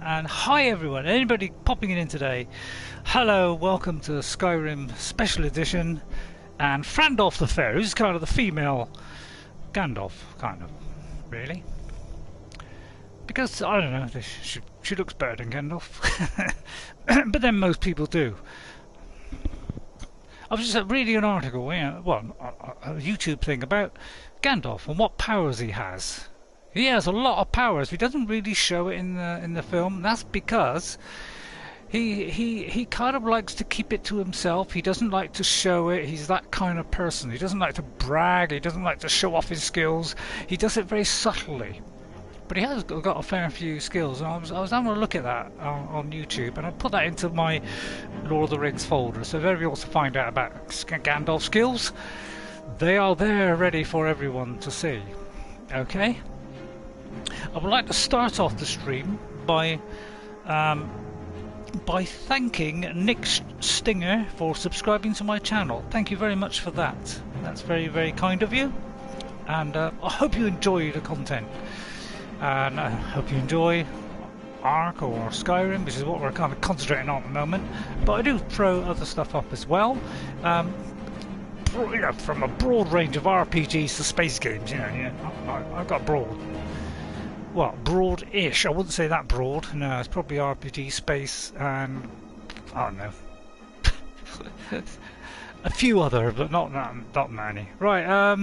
And hi everyone, anybody popping in today, hello, welcome to Skyrim Special Edition. And Frandalf the Fair, who's kind of the female Gandalf, kind of, really. Because, I don't know, she looks better than Gandalf. But then most people do. I was just reading an article, a YouTube thing about Gandalf and what powers he has. He has a lot of powers. He doesn't really show it in the film. That's because he kind of likes to keep it to himself. He doesn't like to show it. He's that kind of person. He doesn't like to brag. He doesn't like to show off his skills. He does it very subtly. But he has got a fair few skills. And I was having a look at that on YouTube, and I put that into my Lord of the Rings folder. So if everybody wants to find out about Gandalf's skills, they are there ready for everyone to see. Okay? I would like to start off the stream by thanking Nick Stinger for subscribing to my channel. Thank you very much for that. That's very, very kind of you. And I hope you enjoy the content. And I hope you enjoy Ark or Skyrim, which is what we're kind of concentrating on at the moment. But I do throw other stuff up as well. From a broad range of RPGs to space games, I've got broad. Well, broad-ish. I wouldn't say that broad. No, it's probably RPG, space, and I don't know. A few other, but not many. Right.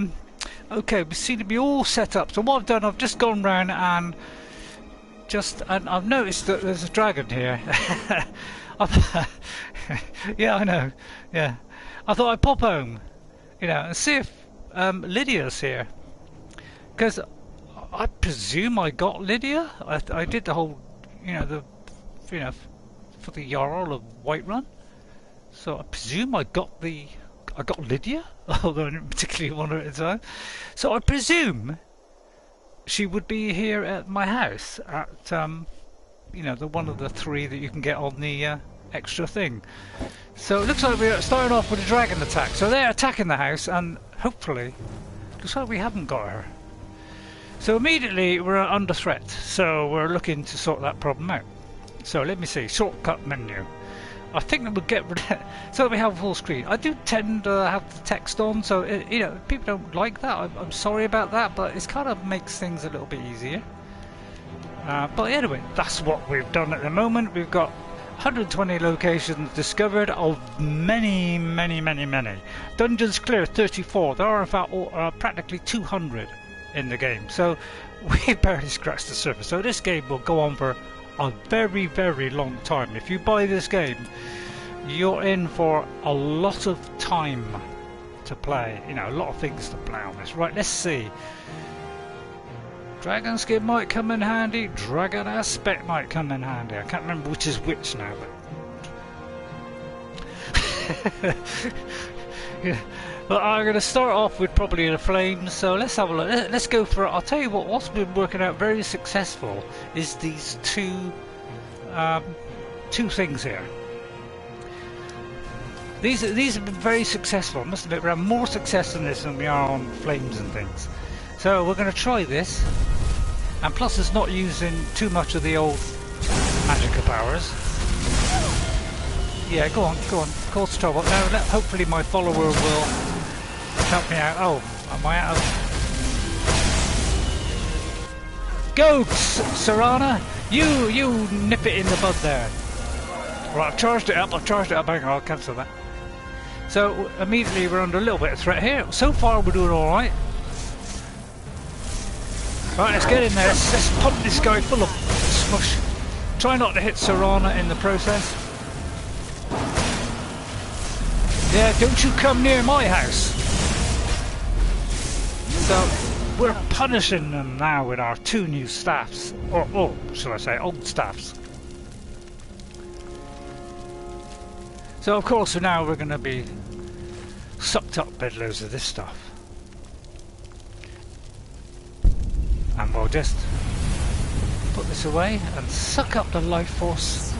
Okay, we seem to be all set up. So what I've done, I've just gone round and I've noticed that there's a dragon here. Yeah, I know. Yeah, I thought I'd pop home, and see if Lydia's here, because I presume I got Lydia. I did the whole, for the Jarl of Whiterun. So I presume I got Lydia, although I didn't particularly want her at the time. So I presume she would be here at my house at, the one of the three that you can get on the extra thing. So it looks like we're starting off with a dragon attack. So they're attacking the house, and hopefully, looks like we haven't got her. So immediately we're under threat, so we're looking to sort that problem out. So let me see, shortcut menu. I think that would get rid of so that we have a full screen. I do tend to have the text on, so people don't like that. I'm sorry about that, but it kind of makes things a little bit easier. But anyway, that's what we've done at the moment. We've got 120 locations discovered of many, many, many, many. Dungeons clear 34. There are in fact practically 200 in the game, so we barely scratched the surface. So this game will go on for a very, very long time. If you buy this game, you're in for a lot of time to play. A lot of things to play on this. Right, let's see. Dragon skin might come in handy. Dragon aspect might come in handy. I can't remember which is which now, but yeah. But I'm going to start off with probably the flames, so let's have a look. Let's go for it. I'll tell you what's been working out very successful is these two things here. These have been very successful. I must admit, we're having more success in this than we are on flames and things. So we're going to try this, and plus it's not using too much of the old magical powers. Yeah, go on, cause trouble. Now, hopefully my follower will help me out. Oh, am I out of... Go, Serana! You nip it in the bud there. Right, I've charged it up, hang on, I'll cancel that. So, immediately we're under a little bit of threat here. So far we're doing alright. Right, let's get in there, let's pump this guy full of smush. Try not to hit Serana in the process. Yeah, don't you come near my house. So, we're punishing them now with our two new staffs. Or shall I say, old staffs. So, of course, now we're going to be sucked up bedloads of this stuff. And we'll just put this away and suck up the life force.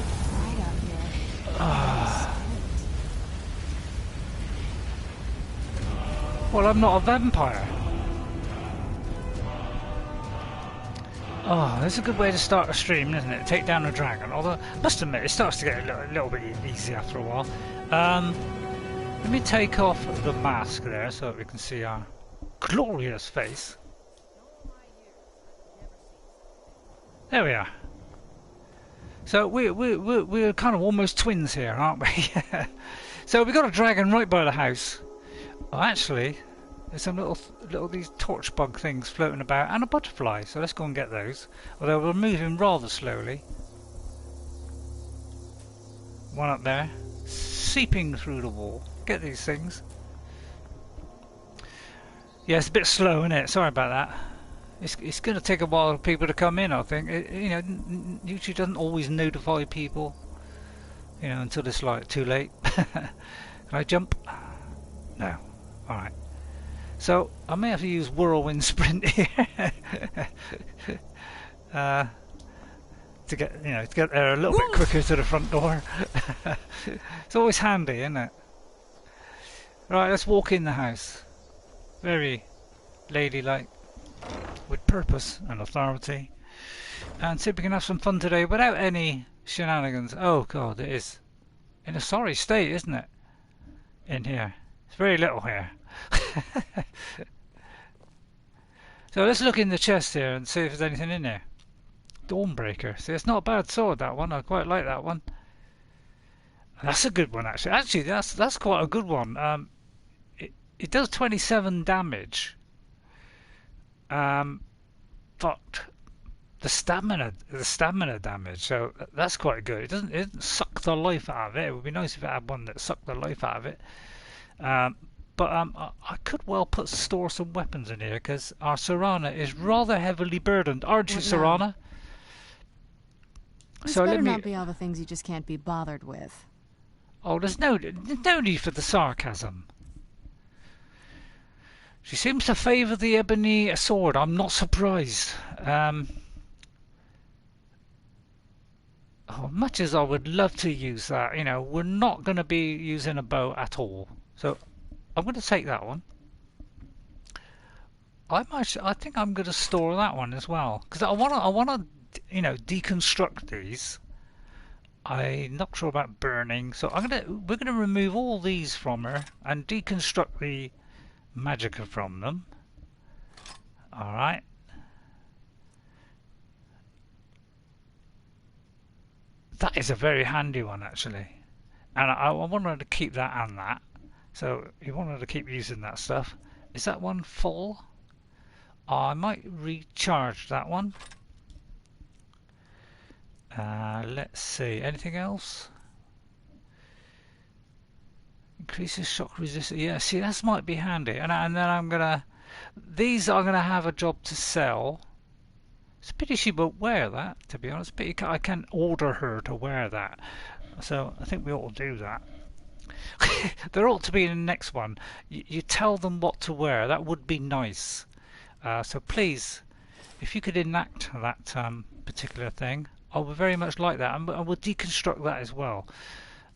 Well, I'm not a vampire. Oh, that's a good way to start a stream, isn't it? Take down a dragon. Although, must admit, it starts to get a little bit easy after a while. Let me take off the mask there so that we can see our glorious face. There we are. So we're kind of almost twins here, aren't we? So we got a dragon right by the house. Oh, actually, there's some little these torch bug things floating about and a butterfly. So let's go and get those. Although we're moving rather slowly. One up there, seeping through the wall. Get these things. Yeah, it's a bit slow, isn't it? Sorry about that. It's going to take a while for people to come in, I think. You know, YouTube doesn't always notify people, you know, until it's like too late. Can I jump? No. Alright. So, I may have to use whirlwind sprint here. To get there a little bit quicker to the front door. It's always handy, isn't it? Right, let's walk in the house. Very ladylike, with purpose and authority, and see if we can have some fun today without any shenanigans. Oh god, it is in a sorry state, isn't it? In here, it's very little here. So let's look in the chest here and see if there's anything in there. Dawnbreaker. See, it's not a bad sword, that one. I quite like that one. That's a good one, actually. Actually, that's quite a good one. It does 27 damage. But the stamina damage, so that's quite good. It doesn't suck the life out of it. It would be nice if it had one that sucked the life out of it. But I could well store some weapons in here because our Serana is rather heavily burdened, aren't you, Serana? This so better not be all the things you just can't be bothered with. Oh, there's no need for the sarcasm. She seems to favour the ebony sword. I'm not surprised. Much as I would love to use that, you know, we're not going to be using a bow at all. So I'm going to take that one. I think I'm going to store that one as well because I want to, you know, deconstruct these. I'm not sure about burning, so we're gonna remove all these from her and deconstruct the magicka from them. All right. That is a very handy one, actually, and I want her to keep that and that. So you want her to keep using that stuff. Is that one full? I might recharge that one. Let's see. Anything else? Increases shock resistance. Yeah, see, that might be handy. And then I'm gonna. These I'm gonna have a job to sell. It's a pity she won't wear that, to be honest. But I can order her to wear that. So I think we ought to do that. There ought to be in the next one. You tell them what to wear. That would be nice. So please, if you could enact that particular thing, I would very much like that, and I will deconstruct that as well.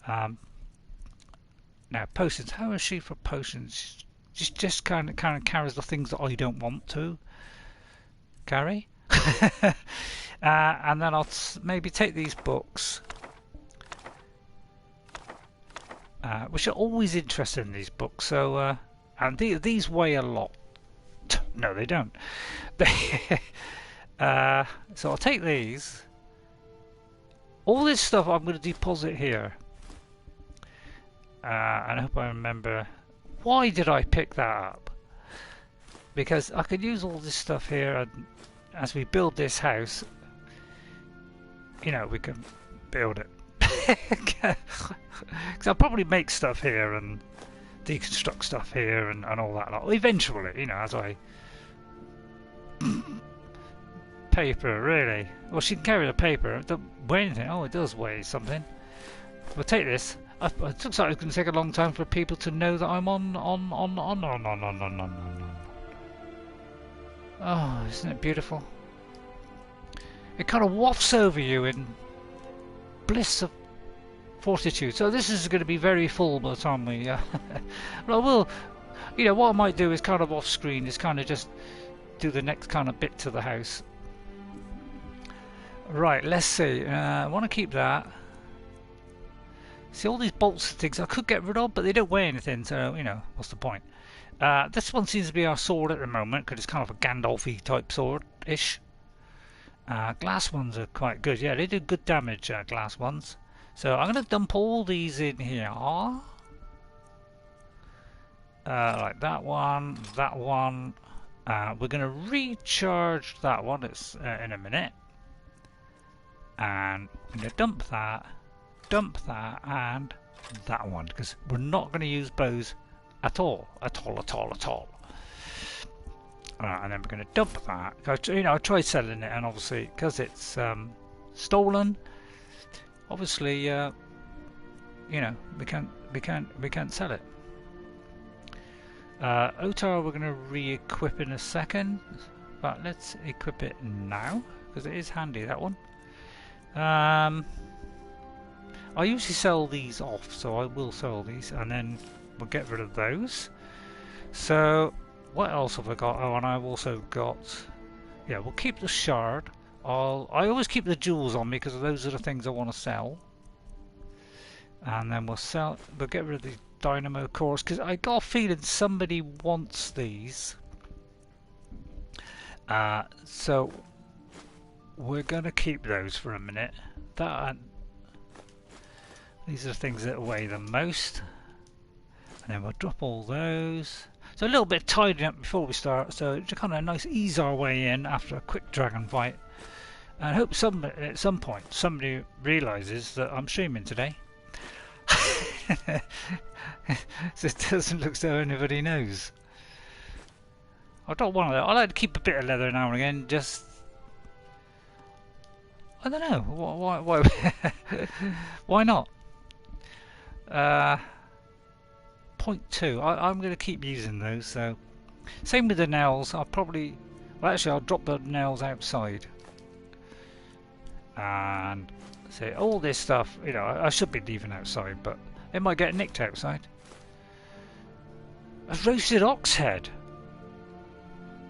Now, potions. How is she for potions? Just kind of carries the things that I don't want to carry. And then I'll maybe take these books, which are always interested in these books. So, and these weigh a lot. No, they don't. So I'll take these. All this stuff I'm going to deposit here. And I hope I remember. Why did I pick that up? Because I could use all this stuff here, and as we build this house, you know, we can build it. Because I'll probably make stuff here and deconstruct stuff here and all that lot. Eventually, you know, as I... Paper, really? Well, she can carry the paper. It doesn't weigh anything. Oh, it does weigh something. We'll take this. It looks like it's going to take a long time for people to know that I'm on. Oh, isn't it beautiful? It kind of wafts over you in bliss of fortitude. So this is going to be very full by the time we... Well, I will... You know, what I might do is kind of off screen is kind of just do the next kind of bit to the house. Right, let's see. I want to keep that. See, all these bolts and things I could get rid of, but they don't weigh anything, so, you know, what's the point? This one seems to be our sword at the moment, because it's kind of a Gandalf-y type sword-ish. Glass ones are quite good. Yeah, they do good damage, glass ones. So I'm going to dump all these in here. Like that one, that one. We're going to recharge that one. It's in a minute. And I'm going to dump that, and that one, because we're not going to use bows at all. And then we're going to dump that. You know, I tried selling it, and obviously because it's stolen, obviously, you know, we can't sell it. Otar we're going to re-equip in a second, but let's equip it now because it is handy, that one. I usually sell these off, so I will sell these, and then we'll get rid of those. So what else have I got? Oh, and I've also got, yeah, we'll keep the shard. I always keep the jewels on me because those are the things I want to sell. And then we'll get rid of the dynamo cores because I got a feeling somebody wants these. So we're going to keep those for a minute. These are the things that weigh the most. And then we'll drop all those. So a little bit of tidying up before we start, so it's kind of a nice ease our way in after a quick dragon fight. And I hope at some point somebody realises that I'm streaming today. So it doesn't look so anybody knows. I don't want that. I like to keep a bit of leather now and again, just... I don't know, why why not? 0.2. I'm going to keep using those. So same with the nails. I'll drop the nails outside. And say all this stuff, you know, I should be leaving outside, but it might get nicked outside. A roasted ox head.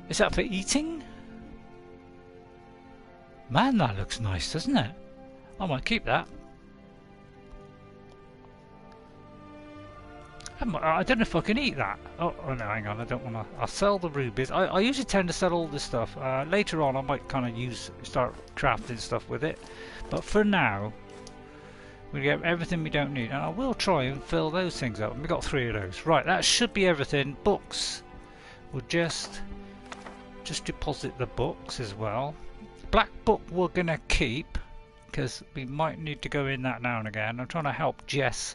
Is that for eating? Man, that looks nice, doesn't it? I might keep that. I don't know if I can eat that. Oh no, hang on, I don't want to. I'll sell the rubies. I usually tend to sell all this stuff. Later on I might kind of start crafting stuff with it. But for now, we get everything we don't need. And I will try and fill those things up. We've got 3 of those. Right, that should be everything. Books. We'll just deposit the books as well. Black book we're going to keep, because we might need to go in that now and again. I'm trying to help Jess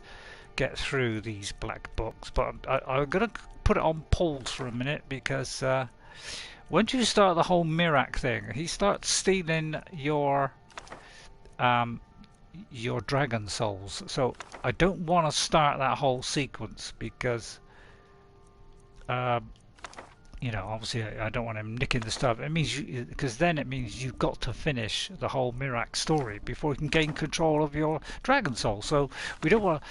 get through these black books, but I'm going to put it on pause for a minute because once you start the whole Mirak thing, he starts stealing your dragon souls. So I don't want to start that whole sequence because you know, obviously I don't want him nicking the stuff. It means because then it means you've got to finish the whole Mirak story before you can gain control of your dragon soul. So I don't want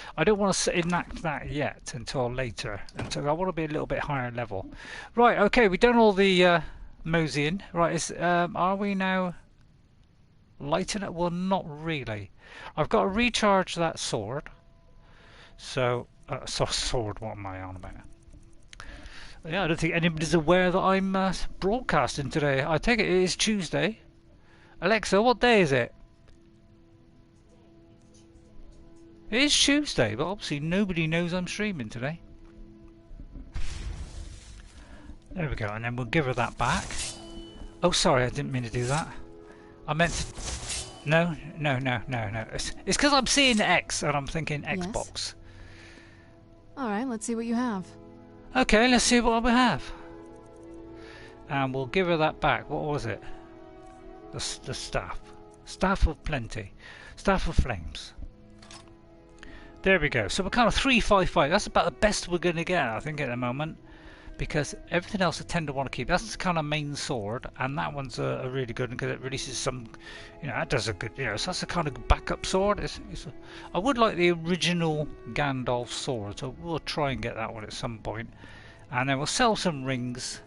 to enact that yet until later. Until I want to be a little bit higher level. Right, okay, we've done all the moseying. Right, are we now lighting it? Well, not really. I've got to recharge that sword. So sword, what am I on about? Yeah, I don't think anybody's aware that I'm broadcasting today. I take it is Tuesday. Alexa, what day is it? It is Tuesday, but obviously nobody knows I'm streaming today. There we go, and then we'll give her that back. Oh, sorry, I didn't mean to do that. I meant to... No. It's because I'm seeing X and I'm thinking Xbox. Yes? Alright, let's see what you have. Okay, let's see what we have. And we'll give her that back. What was it? The staff. Staff of plenty. Staff of flames. There we go. So we're kind of 355. That's about the best we're going to get, I think, at the moment. Because everything else I tend to want to keep. That's the kind of main sword. And that one's a really good one because it releases some... You know, that does a good... You know, so that's a kind of backup sword. I would like the original Gandalf sword. So we'll try and get that one at some point. And then we'll sell some rings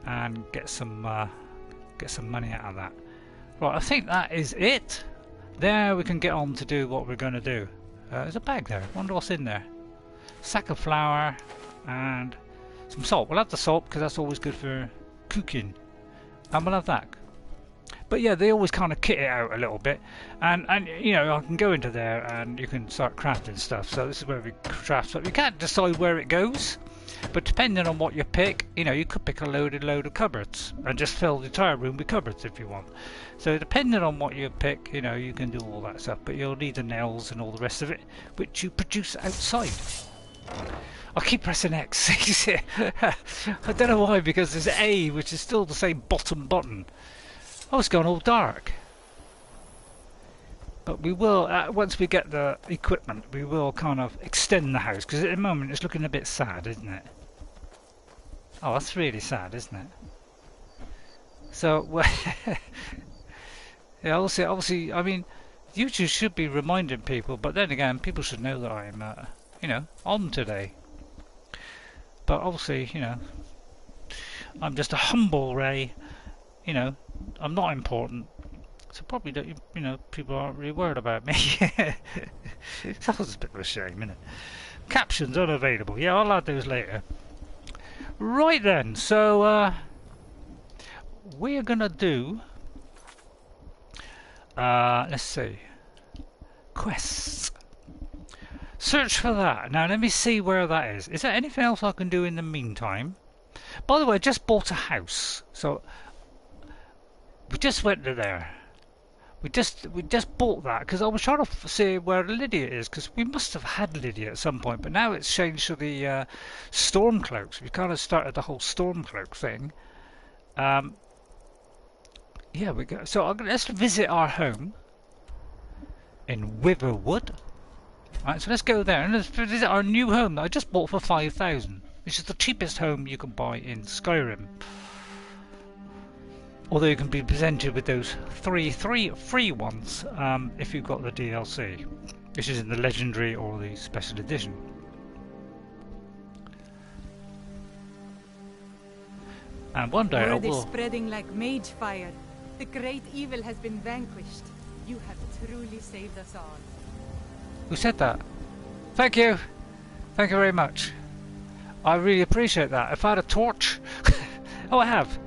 and get some money out of that. Right, I think that is it. There we can get on to do what we're going to do. There's a bag there. Wonder what's in there. Sack of flour and some salt. We'll have the salt because that's always good for cooking. And we'll have that. But yeah, they always kind of kit it out a little bit. And you know, I can go into there and you can start crafting stuff. So this is where we craft stuff. You can't decide where it goes. But depending on what you pick, you know, you could pick a load of cupboards and just fill the entire room with cupboards if you want. So depending on what you pick, you know, you can do all that stuff. But you'll need the nails and all the rest of it, which you produce outside. I keep pressing X. I don't know why, because there's A, which is still the same bottom button. Oh, it's gone all dark. But we will, once we get the equipment, we will kind of extend the house, because at the moment it's looking a bit sad, isn't it? Oh, that's really sad, isn't it? So, well, yeah, obviously, I mean, YouTube should be reminding people, but then again, people should know that I'm, you know, on today. But obviously, you know, I'm just a humble Ray, you know, I'm not important. So probably don't, you know, people aren't really worried about me. That was a bit of a shame, isn't it? Captions unavailable. Yeah, I'll add those later. Right then, so we're gonna do. Let's see. Quests. Search for that. Now let me see where that is. Is there anything else I can do in the meantime? By the way, I just bought a house, so we just went to there. We just bought that because I was trying to see where Lydia is, because we must have had Lydia at some point, but now it's changed to the Stormcloaks. We kind of started the whole Stormcloak thing. Yeah, we go. So let's visit our home in Witherwood. Right, so let's go there and let's visit our new home that I just bought for 5,000, which is the cheapest home you can buy in Skyrim. Although you can be presented with those three free ones if you've got the DLC, which is in the Legendary or the Special Edition. And one day I will... Word is spreading like mage fire. The great evil has been vanquished. You have truly saved us all. Who said that? Thank you! Thank you very much. I really appreciate that. If I had a torch... Oh, I have.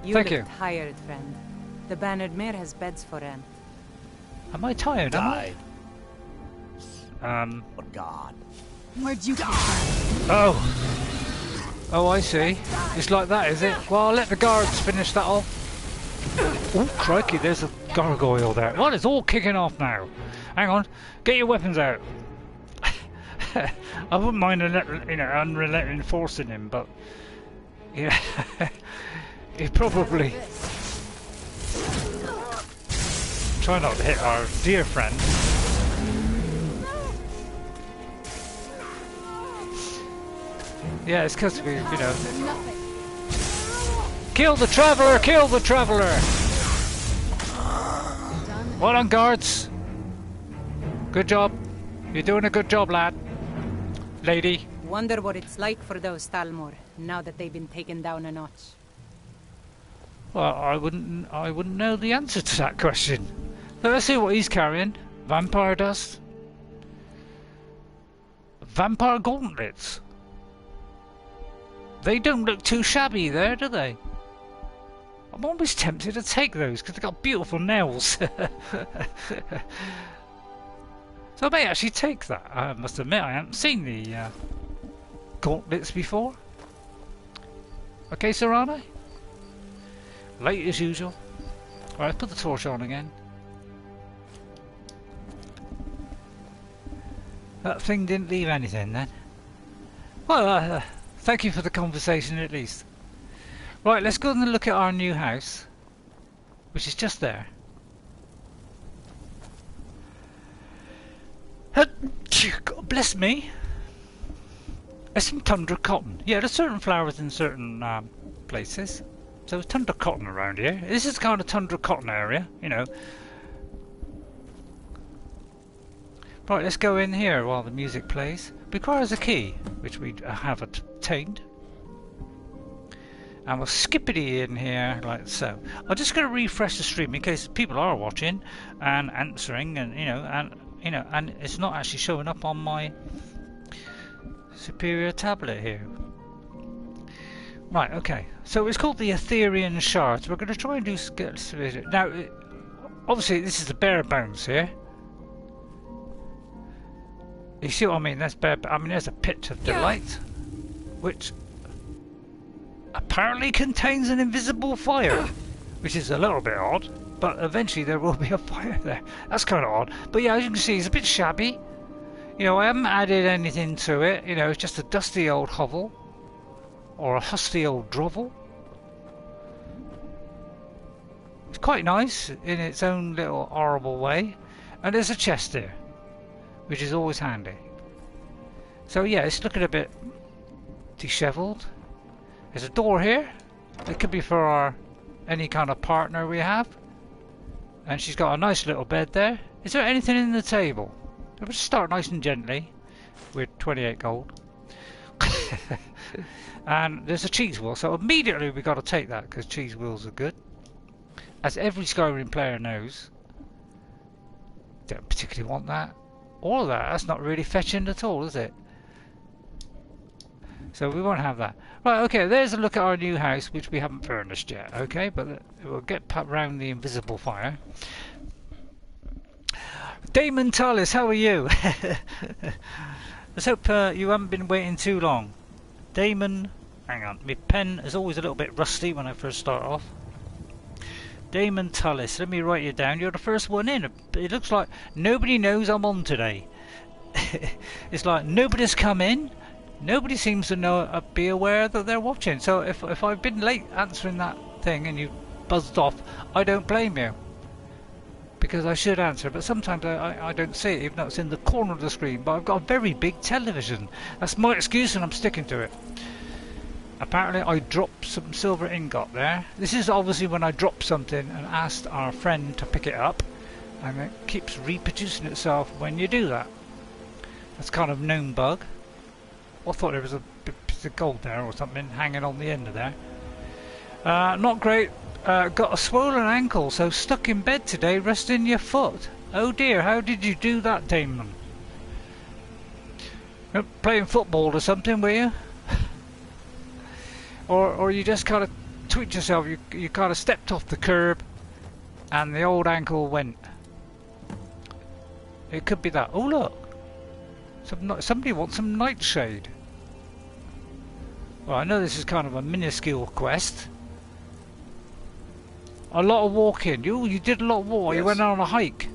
Thank you. Tired, friend. The bannered mare has beds for him. Am I tired? Died. Am I? But God. Where'd you go? Oh. Oh, I see. It's like that, is it? Well, I'll let the guards finish that off. Oh, crikey, there's a gargoyle there. Well, it's all kicking off now. Hang on. Get your weapons out. I wouldn't mind, you know, unrelenting forcing him, but... Yeah. He probably... Try not to hit our dear friend. Yeah, it's because we, you know... Kill the traveller! Kill the traveller! Well done, guards! Good job. You're doing a good job, lad. Lady. Wonder what it's like for those Talmor, now that they've been taken down a notch. Well, I wouldn't know the answer to that question. So let's see what he's carrying. Vampire dust. Vampire gauntlets. They don't look too shabby there, do they? I'm always tempted to take those because they've got beautiful nails. So I may actually take that. I must admit I haven't seen the gauntlets before. Okay, Serrano? Late as usual. Alright, put the torch on again. That thing didn't leave anything then. Well, thank you for the conversation at least. Right, let's go and look at our new house, which is just there. God bless me. There's some tundra cotton. Yeah, there's certain flowers in certain places. So there's tundra cotton around here. This is kind of tundra cotton area, you know. Right, let's go in here while the music plays. Requires a key, which we have obtained. And we'll skippity in here like so. I'm just going to refresh the stream in case people are watching and answering, and and it's not actually showing up on my superior tablet here. Right, okay. So it's called the Aetherium Shard. We're going to try and do now. Obviously, this is the bare bones here. You see what I mean? That's bare. I mean, there's a pit of delight, which apparently contains an invisible fire, which is a little bit odd. But eventually, there will be a fire there. That's kind of odd. But yeah, as you can see, it's a bit shabby. You know, I haven't added anything to it. You know, it's just a dusty old hovel. Or a husty old drovel. It's quite nice in its own little horrible way. And there's a chest there, which is always handy. So yeah, it's looking a bit dishevelled. There's a door here. It could be for any kind of partner we have. And she's got a nice little bed there. Is there anything in the table? We'll just start nice and gently with 28 gold. And there's a cheese wheel, so immediately we got to take that because cheese wheels are good. As every Skyrim player knows, don't particularly want that. All of that, that's not really fetching at all, is it? So we won't have that. Right, okay, there's a look at our new house, which we haven't furnished yet, okay? But we'll get around the invisible fire. Damon Tullis, how are you? Let's hope you haven't been waiting too long. Damon, hang on, my pen is always a little bit rusty when I first start off. Damon Tullis, let me write you down. You're the first one in. It looks like nobody knows I'm on today. It's like nobody's come in. Nobody seems to know, be aware that they're watching. So if I've been late answering that thing and you buzzed off, I don't blame you. Because I should answer, but sometimes I don't see it, even though it's in the corner of the screen. But I've got a very big television. That's my excuse, and I'm sticking to it. Apparently, I dropped some silver ingot there. This is obviously when I dropped something and asked our friend to pick it up, and it keeps reproducing itself when you do that. That's kind of known bug. I thought there was a piece of gold there or something hanging on the end of there. Not great. Got a swollen ankle, so stuck in bed today, resting your foot. Oh dear, how did you do that, Damon? Playing football or something, were you? or you just kind of tweaked yourself, you kind of stepped off the curb and the old ankle went. It could be that. Oh look, somebody wants some nightshade. Well, I know this is kind of a minuscule quest. A lot of walking. You did a lot of walk. Yes. You went on a hike.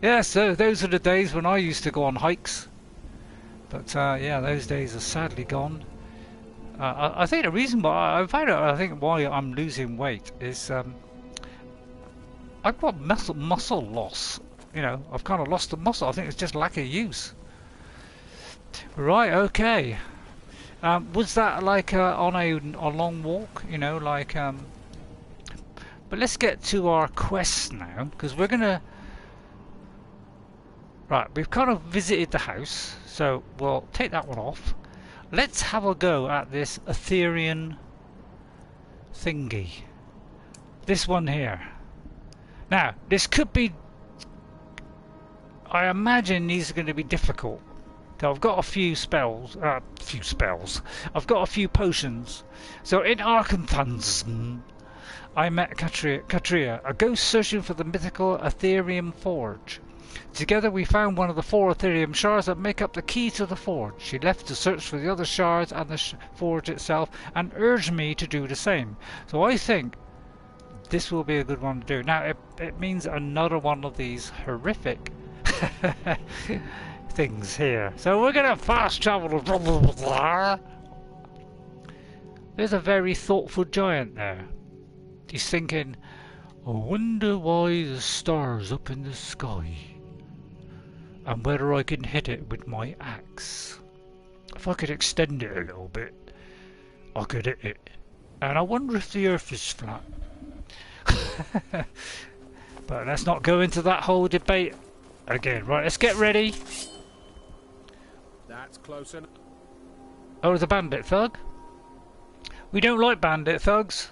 Yeah, so those are the days when I used to go on hikes. But yeah, those days are sadly gone. I think the reason why I think why I'm losing weight is I've got muscle loss. You know, I've kind of lost the muscle. I think it's just lack of use. Right. Okay. Was that like on a long walk, you know, like but let's get to our quest now, because we're gonna we've kind of visited the house, so we'll take that one off. Let's have a go at this Aetherium thingy, this one here. Now this could be, I imagine these are going to be difficult. So I've got a few spells. I've got a few potions. So in Arkansas, I met Katria, a ghost searching for the mythical Aetherium Forge. Together we found one of the 4 Aetherium Shards that make up the key to the forge. She left to search for the other shards and the forge itself, and urged me to do the same. So I think this will be a good one to do. Now it means another one of these horrific things here. So we're gonna fast travel. There's a very thoughtful giant there. He's thinking, I wonder why the stars up in the sky, and whether I can hit it with my axe. If I could extend it a little bit, I could hit it. And I wonder if the earth is flat. But let's not go into that whole debate again. Right, let's get ready. That That's close enough. Oh, it's a bandit thug. We don't like bandit thugs.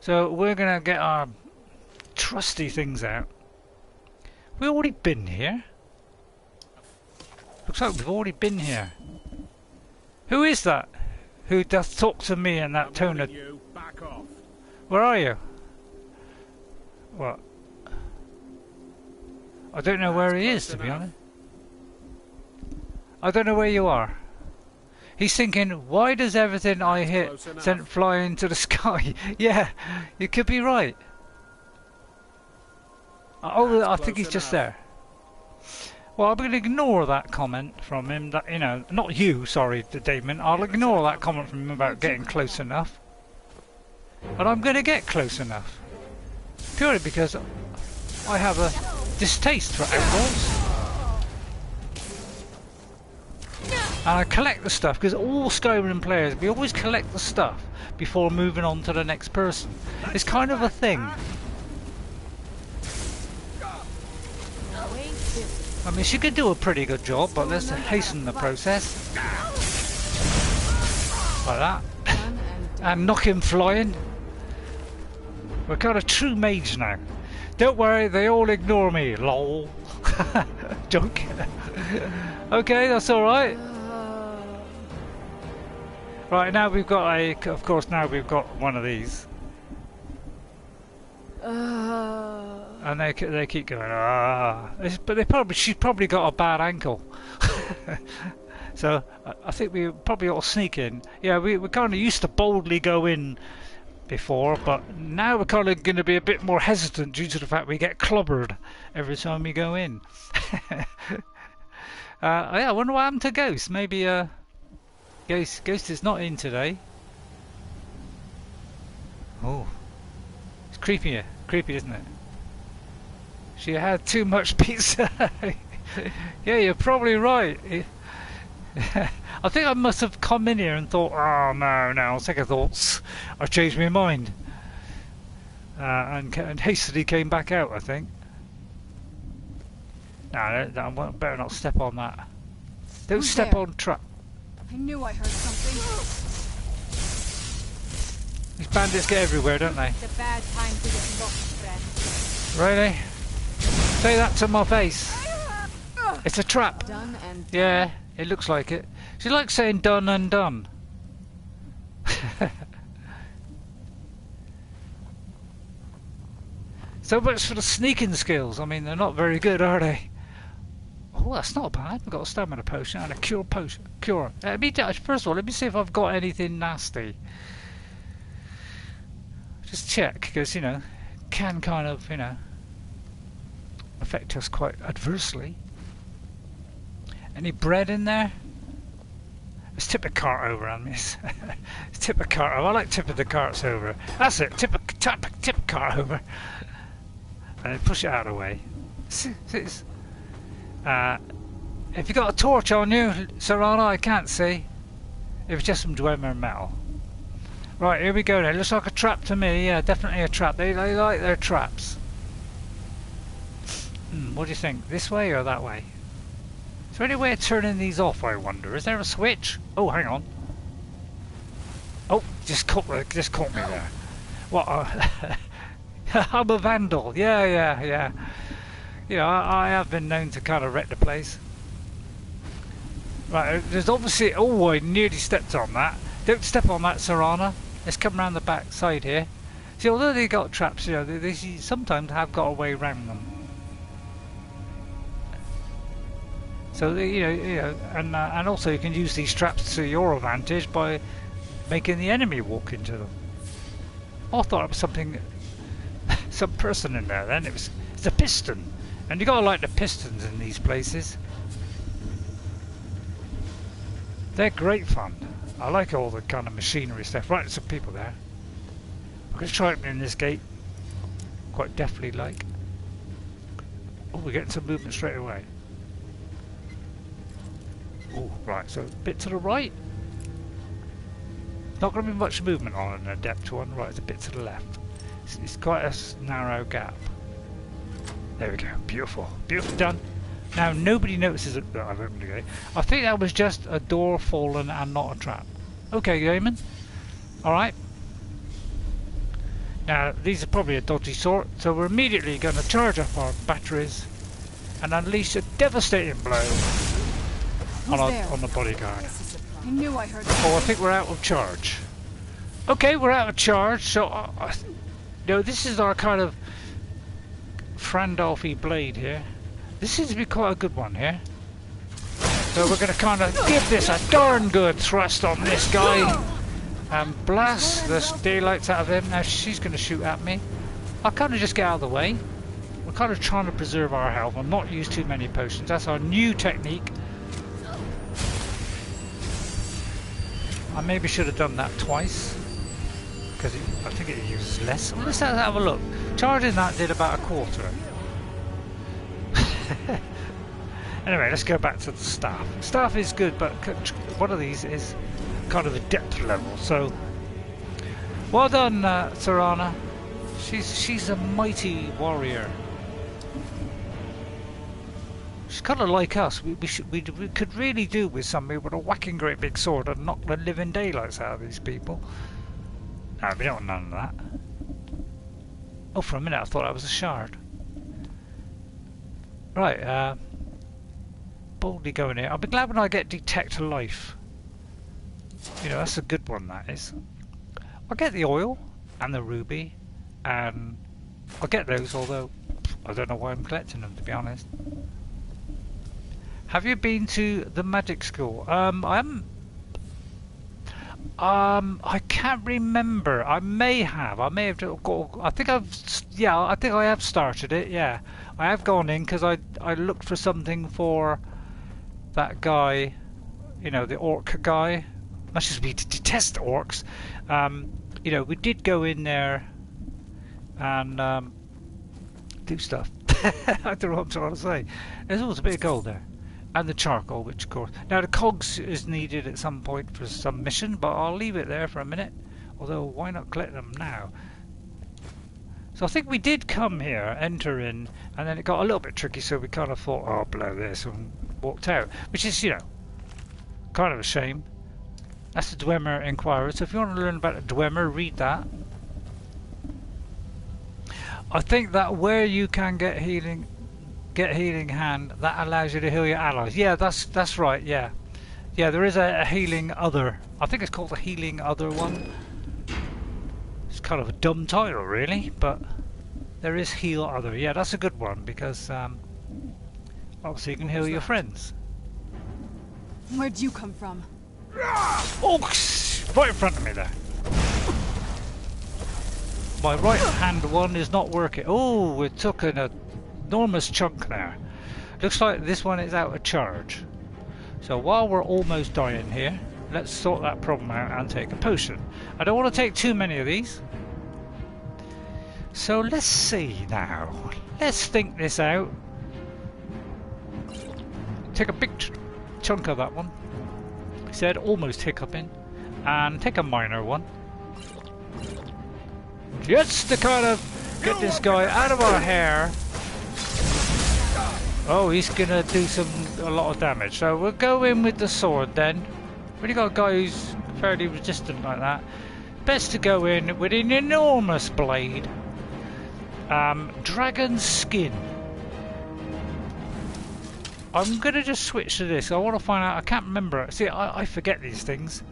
So we're gonna get our trusty things out. We've already been here. Looks like we've already been here. Who is that? Who doth talk to me in that tone of... You back off. Where are you? What? I don't know where he is, to be honest. I don't know where you are. He's thinking, why does everything I hit send flying into the sky? Yeah, you could be right. Oh, I think he's just there. Well, I'm going to ignore that comment from him. That, you know, not you, sorry, Damon. I'll ignore that comment from him about getting close enough. But I'm going to get close enough. Purely because I have a distaste for outlaws. And I collect the stuff, because all Skyrim players, we always collect the stuff before moving on to the next person. It's kind of a thing. I mean, she could do a pretty good job, but let's hasten the process. Like that. And knock him flying. We're kind of true mage now. Don't worry, they all ignore me. Lol. Joke. Okay, that's alright. Right, now we've got a... Of course, now we've got one of these. And they keep going, ah. But she's probably got a bad ankle. So, I think we probably ought to sneak in. Yeah, we're kind of used to boldly go in before, but now we're kind of going to be a bit more hesitant due to the fact we get clobbered every time we go in. Yeah, I wonder what happened to Ghost. Maybe Ghost is not in today. Oh, it's creepy, isn't it? She had too much pizza. Yeah, you're probably right. I think I must have come in here and thought, oh no, second thoughts, I changed my mind. And hastily came back out, I think. No, I better not step on that. Don't Who's step there? on trap. I knew I heard something. These bandits get everywhere, don't they? It's a bad time to get lost, friend. Really? Say that to my face. It's a trap. Done and Yeah, it looks like it. She likes saying done and done. So much for the sneaking skills. I mean, they're not very good, are they? Oh, that's not bad. We've got a stamina potion and a cure potion. Cure. First of all, let me see if I've got anything nasty. Just check, because, you know, can kind of, you know, affect us quite adversely. Any bread in there? Let's tip the cart over on this. Let's tip the cart over. I like tipping the carts over. That's it. Tip the cart over. And push it out of the way. If you got a torch on you, Serrano, I can't see. If it's just some Dwemer metal. Right, here we go now. Looks like a trap to me. Yeah, definitely a trap. They like their traps. What do you think? This way or that way? Is there any way of turning these off, I wonder? Is there a switch? Oh, hang on. Oh, just caught me there. What? I'm a vandal. Yeah. You know, I have been known to kind of wreck the place. Right, there's obviously... Oh, I nearly stepped on that. Don't step on that, Serrana. Let's come around the back side here. See, although they got traps, you know, they sometimes have got a way around them. So, you know, and also you can use these traps to your advantage by making the enemy walk into them. I thought it was something... some person in there then. It's a piston. And you gotta like the pistons in these places. They're great fun. I like all the kind of machinery stuff. Right, there's some people there. I'm gonna try opening this gate. Quite deftly like. Oh, we're getting some movement straight away. Oh, right, so a bit to the right. Not going to be much movement on an adept one. Right, it's a bit to the left. It's quite a narrow gap. There we go. Beautiful. Beautifully done. Now nobody notices it. I've opened the gate. I think that was just a door fallen and not a trap. Okay, Gaiman. Alright. Now these are probably a dodgy sort, so we're immediately going to charge up our batteries and unleash a devastating blow on the bodyguard. I knew I heard. Oh, I think we're out of charge. Okay, we're out of charge, so you know, this is our kind of Frandalf-y blade here. This seems to be quite a good one here. So we're going to kind of give this a darn good thrust on this guy and blast the daylights out of him. Now she's going to shoot at me. I'll kind of just get out of the way. We're kind of trying to preserve our health and not use too many potions. That's our new technique. I maybe should have done that twice, because I think it uses less. Well, let's have a look. Charging that did about a quarter. Anyway, let's go back to the staff. Staff is good, but one of these is kind of a depth level. So, well done, Sarana. She's a mighty warrior. She's kind of like us. We could really do with somebody with a whacking great big sword and knock the living daylights out of these people. No, we don't want none of that. Oh, for a minute I thought that was a shard. Right, boldly going here. I'll be glad when I get detect life. You know, that's a good one, that is. I'll get the oil and the ruby, and I'll get those, although I don't know why I'm collecting them, to be honest. Have you been to the magic school? I haven't. I can't remember. I may have. I may have got. I think I've. Yeah, I think I have started it. Yeah, I have gone in because I looked for something for that guy. You know, the orc guy. Much as we detest orcs, you know, we did go in there and do stuff. I don't know what I'm trying to say. There's always a bit of gold there. And the charcoal, which of course... Now the cogs is needed at some point for some mission, but I'll leave it there for a minute. Although, why not collect them now? So I think we did come here, enter in, and then it got a little bit tricky, so we kind of thought, oh, blow this, and walked out. Which is, you know, kind of a shame. That's the Dwemer Inquirer, so if you want to learn about the Dwemer, read that. I think that where you can get healing hand, that allows you to heal your allies. Yeah, that's right. Yeah, there is a healing other. I think it's called the healing other one. It's kind of a dumb title, really, but there is heal other. Yeah, that's a good one because obviously you can heal your friends. Where'd you come from? Oh, right in front of me there. My right hand one is not working. Oh, it took an enormous chunk there. Looks like this one is out of charge. So while we're almost dying here, let's sort that problem out and take a potion. I don't want to take too many of these. So let's see now. Let's think this out. Take a big chunk of that one. Said almost hiccuping. And take a minor one. Just to kind of get this guy out of our hair. Oh, he's gonna do a lot of damage. So we'll go in with the sword then. Really got a guy who's fairly resistant like that. Best to go in with an enormous blade. Dragon skin. I'm gonna just switch to this. I want to find out. I can't remember. See, I forget these things.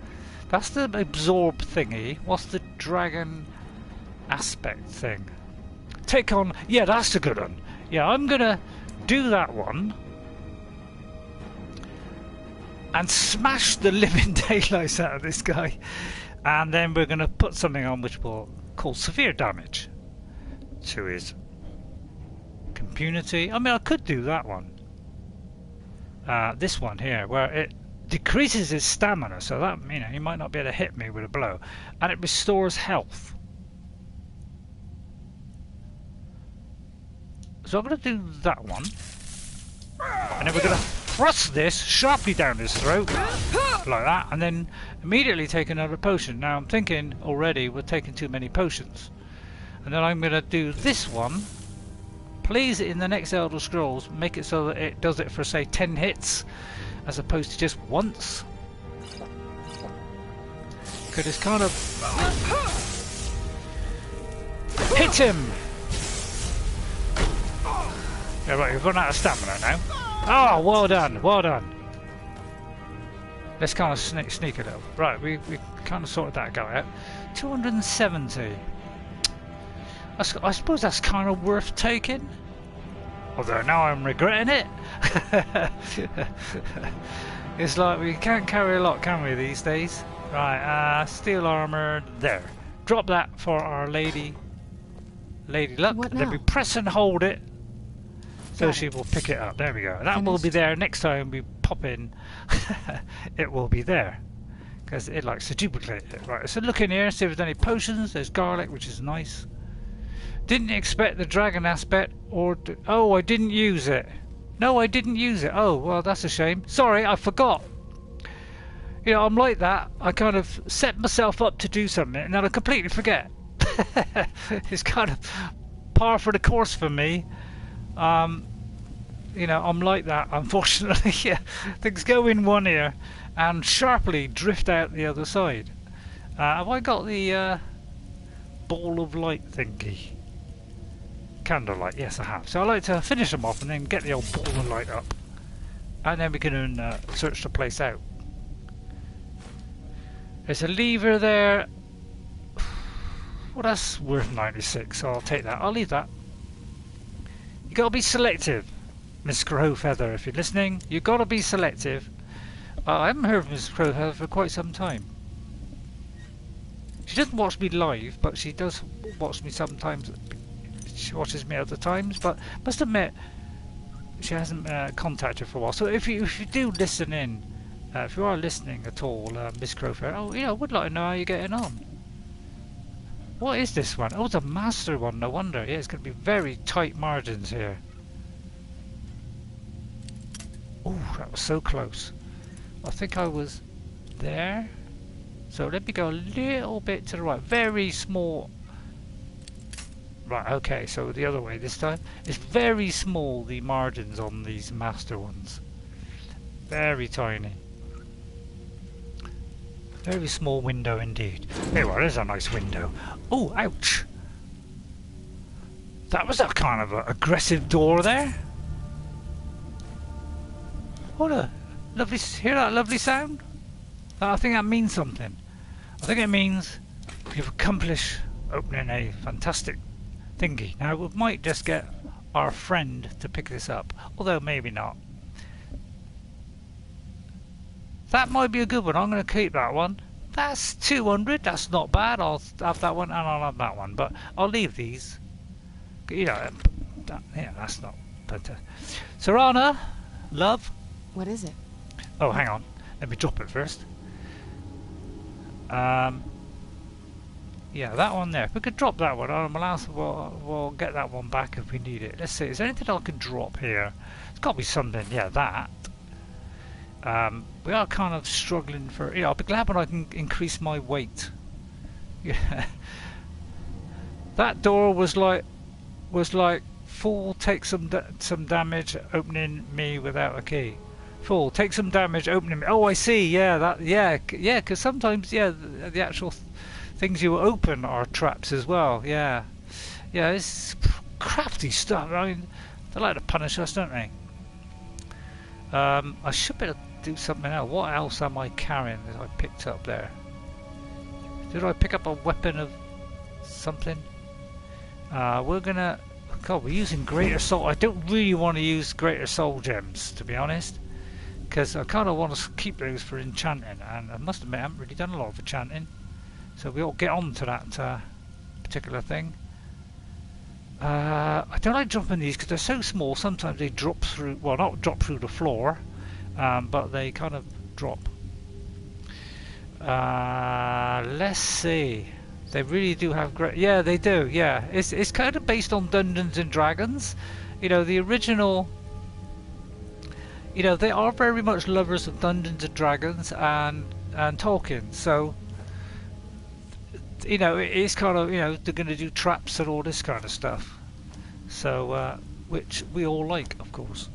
That's the absorb thingy. What's the dragon aspect thing? Take on. Yeah, that's the good one. Yeah, I'm gonna do that one and smash the living daylights out of this guy, and then we're gonna put something on which will cause severe damage to his compunity. I mean, I could do that one. This one here, where it decreases his stamina, so that, you know, he might not be able to hit me with a blow, and it restores health. So I'm going to do that one, and then we're going to thrust this sharply down his throat, like that, and then immediately take another potion. Now I'm thinking already we're taking too many potions, and then I'm going to do this one, please, in the next Elder Scrolls, make it so that it does it for, say, 10 hits, as opposed to just once. Because it's kind of... Hit him! Yeah, right, we've run out of stamina now. Oh, well done, well done. Let's kind of sneak a little. Right, we kind of sorted that guy out. 270. I suppose that's kind of worth taking. Although now I'm regretting it. It's like we can't carry a lot, can we, these days? Right, steel armor there. Drop that for our lady luck. What Then now? we press and hold it, so she will pick it up. There we go. That will be there next time we pop in. It will be there because it likes to duplicate it. Right. So look in here, see if there's any potions. There's garlic, which is nice. Didn't expect the dragon aspect, or oh, I didn't use it. No, I didn't use it. Oh, well, that's a shame. Sorry, I forgot. You know, I'm like that. I kind of set myself up to do something and then I completely forget. It's kind of par for the course for me. You know, I'm like that, unfortunately. Yeah, things go in one ear and sharply drift out the other side. Have I got the ball of light thingy? Candlelight, yes I have. So I like to finish them off and then get the old ball of light up. And then we can search the place out. There's a lever there. Well, that's worth 96, so I'll take that. I'll leave that. You gotta be selective, Miss Crowfeather, if you're listening. You gotta be selective. I haven't heard of Miss Crowfeather for quite some time. She doesn't watch me live, but she does watch me sometimes. She watches me other times, but must admit she hasn't contacted for a while. So if you do listen in, if you are listening at all, Miss Crowfeather, oh, you know, I would like to know how you're getting on. What is this one? Oh, it's a master one, no wonder. Yeah, it's going to be very tight margins here. Oh, that was so close. I think I was there. So let me go a little bit to the right. Very small. Right, okay, so the other way this time. It's very small, the margins on these master ones. Very tiny. Very small window indeed. Hey, well, there's a nice window. Oh, ouch! That was a kind of aggressive door there. What a lovely... Hear that lovely sound? I think that means something. I think it means we've accomplished opening a fantastic thingy. Now, we might just get our friend to pick this up. Although, maybe not. That might be a good one. I'm going to keep that one. That's 200. That's not bad. I'll have that one and I'll have that one. But I'll leave these. You know, yeah, that's not... But, Serana, love. What is it? Oh, hang on. Let me drop it first. Yeah, that one there. If we could drop that one, we'll get that one back if we need it. Let's see. Is there anything I can drop here? It's got to be something. Yeah, that. We are kind of struggling for... You know, I'll be glad when I can increase my weight. Yeah. That door was like full. Take some damage opening me without a key. Full. Take some damage opening me. Oh, I see. Yeah, that. Yeah. Because sometimes, the actual things you open are traps as well. Yeah. Yeah. It's crafty stuff. I mean, they like to punish us, don't they? I should be able to do something else. What else am I carrying that I picked up there? Did I pick up a weapon of something? We're gonna... God, we're using Greater Soul. I don't really want to use Greater Soul Gems, to be honest. Because I kind of want to keep those for enchanting. And I must admit, I haven't really done a lot of enchanting. So we'll get on to that particular thing. I don't like dropping these because they're so small. Sometimes they drop through... Well, not drop through the floor. But they kind of drop. Let's see. They really do have great... Yeah, they do, yeah. It's kind of based on Dungeons and Dragons. You know, the original... You know, they are very much lovers of Dungeons and Dragons and Tolkien. So, you know, it's kind of, you know, they're going to do traps and all this kind of stuff. So, which we all like, of course.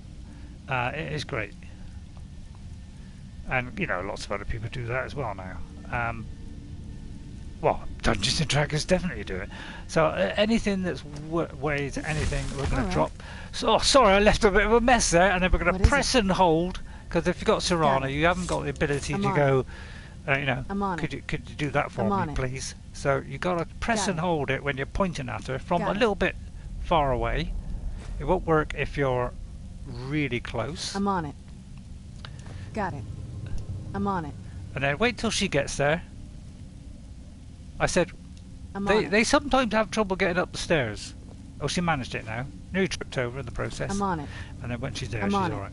It is great. And, you know, lots of other people do that as well now. Well, Dungeons and Dragons definitely do it. So anything that's weighs anything, we're going to drop. So, sorry, I left a bit of a mess there, and then we're going to press and hold, because if you've got Serana, you haven't got the ability to go, you know, could you do that for me, please? So you've got to press and hold it when you're pointing at her from a little bit far away. It won't work if you're really close. I'm on it. Got it. I'm on it. And then wait till she gets there. I said, they sometimes have trouble getting up the stairs. Oh, she managed it now. Nearly tripped over in the process. I'm on it. And then when she's there, she's alright.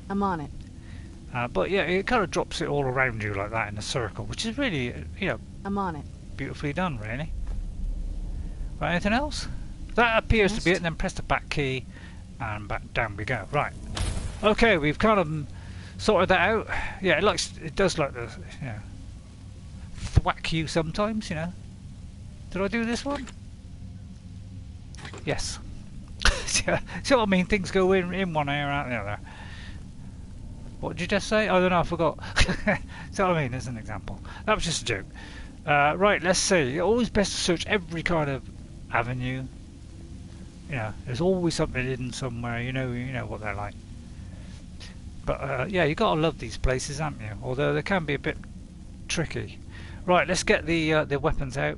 I'm on it. But yeah, it kind of drops it all around you like that in a circle, which is really, you know, I'm on it. Beautifully done, really. Right, anything else? That appears to be it, and then press the back key, and back down we go. Right. Okay, we've kind of sorted that out. Yeah, it does like the, you know, thwack you sometimes, you know. Did I do this one? Yes. See what I mean? Things go in one ear, out the other. What did you just say? I don't know, I forgot. See what I mean? As an example. That was just a joke. Right, let's see. Always best to search every kind of avenue. You know, there's always something hidden somewhere. You know what they're like. But yeah, you gotta love these places, haven't you? Although they can be a bit tricky. Right, let's get the weapons out.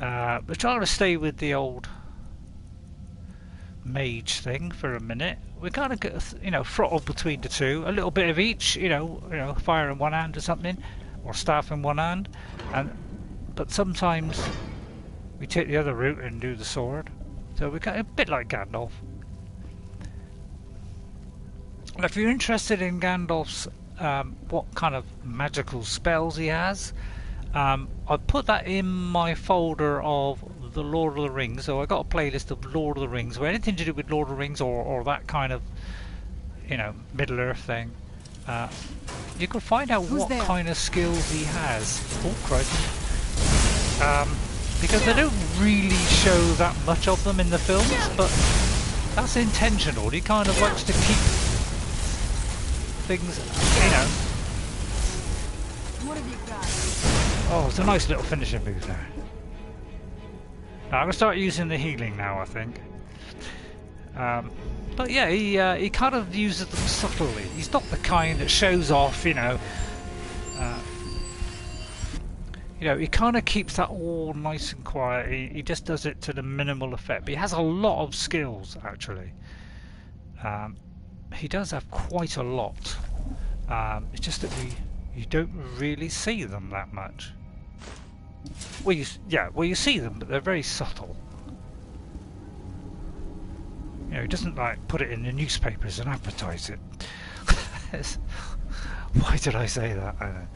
We're trying to stay with the old mage thing for a minute. We kind of get, you know, throttle between the two, a little bit of each. You know, fire in one hand or something, or staff in one hand, but sometimes we take the other route and do the sword. So we got a bit like Gandalf. If you're interested in Gandalf's what kind of magical spells he has, I put that in my folder of the Lord of the Rings. So I got a playlist of Lord of the Rings, where anything to do with Lord of the Rings or that kind of, you know, Middle Earth thing. You can find out what kind of skills he has. Oh, crikey. Because they don't really show that much of them in the films, but that's intentional. He kind of likes to keep things, you know. What have you got? Oh, it's a nice little finishing move there. Now, I'm going to start using the healing now, I think. But yeah, he kind of uses them subtly. He's not the kind that shows off, you know. You know, he kind of keeps that all nice and quiet. He just does it to the minimal effect. But he has a lot of skills, actually. He does have quite a lot. It's just that you don't really see them that much. Well, you see them, but they're very subtle. You know, he doesn't like put it in the newspapers and advertise it. Why did I say that? I don't know.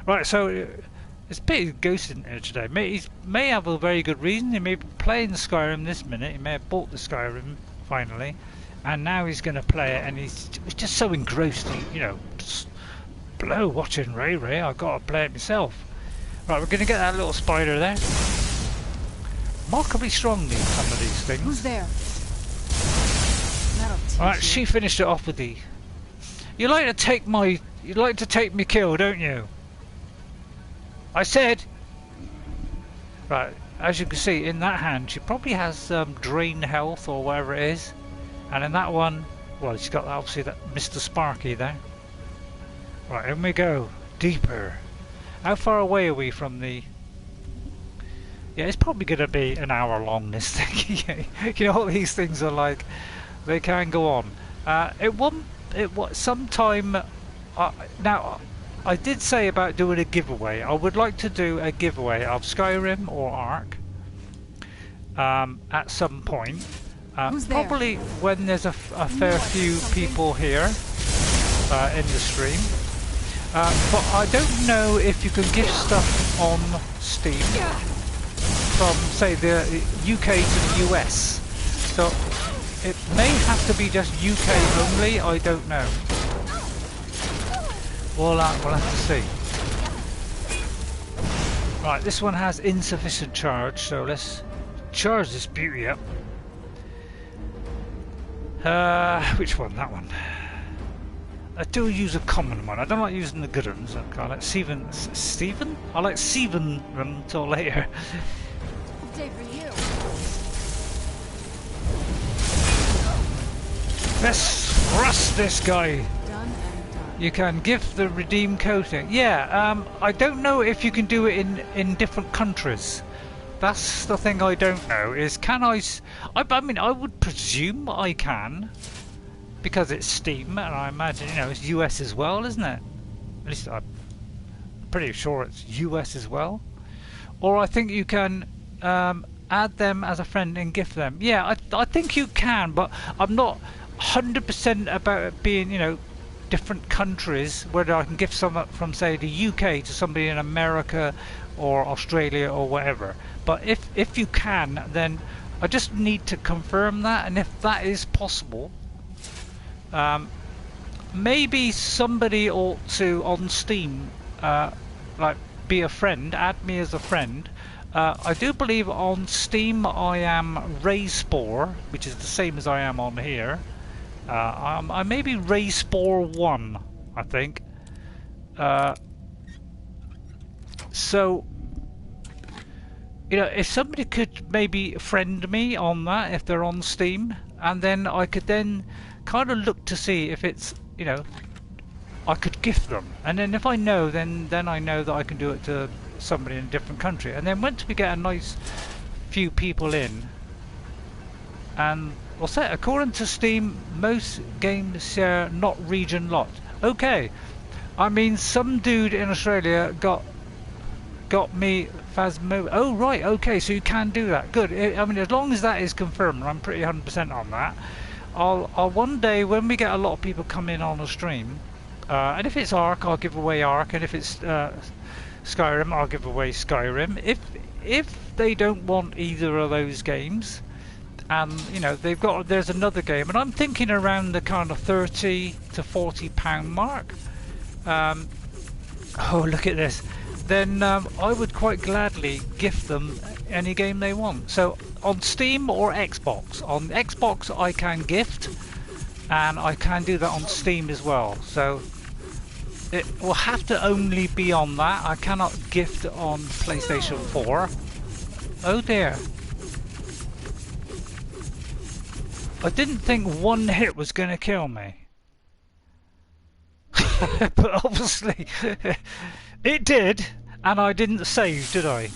Right, so it's a bit ghosted in here today. He may have a very good reason. He may be playing Skyrim this minute. He may have bought the Skyrim finally, and now he's going to play it. And he's just so engrossed. You know, just blow watching RayRay. I've got to play it myself. Right, we're going to get that little spider there. Remarkably strong, some of these things. Who's there? Alright, she finished it off with the. You like to take me kill, don't you? I said. Right, as you can see, in that hand, she probably has drain health or whatever it is, and in that one, well, she's got obviously that Mr. Sparky there. Right, in we go, deeper. How far away are we from the? Yeah, it's probably going to be an hour long. This thing, you know what these things are like. They can go on. Sometime. Now, I did say about doing a giveaway. I would like to do a giveaway of Skyrim or Ark at some point. Probably when there's a fair few people here in the stream. But I don't know if you can gift stuff on Steam from, say, the UK to the US. So it may have to be just UK only, I don't know. We'll have to see. Right, this one has insufficient charge, so let's charge this beauty up. Which one? That one. I do use a common one. I don't like using the good ones. I like Stephen? I like Stephen them till later. Day for you. Let's thrust this guy. Done and done. You can give the redeem coating. Yeah, I don't know if you can do it in different countries. That's the thing I don't know, is can I mean, I would presume I can, because it's Steam, and I imagine, you know, it's US as well, isn't it? At least I'm pretty sure it's US as well. Or I think you can add them as a friend and gift them. Yeah, I think you can, but I'm not 100% about it being, you know, different countries, whether I can gift someone from, say, the UK to somebody in America or Australia or whatever. But if you can, then I just need to confirm that, and if that is possible, maybe somebody ought to on Steam like be a friend, add me as a friend. I do believe on Steam I am RaySpore, which is the same as I am on here. I may be RaySpore 1, I think. So, you know, if somebody could maybe friend me on that, if they're on Steam, and then I could then kind of look to see if it's, you know, I could gift them, and then if I know, then I know that I can do it to somebody in a different country. And then once we get a nice few people in, and what's that? According to Steam, most games share not region locked. Okay, I mean, some dude in Australia got me Phasmo. Oh right, okay, so you can do that. Good. I mean, as long as that is confirmed, I'm pretty 100% on that. I'll one day, when we get a lot of people come in on a stream, and if it's Ark, I'll give away Ark, and if it's Skyrim, I'll give away Skyrim. If they don't want either of those games, and you know there's another game, and I'm thinking around the kind of £30 to £40 mark. Oh, look at this. Then I would quite gladly gift them any game they want. So on Steam or Xbox. On Xbox I can gift, and I can do that on Steam as well. So it will have to only be on that. I cannot gift on PlayStation 4. Oh dear. I didn't think one hit was going to kill me. But obviously it did, and I didn't save, did I?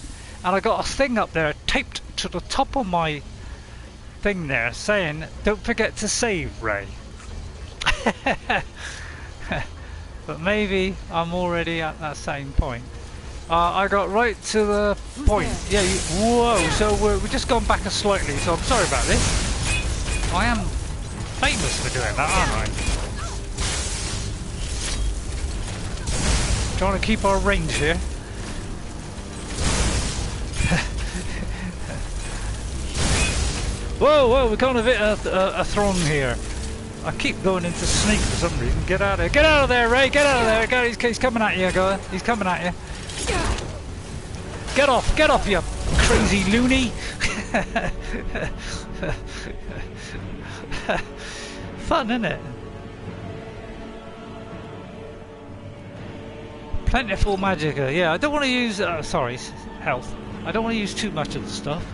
And I got a thing up there taped to the top of my thing there saying, don't forget to save, Ray. But maybe I'm already at that same point. I got right to the point. Yeah, whoa, so we've just gone back slightly, so I'm sorry about this. I am famous for doing that, aren't I? Trying to keep our range here. Whoa, we kind of hit a throng here. I keep going into sneak for some reason. Get out of there. Get out of there, Ray. Get out of there. He's coming at you, guy. He's coming at you. Get off, you crazy loony. Fun, isn't it? Plentiful magicka. Yeah, I don't want to use... sorry, health. I don't want to use too much of the stuff.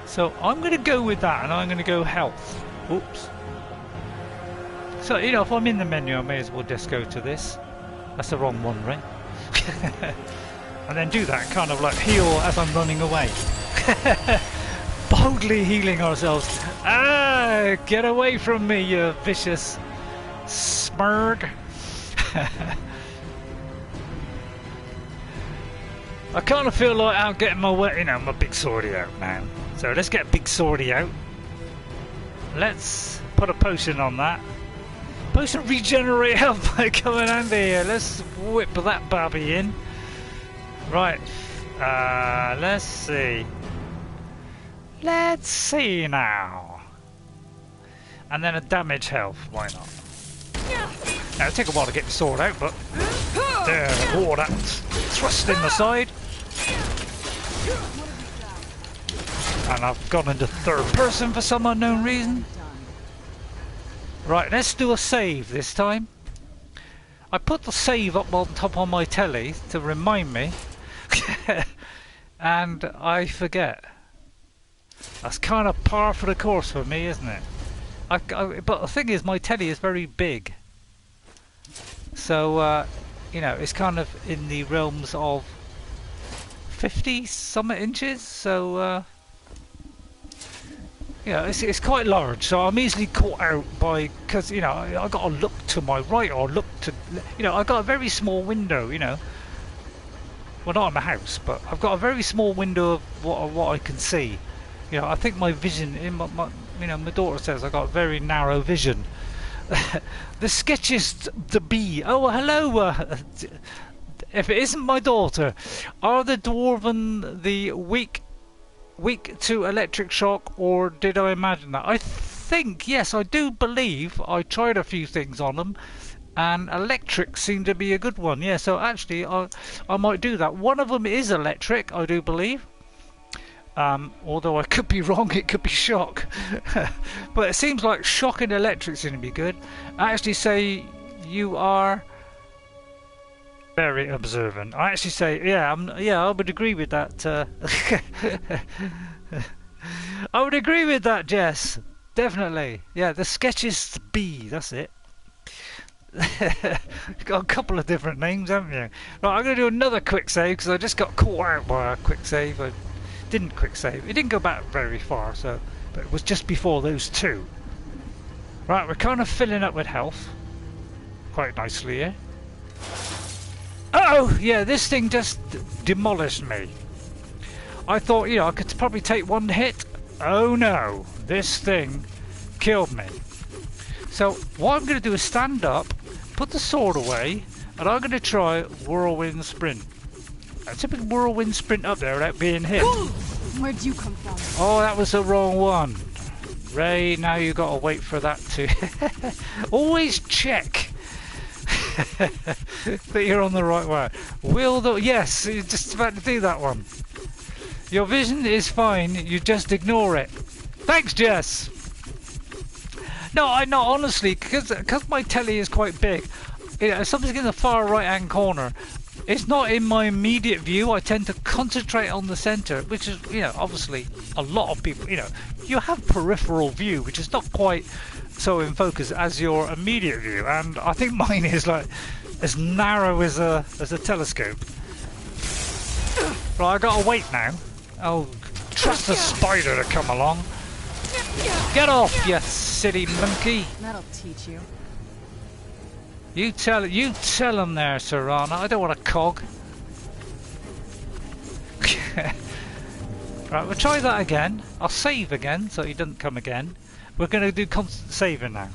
So I'm going to go with that, and I'm going to go health. Oops. So, you know, if I'm in the menu, I may as well just go to this. That's the wrong one, right? And then do that, kind of like heal as I'm running away. Boldly healing ourselves. Ah, get away from me, you vicious smurg. I kind of feel like I'm getting my big swordy out now. So let's get big swordy out. Let's put a potion on that. Potion regenerate health by coming under here. Let's whip that babby in. Right. Let's see. Let's see now. And then a damage health. Why not? Now it'll take a while to get the sword out, but there. Oh, that's thrust in the side. And I've gone into third person for some unknown reason. Right, let's do a save this time. I put the save up on top on my telly to remind me. And I forget. That's kind of par for the course for me, isn't it? But the thing is, my telly is very big. So, you know, it's kind of in the realms of 50 some inches. So, you know, it's quite large. So I'm easily caught out by, because, you know, I got to look to my right or look to, you know, I got a very small window, you know. Well, not in my house, but I've got a very small window of what I can see. You know, I think my vision, you know, my daughter says I got very narrow vision. The sketchiest to be. Oh, hello. If it isn't my daughter, are the Dwarven the weak to electric shock, or did I imagine that? I think, yes, I do believe I tried a few things on them. And electric seemed to be a good one, yeah. So actually, I might do that. One of them is electric, I do believe. Although I could be wrong, it could be shock. But it seems like shock and electric seem to be good. I actually say you are very observant. I actually say, yeah, I would agree with that. I would agree with that, Jess. Definitely, yeah. The sketches B, that's it. You've got a couple of different names, haven't you? Right, I'm going to do another quick save because I just got caught out by a quick save. I didn't quick save. It didn't go back very far, so, but it was just before those two. Right, we're kind of filling up with health quite nicely here. Oh, yeah, this thing just demolished me. I thought, you know, I could probably take one hit. Oh no, this thing killed me. So what I'm going to do is stand up, put the sword away, and I'm going to try whirlwind sprint. A typical whirlwind sprint up there without being hit. Where'd you come from? Oh, that was the wrong one. Ray, now you got to wait for that to... Always check that you're on the right way. Yes, you're just about to do that one. Your vision is fine, you just ignore it. Thanks, Jess. No, honestly, because my telly is quite big, you know, if something's in the far right hand corner, it's not in my immediate view. I tend to concentrate on the centre, which is, you know, obviously a lot of people, you know, you have peripheral view, which is not quite so in focus as your immediate view, and I think mine is like as narrow as a telescope. Right, I gotta wait now. Oh, trust the spider to come along. Get off, you silly monkey! That'll teach you. You tell him there, Serana. I don't want a cog. Right, we'll try that again. I'll save again, so he doesn't come again. We're going to do constant saving now.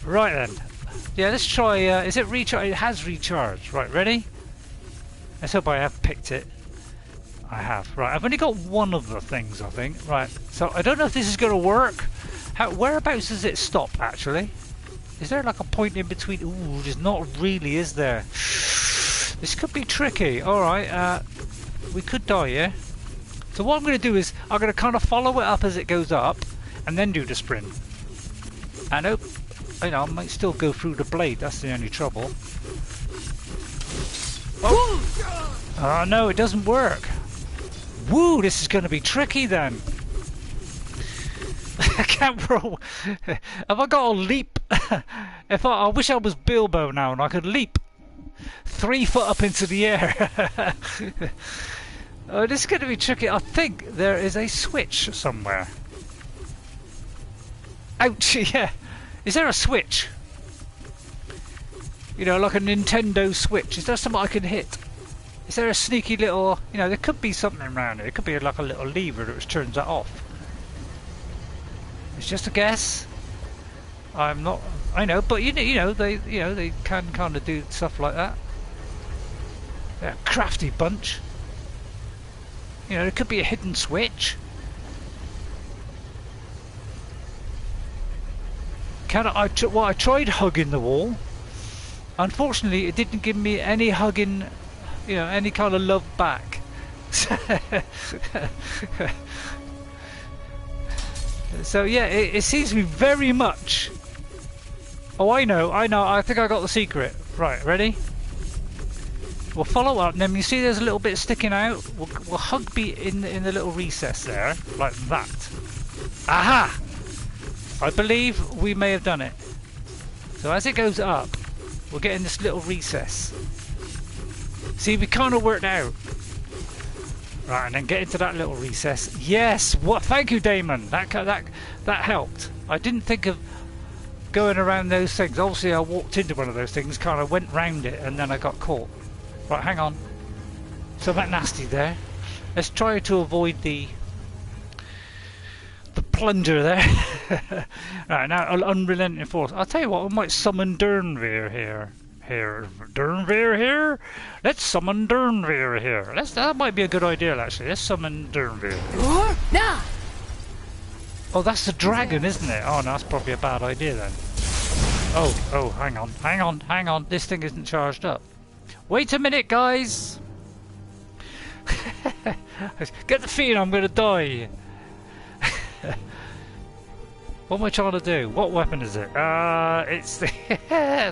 Right then. Yeah, let's try. Is it recharge? It has recharged. Right, ready? Let's hope I have picked it. I have. Right, I've only got one of the things, I think. Right, so I don't know if this is going to work. Whereabouts does it stop, actually? Is there like a point in between? Ooh, there's not really, is there? This could be tricky. Alright, we could die here. So what I'm going to do is, I'm going to kind of follow it up as it goes up, and then do the sprint. And hope, you know, I might still go through the blade, that's the only trouble. Oh no, it doesn't work. Woo, this is going to be tricky then. I can't roll. Have I got a leap? I wish I was Bilbo now and I could leap 3 foot up into the air. Oh, this is going to be tricky. I think there is a switch somewhere. Ouch, yeah. Is there a switch? You know, like a Nintendo Switch. Is there something I can hit? Is there a sneaky little... You know, there could be something around it. It could be like a little lever that turns that off. It's just a guess. I'm not... I know, but you know, they can kind of do stuff like that. They're a crafty bunch. You know, there could be a hidden switch. I tried hugging the wall. Unfortunately, it didn't give me any hugging, you know, any kind of love back. So yeah, it seems to be very much... Oh, I know, I think I got the secret. Right, ready? We'll follow up, and then you see there's a little bit sticking out. We'll hug beat in the little recess there, like that. Aha! I believe we may have done it. So as it goes up, we're getting this little recess. See, we kind of worked out. Right, and then get into that little recess. Yes! What? Thank you, Damon. That helped. I didn't think of going around those things. Obviously, I walked into one of those things, kind of went round it, and then I got caught. Right, hang on. Something nasty there. Let's try to avoid the plunger there. Right, now unrelenting force. I'll tell you what, we might summon Durnveer here. Durnveer here? Let's summon Durnveer here. That might be a good idea, actually. Let's summon Durnveer. Oh, that's the dragon, isn't it? Oh, no, that's probably a bad idea then. Oh, hang on. This thing isn't charged up. Wait a minute, guys. Get the feeling I'm going to die. What am I trying to do? What weapon is it? It's the...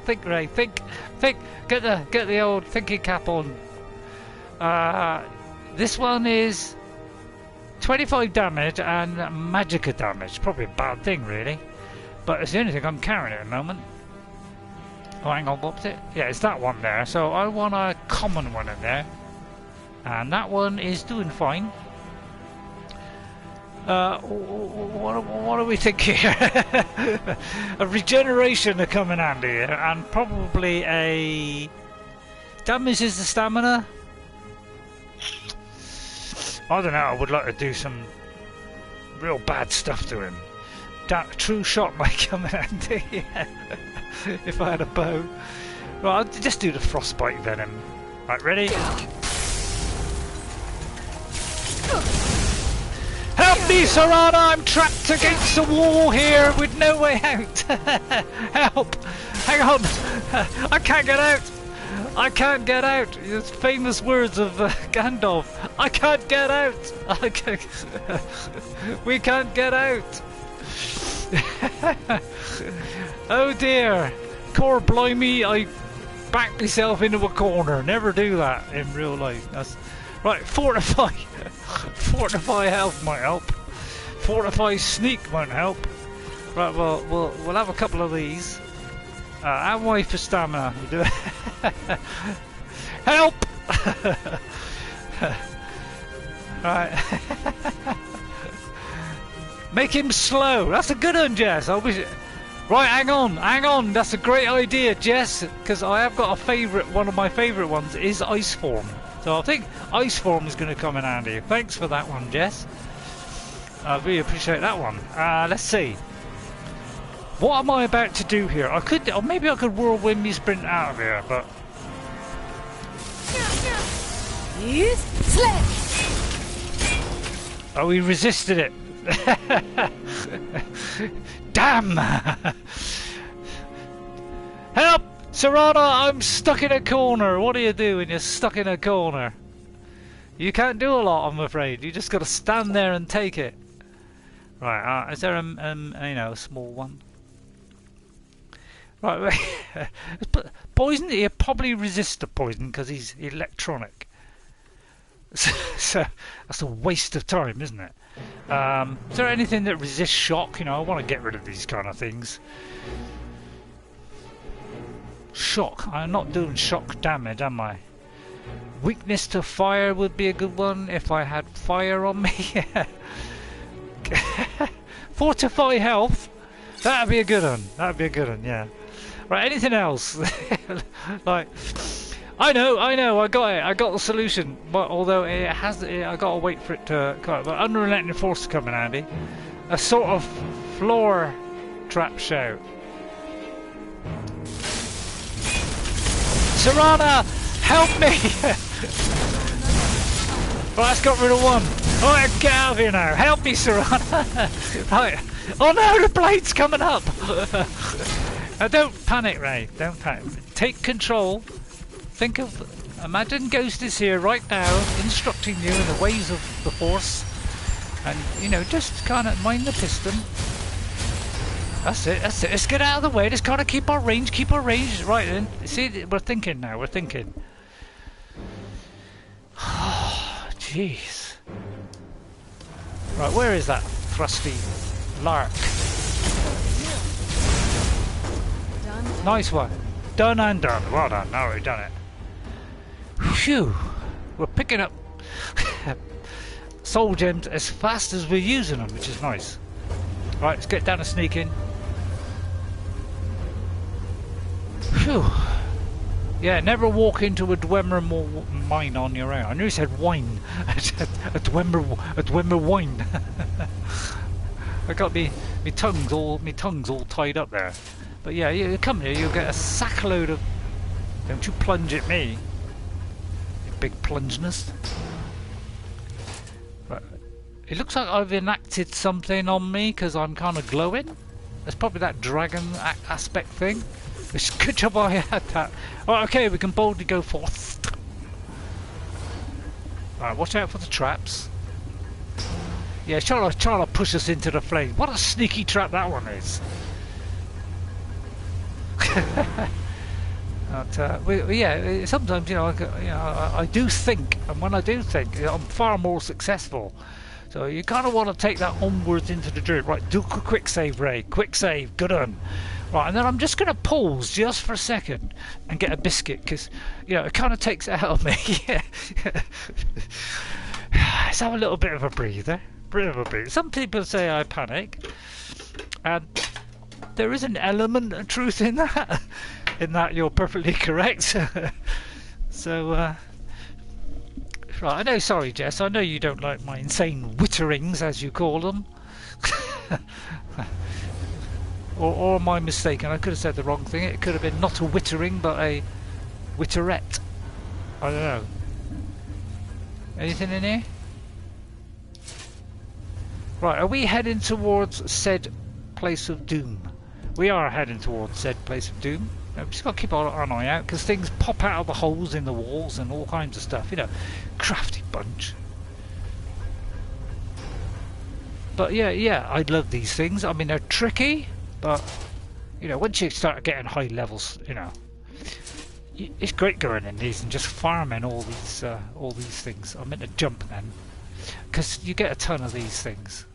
think, Ray, think. Get the old thinking cap on. This one is 25 damage and magicka damage. Probably a bad thing, really. But it's the only thing I'm carrying at the moment. Oh, hang on, what was it? Yeah, it's that one there. So I want a common one in there. And that one is doing fine. What do we think here? A regeneration to come in handy, and probably a damages the stamina. I don't know. I would like to do some real bad stuff to him. True shot might come in handy. If I had a bow. Right, I'll just do the frostbite venom. Right, ready? Help me, Serana! I'm trapped against the wall here with no way out. Help! Hang on! I can't get out! I can't get out! Those famous words of Gandalf. I can't get out! We can't get out! Oh dear! Core blimey, I backed myself into a corner. Never do that in real life. That's right. Fortify. Fortify health might help. Fortify sneak won't help. Right. Well, we'll have a couple of these. And wait for stamina. You do it. Help! Right. Make him slow. That's a good one, Jess. I wish. Right, hang on. That's a great idea, Jess. Because I have got a favourite. One of my favourite ones is ice form. So I think ice form is going to come in handy. Thanks for that one, Jess. I really appreciate that one. Let's see. What am I about to do here? I could, or maybe I could whirlwind me sprint out of here, but. Oh, he resisted it. Damn! Help! Serana, I'm stuck in a corner. What do you do when you're stuck in a corner? You can't do a lot, I'm afraid. You just got to stand there and take it. Right, is there a small one? Right, poison. He'll probably resist the poison because he's electronic. So that's a waste of time, isn't it? Is there anything that resists shock? You know, I want to get rid of these kind of things. Shock. I'm not doing shock damage, am I? Weakness to fire would be a good one if I had fire on me. Fortify health. That'd be a good one. That'd be a good one. Yeah. Right. Anything else? Like. I know, I got it. I got the solution, but although I got to wait for it to come. But unrelenting force to come in handy. A sort of floor trap shout. Serana, help me! Right, that's got rid of one. Right, get out of here now. Help me, Serana. Right. Oh no, the blade's coming up. Now, don't panic, Ray. Don't panic. Take control. Think of, imagine Ghost is here right now, instructing you in the ways of the Force. And, you know, just kind of mind the piston. That's it, that's it. Let's get out of the way. Let's kind of keep our range, Right then. See, we're thinking now, we're thinking. Oh, jeez. Right, where is that thrusty lark? Done. Nice one. Done and done. Well done. Now we've done it. Phew. We're picking up soul gems as fast as we're using them, which is nice. Right, let's get down and sneak in. Phew. Yeah, never walk into a Dwemer mine on your own. I knew you said wine. I said a Dwemer wine. I got me tongues all tied up there. But yeah, you come here, you'll get a sackload of. Don't you plunge at me, you big plungeness. Right. It looks like I've enacted something on me because I'm kind of glowing. There's probably that dragon aspect thing. It's a good job I had that. Alright, okay, we can boldly go forth. Alright, watch out for the traps. Yeah, trying to push us into the flame. What a sneaky trap that one is. But, yeah, sometimes, you know, I do think, and when I do think, I'm far more successful. So you kind of want to take that onwards into the dirt. Right, do a quick save, Ray. Quick save, good on. Right, and then I'm just going to pause just for a second and get a biscuit, because, you know, it kind of takes it out of me. Let's have a little bit of a breather. Some people say I panic, and there is an element of truth in that. In that, you're perfectly correct. So, right, I know, sorry Jess, I know you don't like my insane witterings, as you call them. or am I mistaken? I could have said the wrong thing. It could have been not a wittering, but a witterette. I don't know. Anything in here? Right, are we heading towards said place of doom? We are heading towards said place of doom. We've just got to keep our eye out, because things pop out of the holes in the walls and all kinds of stuff, you know. Crafty bunch. But yeah, I love these things. I mean, they're tricky, but, you know, once you start getting high levels, you know, it's great going in these and just farming all these things. I meant to jump then, because you get a ton of these things,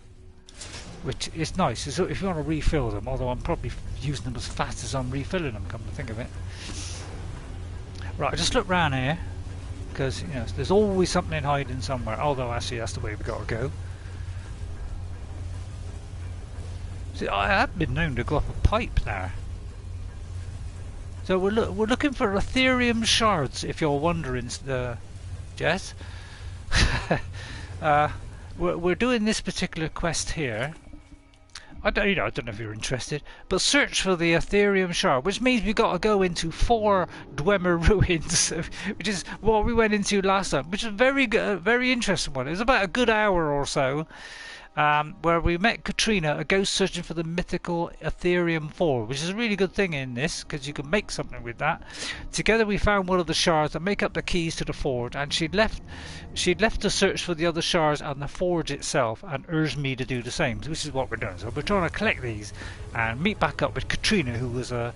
which is nice. So if you want to refill them, although I'm probably using them as fast as I'm refilling them, come to think of it. Right, I just look round here, because, you know, there's always something hiding somewhere, although actually that's the way we've got to go. See, I have been known to go up a pipe there. So we're looking for Aetherium Shards, if you're wondering, Jess. We're doing this particular quest here. I don't know if you're interested, but search for the Aetherium Shard, which means we've got to go into 4 Dwemer ruins, which is what we went into last time, which is a very interesting one. It was about a good hour or so, where we met Katrina, a ghost searching for the mythical Aetherium 4, which is a really good thing in this, because you can make something with that. Together we found one of the shards that make up the keys to the forge, and she'd left to search for the other shards and the forge itself, and urged me to do the same. So this is what we're doing. So we're trying to collect these and meet back up with Katrina, who was a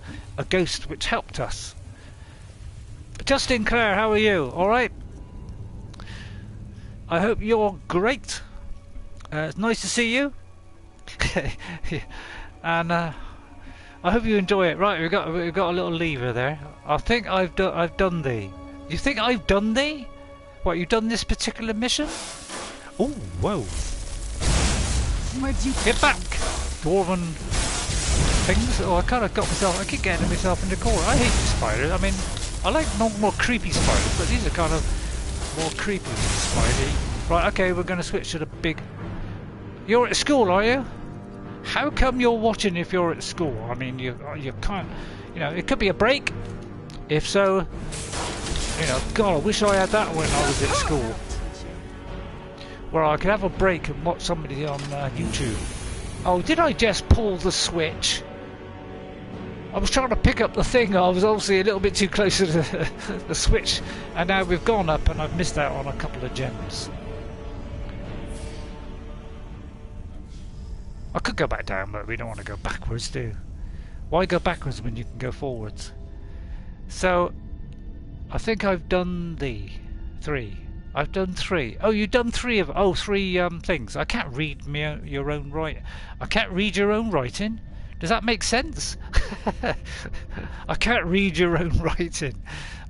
ghost which helped us. Justin Clare, how are you? Alright? I hope you're great. It's nice to see you. And I hope you enjoy it. Right, we've got a little lever there. I think I've done thee. You think I've done thee? What, you've done this particular mission? Oh, whoa. Where'd you Get back, Dwarven things. Oh, I keep getting myself in the corner. I hate these spiders. I mean, I like more creepy spiders, but these are kind of more creepy spidey. Right, okay, we're going to switch to the big... You're at school, are you? How come you're watching if you're at school? I mean, you can't... You know, it could be a break. If so... You know, God, I wish I had that when I was at school. Where I could have a break and watch somebody on YouTube. Oh, did I just pull the switch? I was trying to pick up the thing. I was obviously a little bit too close to the switch. And now we've gone up and I've missed out on a couple of gems. I could go back down, but we don't want to go backwards, do you? Why go backwards when you can go forwards? So, I think I've done the 3. I've done 3. Oh, you've done 3 of... Oh, 3 things. I can't read your own writing. I can't read your own writing? Does that make sense? I can't read your own writing.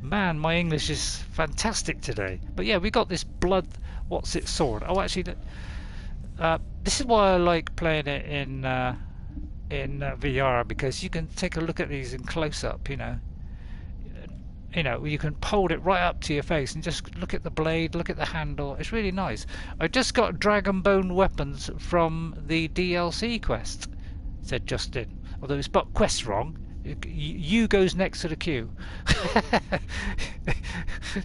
Man, my English is fantastic today. But yeah, we got this blood... What's it sword? Oh, actually... this is why I like playing it in VR, because you can take a look at these in close-up, you know. You know, you can hold it right up to your face and just look at the blade, look at the handle. It's really nice. I just got dragon bone weapons from the DLC quest, said Justin. Although it's got quest wrong. U goes next to the Q.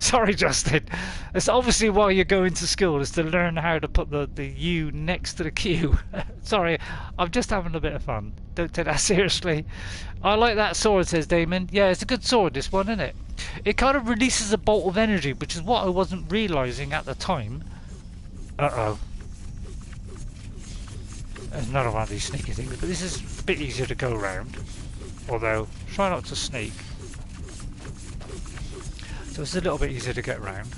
Sorry, Justin. That's obviously why you're going to school, is to learn how to put the U next to the Q. Sorry, I'm just having a bit of fun. Don't take that seriously. I like that sword, says Damon. Yeah, it's a good sword, this one, isn't it? It kind of releases a bolt of energy, which is what I wasn't realising at the time. Uh-oh. There's another one of these sneaky things, but this is a bit easier to go around. Although, try not to sneak. So it's a little bit easier to get around.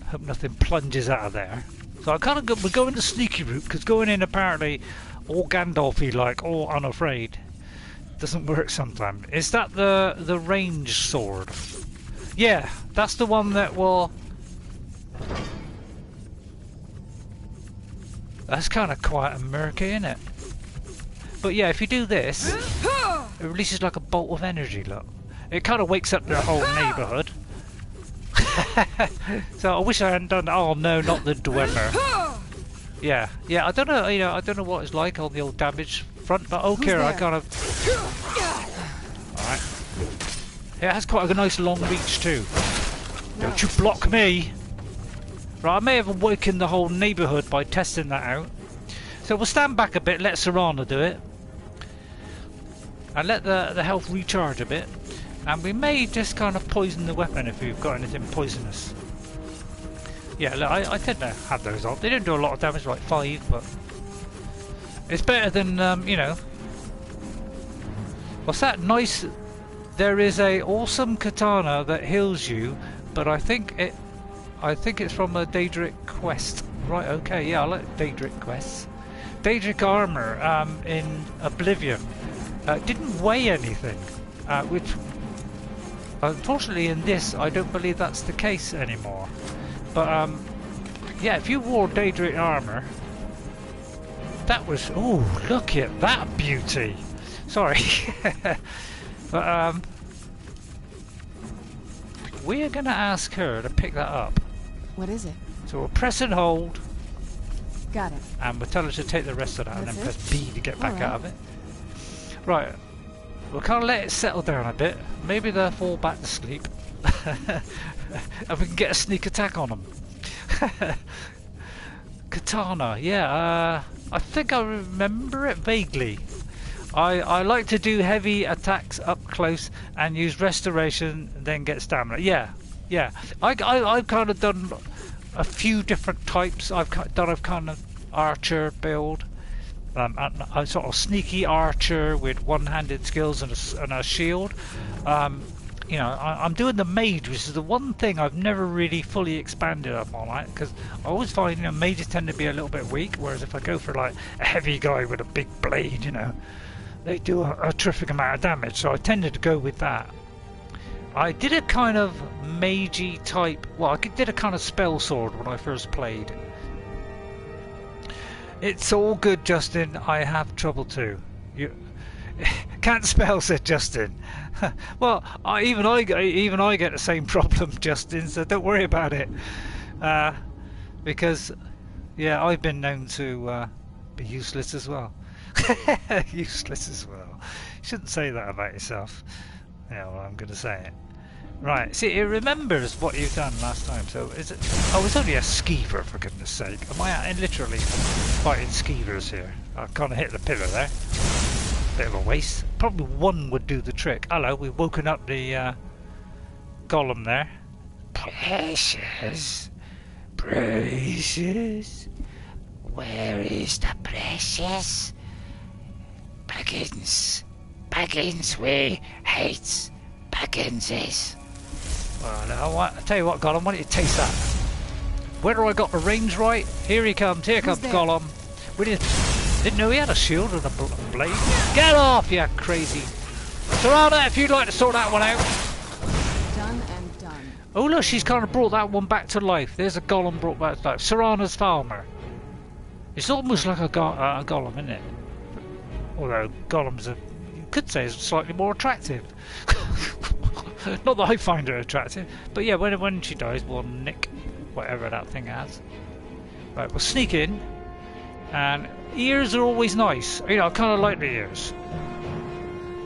Hope nothing plunges out of there. So I kind of we're going the sneaky route, because going in apparently all Gandalf-y like, all unafraid, doesn't work sometimes. Is that the range sword? Yeah, that's the one that will... That's kind of quite murky, isn't it? But yeah, if you do this, it releases like a bolt of energy, look. It kind of wakes up the whole neighbourhood. So I wish I hadn't done... Oh no, not the Dwemer. Yeah, I don't know, you know, I don't know what it's like on the old damage front, but okay, I kind of... Alright. Yeah, it has quite a nice long reach too. Don't you block me! Right, I may have awakened the whole neighbourhood by testing that out. So we'll stand back a bit, let Serana do it. And let the health recharge a bit. And we may just kind of poison the weapon if we've got anything poisonous. Yeah, look, I tend to have those on. They don't do a lot of damage, like 5, but... It's better than, you know... What's that? Nice... There is a awesome katana that heals you, but I think it's from a Daedric quest. Right, okay, yeah, I like Daedric quests. Daedric armor in Oblivion didn't weigh anything, which unfortunately in this I don't believe that's the case anymore. But yeah, if you wore Daedric armor, that was... Ooh, look at that beauty! Sorry. But we're going to ask her to pick that up. What is it? So we'll press and hold. Got it. And we'll tell her to take the rest of that and then press B to get back out of it. Right. We'll kind of let it settle down a bit. Maybe they'll fall back to sleep. And we can get a sneak attack on them. Katana, yeah. I think I remember it vaguely. I like to do heavy attacks up close and use restoration, then get stamina. Yeah. I've kind of done a few different types. I've done a kind of archer build, a sort of sneaky archer with one-handed skills and a shield. You know, I'm doing the mage, which is the one thing I've never really fully expanded upon, right? Because I always find, you know, mages tend to be a little bit weak, whereas if I go for like a heavy guy with a big blade, you know, they do a terrific amount of damage. So I tended to go with that. I did a kind of magey type, well, I did a kind of spell sword when I first played. It's all good, Justin. I have trouble too. You can't spell, said Justin. Well, even I get the same problem, Justin. So don't worry about it. Because, yeah, I've been known to be useless as well. Useless as well. You shouldn't say that about yourself. Yeah, well, I'm going to say it. Right, see, it remembers what you've done last time, so is it... Oh, it's only a skeever, for goodness sake. Am I literally fighting skeevers here? I kind of hit the pillar there. Bit of a waste. Probably one would do the trick. Hello, we've woken up the golem there. Precious. Where is the precious? Baggins. Baggins we hates Bagginses. Well, I tell you what, Gollum, why don't you taste that? Whether I got the range right? Here he comes. Here comes Gollum. We didn't know he had a shield with a blade. Get off, you crazy. Serana, if you'd like to sort that one out. Done and done. Oh look, she's kind of brought that one back to life. There's a Gollum brought back to life. Serana's farmer. It's almost like a Gollum, isn't it? Although Gollum's you could say is slightly more attractive. Not that I find her attractive, but yeah, when she dies, we'll nick whatever that thing has. Right, we'll sneak in, and ears are always nice. You know, I kind of like the ears.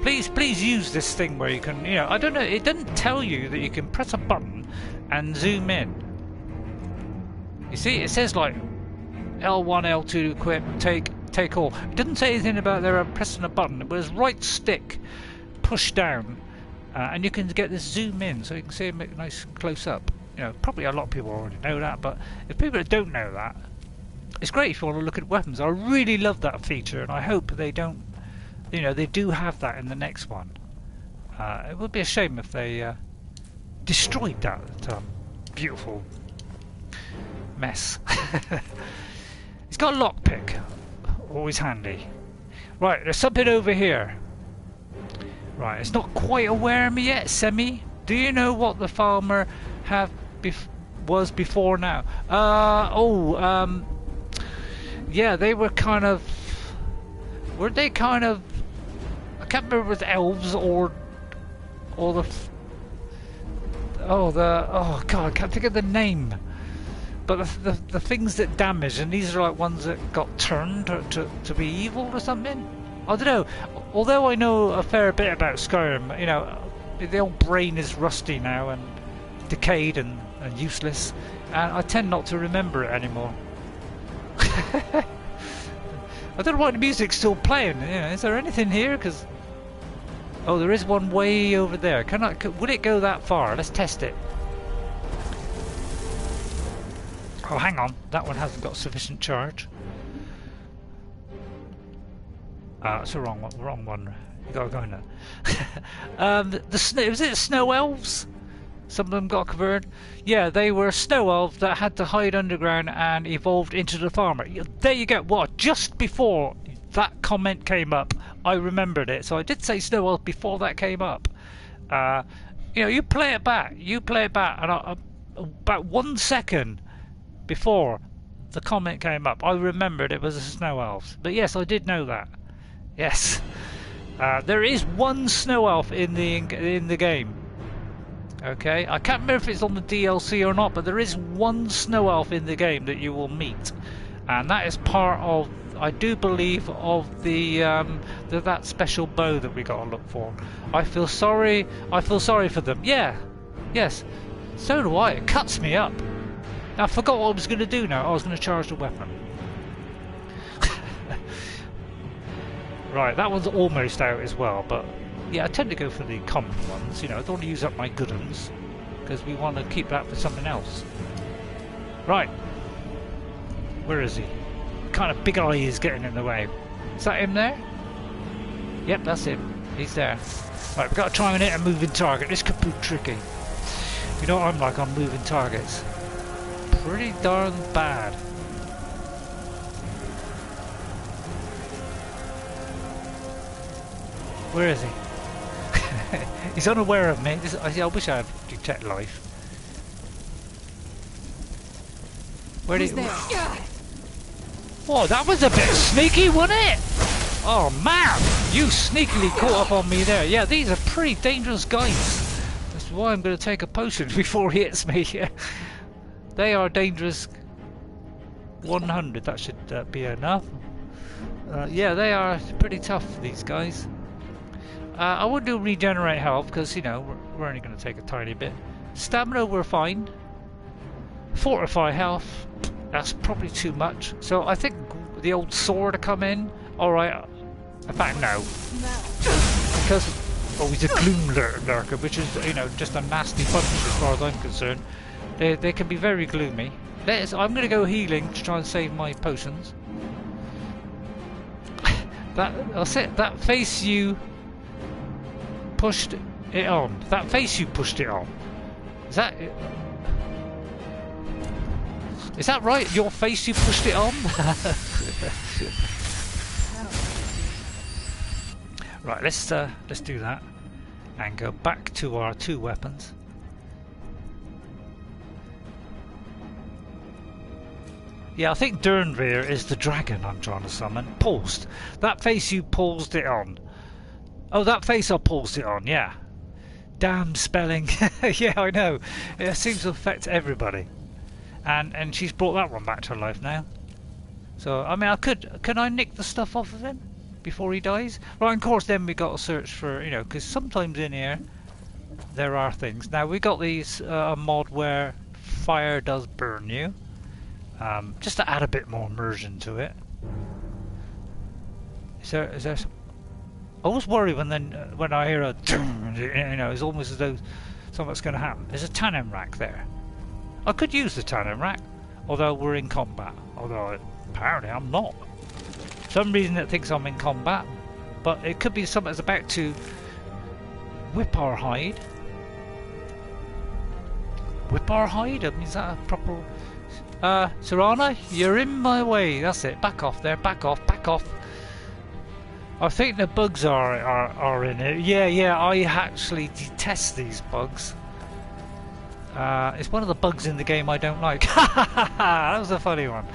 Please use this thing where you can, you know, I don't know, it doesn't tell you that you can press a button and zoom in. You see, it says like L1, L2 to equip, take all. It doesn't say anything about there pressing a button. It was right stick, push down, and you can get this zoom in, so you can see it make a nice close up. You know, probably a lot of people already know that, but if people that don't know that, it's great if you want to look at weapons. I really love that feature, and I hope they don't. You know, they do have that in the next one. It would be a shame if they destroyed that beautiful mess. It's got a lockpick, always handy. Right, there's something over here. Right, it's not quite aware of me yet, Semi. Do you know what the farmer was before now? Yeah, they were kind of... Were they kind of... I can't remember if it was elves or the... Oh god, I can't think of the name. But the things that damage, and these are like ones that got turned to be evil or something? I don't know. Although I know a fair bit about Skyrim, you know, the old brain is rusty now and decayed and useless, and I tend not to remember it anymore. I don't know why the music's still playing. You know, is there anything here? Because oh, there is one way over there. Would it go that far? Let's test it. Oh, hang on. That one hasn't got sufficient charge. It's the wrong one. You gotta go in there. Was it snow elves? Some of them got converted. Yeah, they were snow elves that had to hide underground and evolved into the farmer. There you go. What? Just before that comment came up, I remembered it. So I did say snow elf before that came up. You know, you play it back. And about 1 second before the comment came up, I remembered it was a snow elf. But yes, I did know that. Yes, there is one snow elf in the game. Okay, I can't remember if it's on the DLC or not, but there is one snow elf in the game that you will meet, and that is part of, I do believe, of that special bow that we got to look for. I feel sorry for them. Yeah, yes, so do I. It cuts me up. Now, I forgot what I was going to do. Now I was going to charge the weapon. Right, that one's almost out as well, but yeah, I tend to go for the common ones. You know, I don't want to use up my good ones because we want to keep that for something else. Right, where is he? Kind of big eye is getting in the way. Is that him there? Yep, that's him. He's there. Right, we've got to try and hit a moving target. This could be tricky. You know what I'm like on moving targets? Pretty darn bad. Where is he? He's unaware of me. I wish I had detect life. Where did he? Whoa, that was a bit sneaky, wasn't it? Oh man, you sneakily caught up on me there. Yeah, these are pretty dangerous guys. That's why I'm going to take a potion before he hits me. They are dangerous. 100. That should be enough. Yeah, they are pretty tough, these guys. I would do regenerate health because, you know, we're only going to take a tiny bit. Stamina, we're fine. Fortify health, that's probably too much. So I think the old sword to come in. Alright, in fact, no. Because, oh, he's a gloom lurker, which is, you know, just a nasty bunch as far as I'm concerned. They can be very gloomy. I'm going to go healing to try and save my potions. That's it. That face you pushed it on. That face you pushed it on. Is that it? Is that right? Your face you pushed it on? Right, let's do that and go back to our 2 weapons. Yeah, I think Durnveer is the dragon I'm trying to summon. Pulsed. That face you paused it on. Oh, that face I paused it on, yeah. Damn spelling. Yeah, I know. It seems to affect everybody. And she's brought that one back to life now. So, I mean, can I nick the stuff off of him before he dies? Right, and of course then we got to search for, you know, because sometimes in here there are things. Now, we got these, a mod where fire does burn you. Just to add a bit more immersion to it. Is there some... I always worry when I hear a you know, it's almost as though something's going to happen. There's a tannin rack there. I could use the tannin rack, although we're in combat. Although apparently I'm not. For some reason it thinks I'm in combat, but it could be something that's about to whip our hide. Whip our hide? I mean, is that a proper... Serana, you're in my way. That's it. Back off there. Back off. Back off. I think the bugs are in it. Yeah. I actually detest these bugs. It's one of the bugs in the game I don't like. That was a funny one.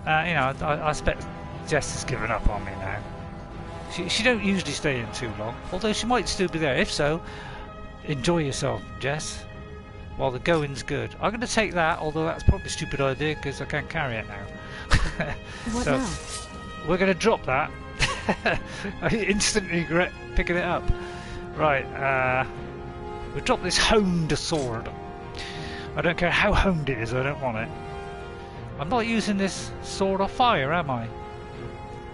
You know, I expect Jess has given up on me now. She don't usually stay in too long. Although she might still be there. If so, enjoy yourself, Jess. While the going's good. I'm going to take that, although that's probably a stupid idea because I can't carry it now. What so, now? we're going to drop that. I instantly regret picking it up. Right, we drop this honed sword. I don't care how honed it is, I don't want it. I'm not using this sword of fire, am I?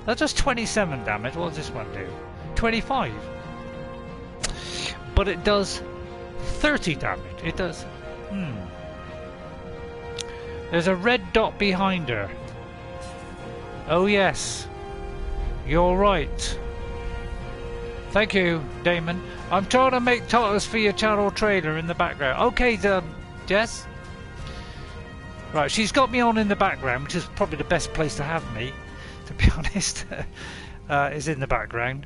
That does 27 damage. What does this one do? 25. But it does 30 damage. It does. There's a red dot behind her. Oh yes. You're right. Thank you, Damon. I'm trying to make titles for your channel trailer in the background. Okay, Jess. Right, she's got me on in the background, which is probably the best place to have me, to be honest. Is in the background.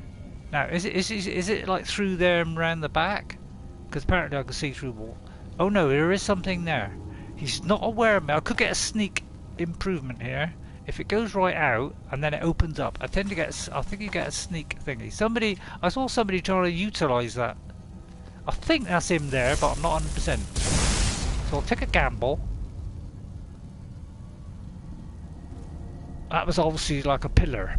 Now, is it like through there and round the back? Because apparently I can see through the wall. Oh no, there is something there. He's not aware of me. I could get a sneak improvement here. If it goes right out and then it opens up, I think you get a sneak thingy. I saw somebody trying to utilise that. I think that's him there, but I'm not 100%. So I'll take a gamble. That was obviously like a pillar.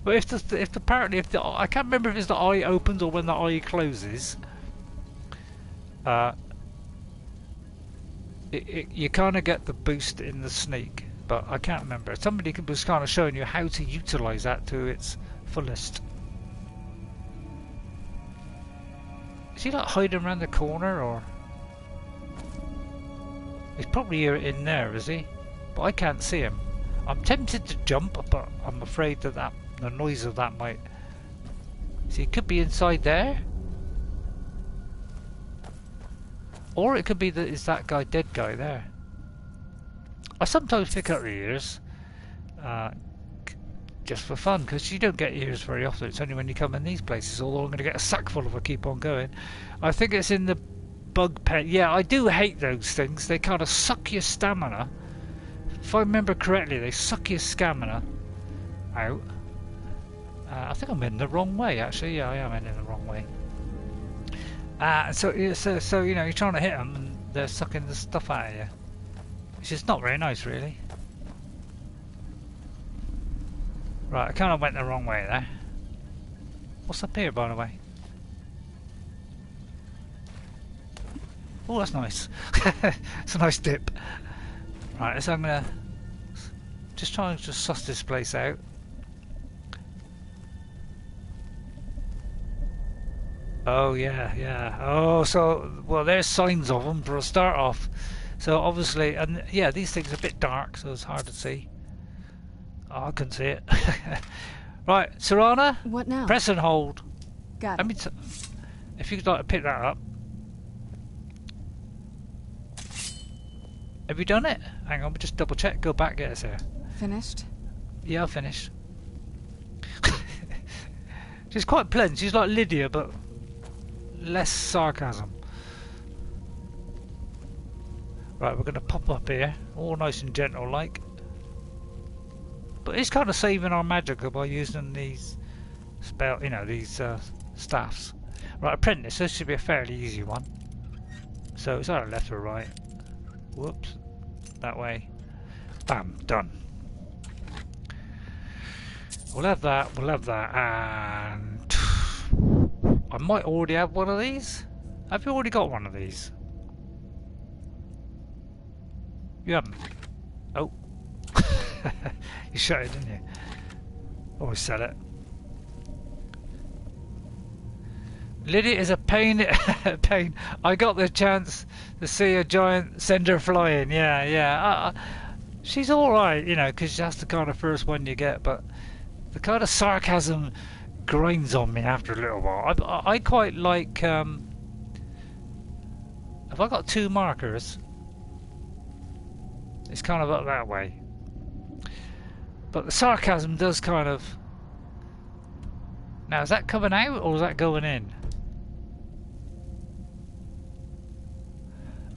But apparently if the I can't remember if it's the eye opens or when the eye closes. You kind of get the boost in the sneak, but I can't remember. Somebody was kind of showing you how to utilise that to its fullest. Is he like hiding around the corner, or he's probably in there, is he? But I can't see him. I'm tempted to jump, but I'm afraid that the noise of that might. See, it could be inside there. Or it could be that it's that guy, dead guy there. I sometimes pick up ears, just for fun, because you don't get ears very often. It's only when you come in these places. Although I'm going to get a sack full if I keep on going. I think it's in the bug pen. Yeah, I do hate those things. They kind of suck your stamina. If I remember correctly, they suck your stamina out. I think I'm in the wrong way, actually. Yeah, I am in the wrong way. So you know, you're trying to hit them and they're sucking the stuff out of you, which is not very nice, really. Right, I kind of went the wrong way there. What's up here, by the way? Oh, that's nice. It's a nice dip. Right, so I'm gonna just try and suss this place out. Oh yeah. Oh, so well, there's signs of them for a start off. So obviously, and yeah, these things are a bit dark, so it's hard to see. Oh, I couldn't see it. Right, Serana, What now? press and hold. Got Let it. me if you'd like to pick that up. Have you done it? Hang on, just double check. Go back, get us there. Finished? Yeah, I've finished. She's quite pleasant. She's like Lydia, but less sarcasm. Right, we're going to pop up here, all nice and gentle like. But it's kind of saving our magic by using these these staffs. Right, apprentice. This should be a fairly easy one. So it's either left or right. Whoops, that way. Bam, done. We'll have that, and I might already have one of these. Have you already got one of these? You haven't? Oh. You shut it, didn't you? Always said it. Lydia is a pain. Pain. I got the chance to see a giant send her flying. Yeah. She's all right, you know, because that's the kind of first one you get. But the kind of sarcasm grinds on me after a little while. I quite like. Have I got 2 markers? It's kind of up that way. But the sarcasm does kind of. Now, is that coming out or is that going in?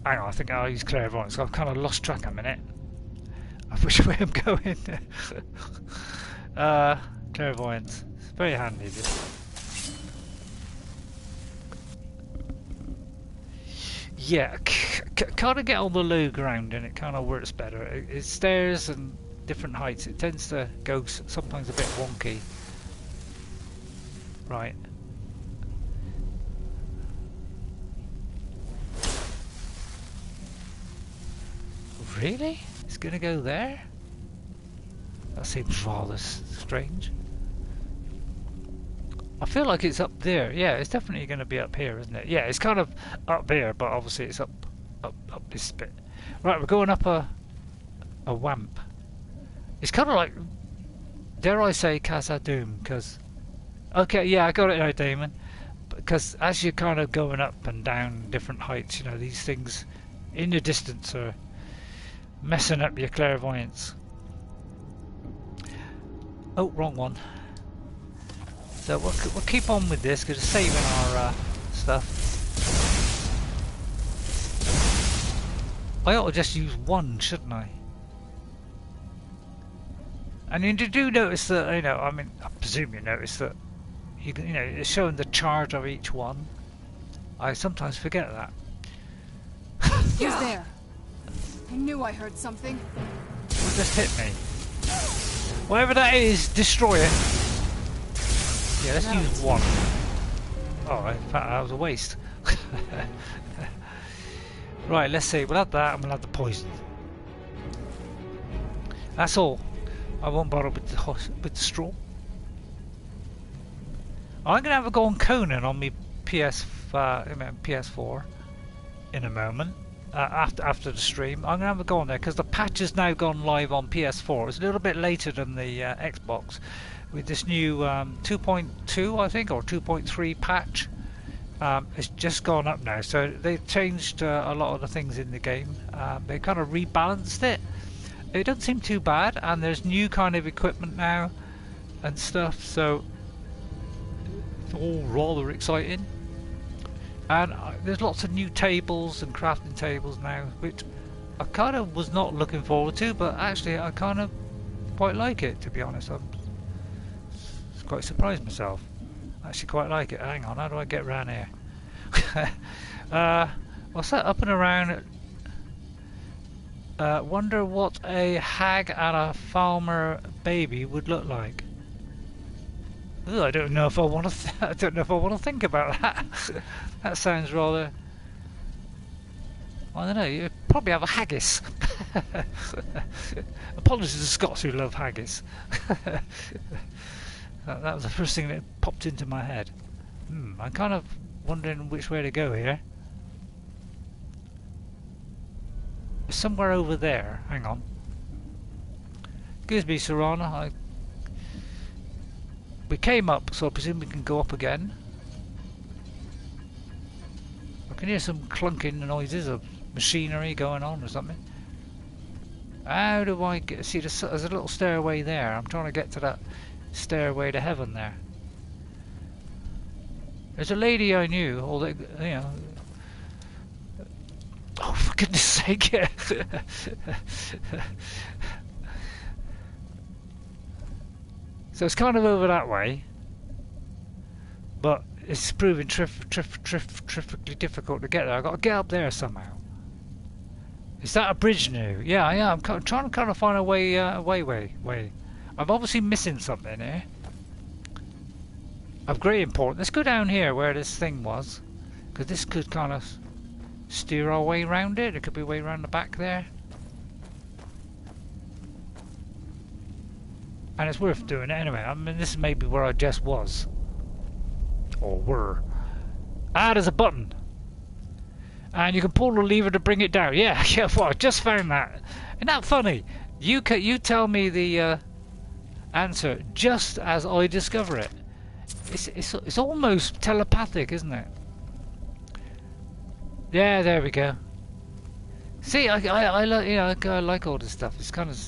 Hang on, I think I'll use clairvoyance. I've kind of lost track a minute of which way I'm going. Clairvoyance. It's very handy, this. Yeah, kind of get on the low ground and it kind of works better. It stairs and different heights. It tends to go sometimes a bit wonky. Right. Really? It's gonna go there? That seems rather strange. I feel like it's up there. Yeah, it's definitely going to be up here, isn't it? Yeah, it's kind of up there, but obviously it's up this bit. Right, we're going up a wamp. It's kind of like, dare I say, Casa Doom, because... Okay, yeah, I got it now, Damon. Because as you're kind of going up and down different heights, you know, these things in the distance are messing up your clairvoyance. Oh, wrong one. So we'll keep on with this because it's saving our stuff. I ought to just use one, shouldn't I? And you do notice that, you know, I mean, I presume you notice that you know, it's showing the charge of each one. I sometimes forget that. Who's there? I knew I heard something. It just hit me. Whatever that is, destroy it. Yeah, let's use one. Oh, in fact, that was a waste. Right, let's see. We'll have that and we'll have the poison. That's all. I won't bother with the straw. I'm going to have a go on Conan on my PS4 in a moment. After the stream, I'm going to have a go on there because the patch has now gone live on PS4. It's a little bit later than the Xbox with this new 2.2, I think, or 2.3 patch. It's just gone up now, so they've changed a lot of the things in the game. They kind of rebalanced it. It doesn't seem too bad, and there's new kind of equipment now and stuff, so it's all rather exciting. And there's lots of new tables and crafting tables now, which I kind of was not looking forward to, but actually I kind of quite like it, to be honest. I'm quite surprised myself. I actually quite like it. Hang on, how do I get around here? What's that? Up and around. Wonder what a hag and a farmer baby would look like. Ooh, I don't know if I want to. I don't know if I want to think about that. That sounds rather. I don't know. You probably have a haggis. Apologies to the Scots who love haggis. That was the first thing that popped into my head. I'm kind of wondering which way to go here. It's somewhere over there. Hang on. Excuse me, Serana. We came up, so I presume we can go up again. I can hear some clunking noises of machinery going on or something. How do I get... See, there's a little stairway there. I'm trying to get to that stairway to heaven there. There's a lady I knew, although, you know... Oh, for goodness sake, yeah. So it's kind of over that way. But it's proving terrifically difficult to get there. I've got to get up there somehow. Is that a bridge new? Yeah, I'm trying to kind of find a way, way. I'm obviously missing something here. Of great importance. Let's go down here where this thing was. Because this could kind of steer our way around it. There could be a way around the back there. And it's worth doing it anyway. I mean, this is maybe where I just was. Or were. Ah, there's a button. And you can pull the lever to bring it down. Yeah, yeah, well, I just found that. Isn't that funny? You tell me the answer just as I discover it. It's almost telepathic, isn't it? Yeah, there we go. See, I like, you know, I like all this stuff. It's kind of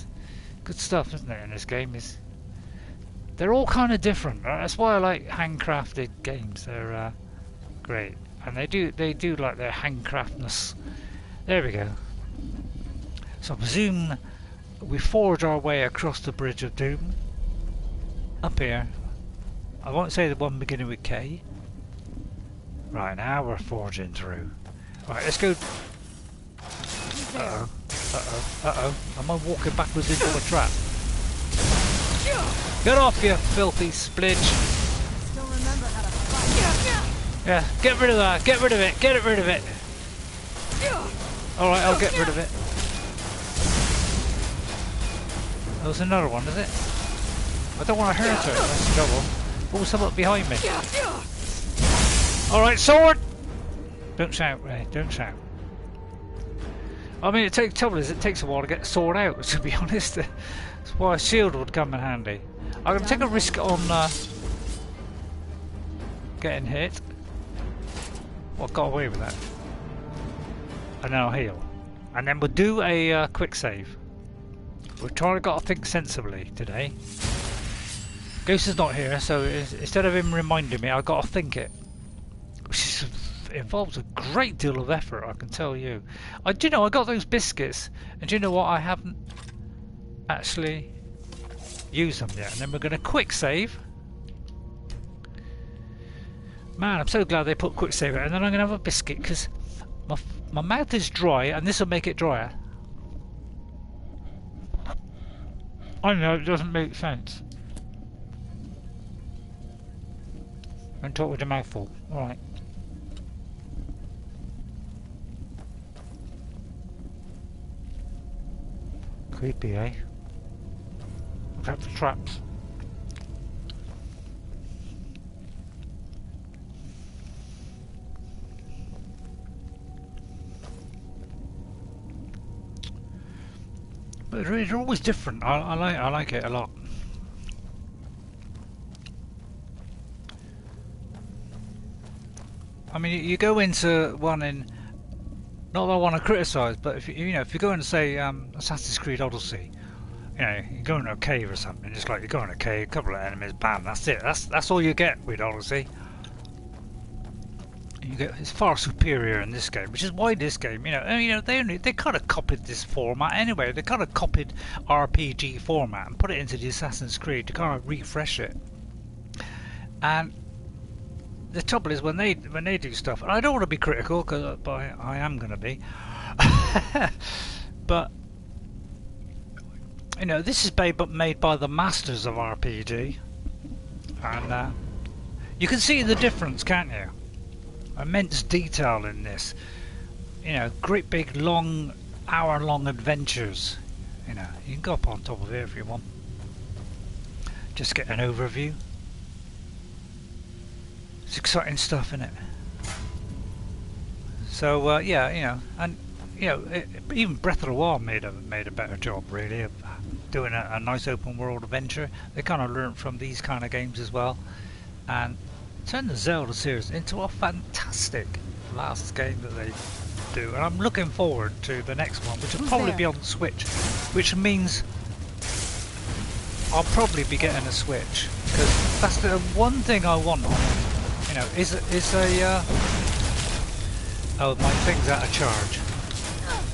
good stuff, isn't it? In this game, they're all kind of different. That's why I like handcrafted games. They're great. And they do like their handcraftness. There we go. So I presume we forge our way across the Bridge of Doom. Up here. I won't say the one beginning with K. Right, now we're forging through. Right, let's go. Uh-oh. Uh-oh. Uh-oh. Am I walking backwards into a trap? Get off, you filthy splidge! Still remember how to fight. Yeah, get rid of that. Get rid of it. Get rid of it. Alright, I'll get rid of it. There's another one, is it? I don't want to hurt her. That's the trouble. Oh, someone behind me. Alright, sword! Don't shout, Ray. Don't shout. I mean, trouble is, it takes a while to get the sword out, to be honest. That's why a shield would come in handy. I'm going to take a risk on getting hit. Well, I got away with that. And then I'll heal. And then we'll do a quick save. We're trying to think sensibly today. Ghost is not here, so instead of him reminding me, I've got to think it. Which involves a great deal of effort, I can tell you. Do you know, I got those biscuits, and do you know what? I haven't actually used them yet. And then we're going to quick save. Man, I'm so glad they put quick save out. And then I'm going to have a biscuit because my mouth is dry, and this will make it drier. I know it doesn't make sense. Don't talk with your mouth full. Alright. Creepy, eh? Look at the traps. But they're always different. I like it a lot. I mean, you go into one in. Not that I want to criticise, but if you know, if you go into say Assassin's Creed Odyssey, you know, you go into a cave or something. It's like you go in a cave, a couple of enemies, bam, that's it. That's all you get with Odyssey. It's far superior in this game, which is why this game, they kind of copied this format anyway. They kind of copied RPG format and put it into the Assassin's Creed to kind of refresh it. And the trouble is when they do stuff, and I don't want to be critical, but I am going to be. But you know, this is made by the masters of RPG, and you can see the difference, can't you? Immense detail in this. You know, great big long hour-long adventures. You know, you can go up on top of it if you want. Just get an overview. It's exciting stuff, isn't it? So yeah, you know, and you know, even Breath of the Wild made a better job really of doing a nice open world adventure. They kind of learnt from these kind of games as well, and turned the Zelda series into a fantastic last game that they do. And I'm looking forward to the next one, which will probably be on the Switch, which means I'll probably be getting a Switch, because that's the one thing I want on it. You know, is a oh, my thing's out of charge.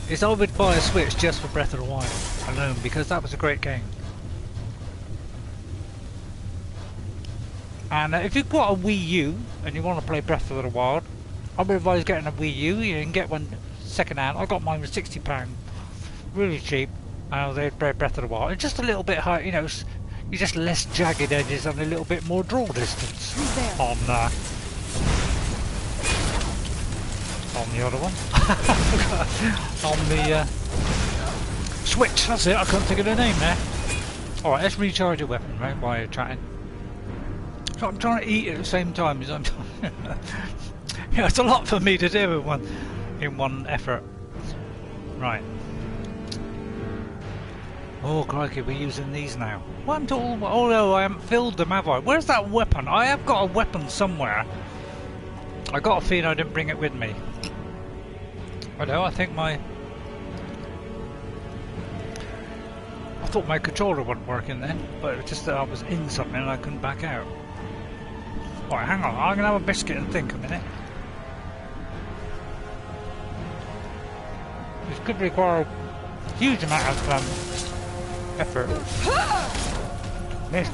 Is I would buy a Switch just for Breath of the Wild alone, because that was a great game. And if you've got a Wii U and you want to play Breath of the Wild, I would advise getting a Wii U. You can get one second hand. I got mine for £60, really cheap. They play Breath of the Wild. It's just a little bit high, you know. You just less jagged edges and a little bit more draw distance on the other one. On the Switch. That's it. I can't think of the name there. All right, let's recharge your weapon, right, while you're chatting. So I'm trying to eat at the same time as I'm. Yeah, it's a lot for me to do in one effort. Right. Oh crikey, we're using these now. What happened to all? Oh no, I haven't filled them, have I? Where's that weapon? I have got a weapon somewhere. I got a feeling I didn't bring it with me. I know. I think I thought my controller wasn't working then, but it was just that I was in something and I couldn't back out. Alright, hang on, I'm gonna have a biscuit and think a minute. This could require a huge amount of effort. Missed.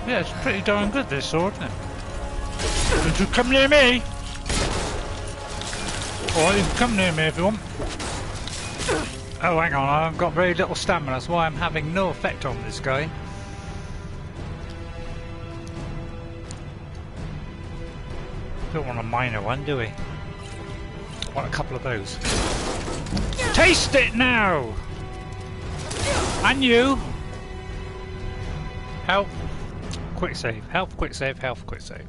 Yeah, it's pretty darn good, this sword, isn't it? Don't you come near me! Alright, you can come near me if you want. Oh, hang on, I've got very little stamina, that's why I'm having no effect on this guy. Don't want a minor one, do we? Want a couple of those. Taste it now! And you! Health, quick save, health, quick save, health, quick save.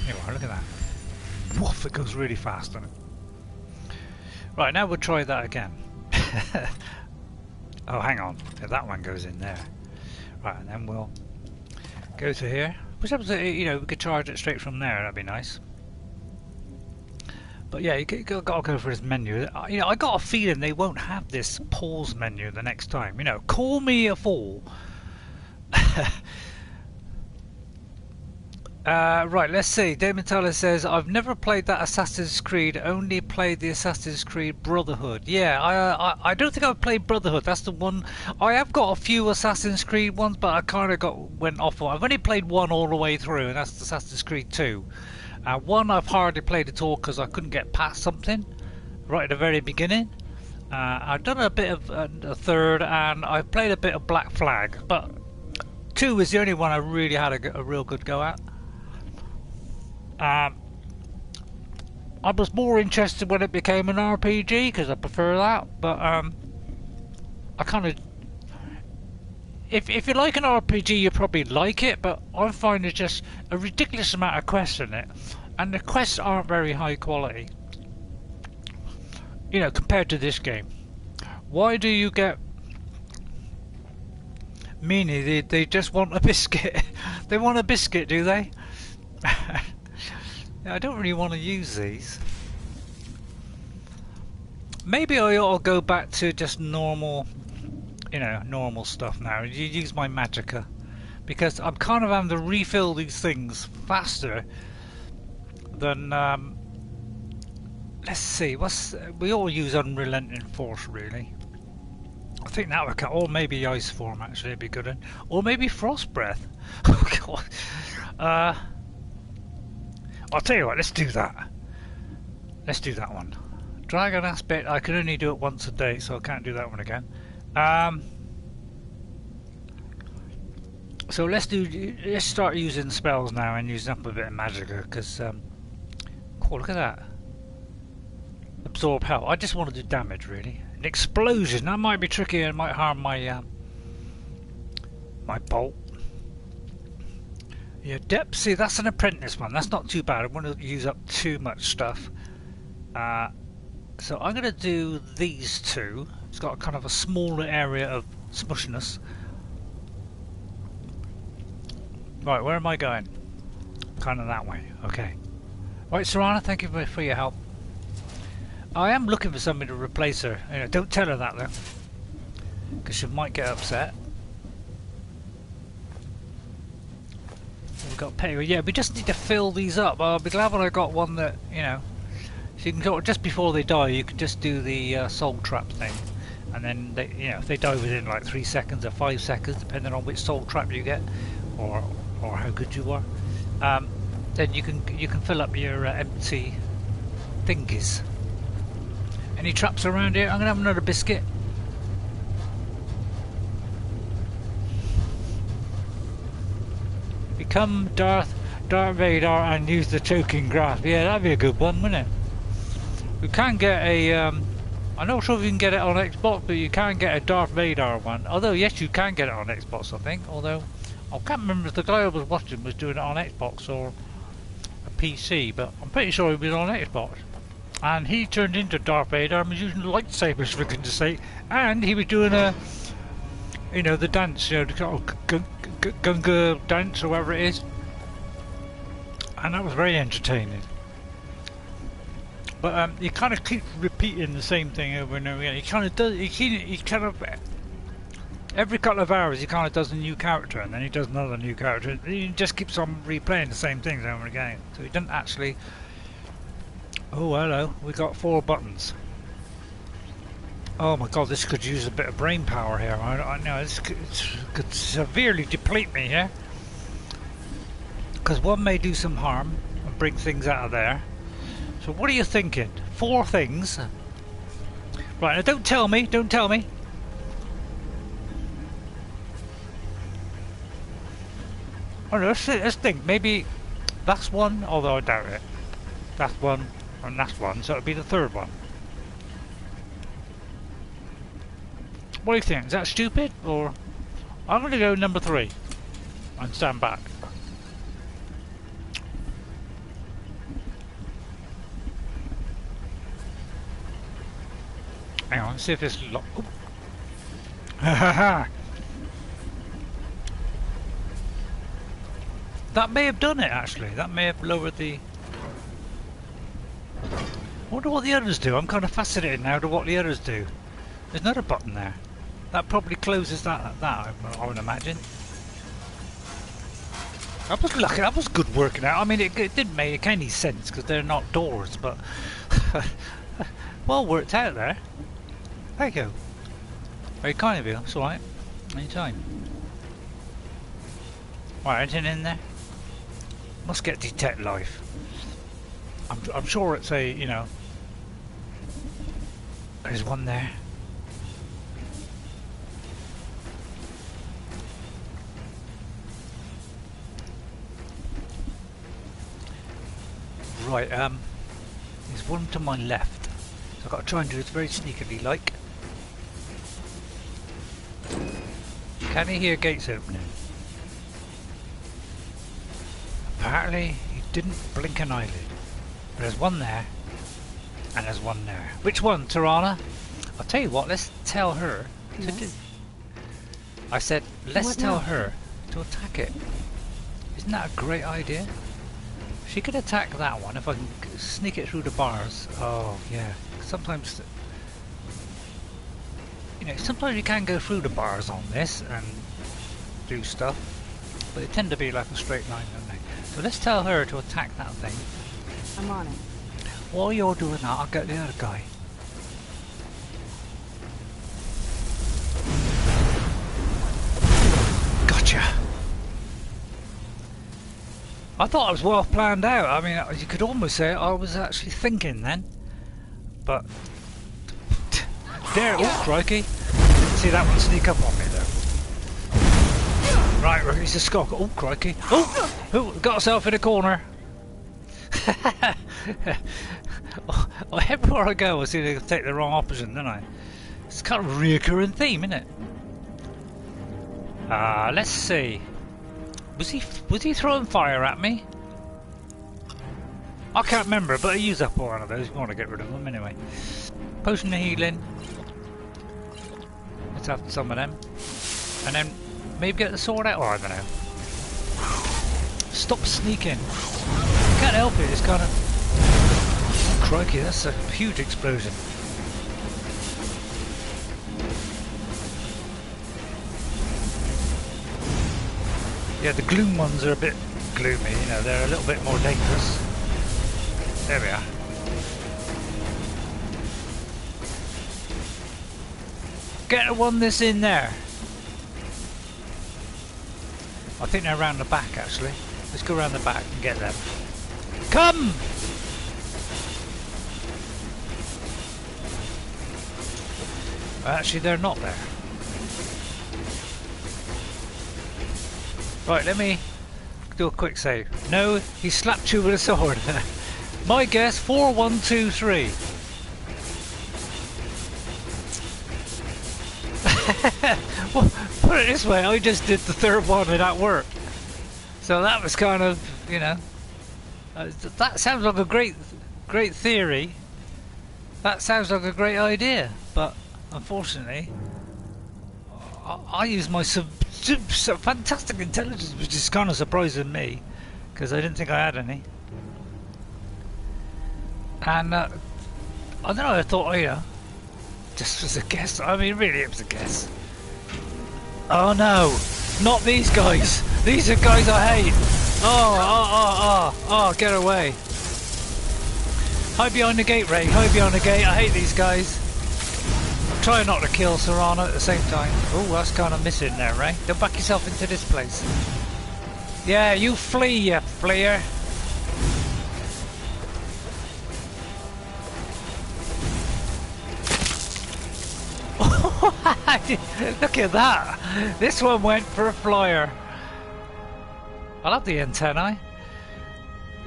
Here we are, look at that. Woof, it goes really fast, doesn't it? Right, now we'll try that again. Oh, hang on. Yeah, that one goes in there. Right, and then we'll go to here. Which happens to, you know, we could charge it straight from there, that'd be nice. But yeah, you gotta go for this menu. You know, I got a feeling they won't have this pause menu the next time. You know, call me a fool. Right, let's see. Damon Tyler says, I've never played that Assassin's Creed, only played the Assassin's Creed Brotherhood. Yeah, I don't think I've played Brotherhood. That's the one. I have got a few Assassin's Creed ones, but I kind of went off. I've only played one all the way through, and that's Assassin's Creed 2. One I've hardly played at all because I couldn't get past something right at the very beginning. I've done a bit of a third, and I've played a bit of Black Flag, but 2 is the only one I really had a real good go at. I was more interested when it became an RPG because I prefer that, but I kind of, if you like an RPG, you probably like it, but I find there's just a ridiculous amount of quests in it, and the quests aren't very high quality, you know, compared to this game. Why do you get meanie? They just want a biscuit. They want a biscuit, do they? I don't really want to use these. Maybe I ought to go back to just normal, you know, normal stuff now. You use my magicka, because I'm kind of having to refill these things faster than. Let's see. We all use Unrelenting Force, really. I think that would count, or maybe Ice Form actually would be good, or maybe Frost Breath. Oh God. I'll tell you what, let's do that. Let's do that one. Dragon Aspect, I can only do it once a day, so I can't do that one again. So let's start using spells now and using up a bit of magicka, because cool, look at that. Absorb health. I just want to do damage, really. An explosion, that might be tricky and might harm my my bolt. Yeah, depth. See, that's an apprentice one. That's not too bad. I want to use up too much stuff. So I'm going to do these two. It's got kind of a smaller area of smushiness. Right, where am I going? Kind of that way. Okay. Right, Serana, thank you for your help. I am looking for somebody to replace her. You know, don't tell her that though, because she might get upset. We've got pay. Yeah, we just need to fill these up. I'll be glad when I got one that, you know, so you can go just before they die. You can just do the soul trap thing, and then they, you know, if they die within like 3 seconds or 5 seconds, depending on which soul trap you get, or how good you are, then you can fill up your empty thingies. Any traps around here? I'm gonna have another biscuit. Become Darth Vader and use the choking grasp. Yeah, that'd be a good one, wouldn't it? We can get a. I'm not sure if you can get it on Xbox, but you can get a Darth Vader one. Although yes, you can get it on Xbox, I think. Although I can't remember if the guy I was watching was doing it on Xbox or a PC, but I'm pretty sure he was on Xbox. And he turned into Darth Vader and was using lightsabers, for goodness sake. And he was doing a, you know, the dance, you know, the kind of Gunga dance or whatever it is. And that was very entertaining. But he kind of keeps repeating the same thing over and over again. He kind of does. He kind of every couple of hours he kind of does a new character, and then he does another new character. He just keeps on replaying the same things over again. So he doesn't actually. Oh, hello. We got 4 buttons. Oh my god, this could use a bit of brain power here. I know this could severely deplete me here. Because one may do some harm and bring things out of there. So what are you thinking? 4 things. Right, now don't tell me, don't tell me. Oh no, let's think. Maybe that's one, although I doubt it. That's one, and that's one, so it'll be the 3rd one. What do you think? Is that stupid? Or I'm going to go number 3 and stand back. Hang on, let's see if it's locked. Ha ha ha! That may have done it actually. That may have lowered the. I wonder what the others do. I'm kind of fascinated now to what the others do. There's another button there. That probably closes that I would imagine. That was lucky. That was good working out. I mean, it didn't make any sense because they're not doors, but well worked out there. Thank you. Very kind of you. That's all right. Anytime. Right, anything in there? Must get detect life. I'm sure it's a, you know. There's one there. Right, there's one to my left. So I've got to try and do this very sneakily like. Can you hear gates opening? Apparently he didn't blink an eyelid. But there's one there, and there's one there. Which one, Tirana? I'll tell you what, let's tell her to do. I said, let's tell her to attack it. Isn't that a great idea? She could attack that one if I can sneak it through the bars. Oh, yeah. Sometimes, you know, sometimes you can go through the bars on this and do stuff, but they tend to be like a straight line, don't they? So let's tell her to attack that thing. I'm on it. While you're doing that, I'll get the other guy. Gotcha. I thought it was well planned out. I mean, you could almost say I was actually thinking then. But there, oh crikey! Didn't see that one sneak up on me though. Right, release the skog. Oh crikey! Oh, got herself in a corner. Everywhere I go, I seem to take the wrong option, don't I? It's kind of a recurring theme, isn't it? Let's see. Was he throwing fire at me? I can't remember, but I used up one of those. We want to get rid of them anyway. Potion of healing. Let's have some of them. And then maybe get the sword out. Oh, I don't know. Stop sneaking. Can't help it. It's kind of... Oh, crikey, that's a huge explosion. Yeah, the gloom ones are a bit gloomy, you know, they're a little bit more dangerous. There we are. Get the one that's in there. I think they're around the back actually. Let's go around the back and get them. Come! Actually, they're not there. Right, let me do a quick save. No, he slapped you with a sword. My guess, 4, 1, 2, 3. Well, put it this way, I just did the third one and that worked. So that was kind of, you know, that sounds like a great theory. That sounds like a great idea, but unfortunately, I use my fantastic intelligence, which is kind of surprising me, because I didn't think I had any. And I don't know, I thought, you know, just was a guess. I mean, really, it was a guess. Oh no, not these guys. These are guys I hate. Oh, get away. Hide behind the gate, Ray. Hide behind the gate. I hate these guys. Try not to kill Serana at the same time. Oh, that's kind of missing there, Ray. Don't back yourself into this place. Yeah, you flee, you fleer. Look at that. This one went for a flyer. I love the antennae.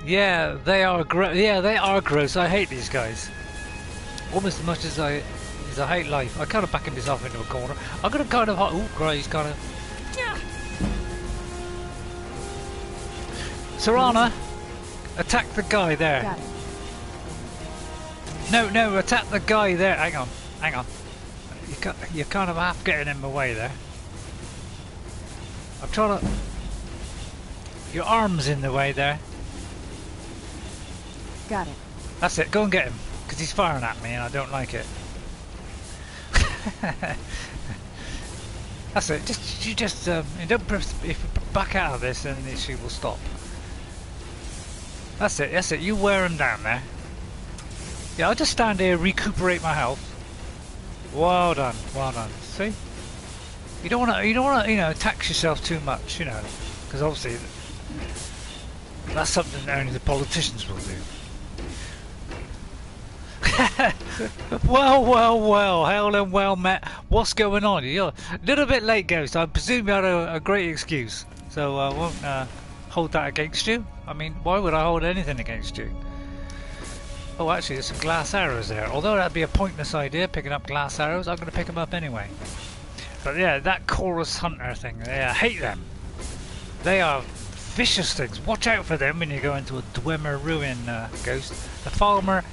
Yeah, they are gross. I hate these guys. Almost as much as I hate life. I kind of backing myself into a corner. I'm gonna kind of... Oh, Christ, he's kind of... Serana, attack the guy there. Got it. No, attack the guy there. Hang on. You're kind of half getting in my way there. I'm trying to... Your arm's in the way there. Got it. That's it, go and get him. Because he's firing at me and I don't like it. That's it. You don't press. If you back out of this, then the issue will stop. That's it. You wear him down there. Yeah, I'll just stand here, recuperate my health. Well done. See, you don't want to, tax yourself too much, because obviously that's something that only the politicians will do. Well, hell and well met. What's going on? You're a little bit late, Ghost. I presume you had a great excuse, so I won't hold that against you. I mean, why would I hold anything against you? Oh, actually, there's some glass arrows there. Although that'd be a pointless idea, picking up glass arrows, I'm going to pick them up anyway. But yeah, that chorus hunter thing, yeah, I hate them. They are vicious things. Watch out for them when you go into a Dwemer ruin, Ghost. The farmer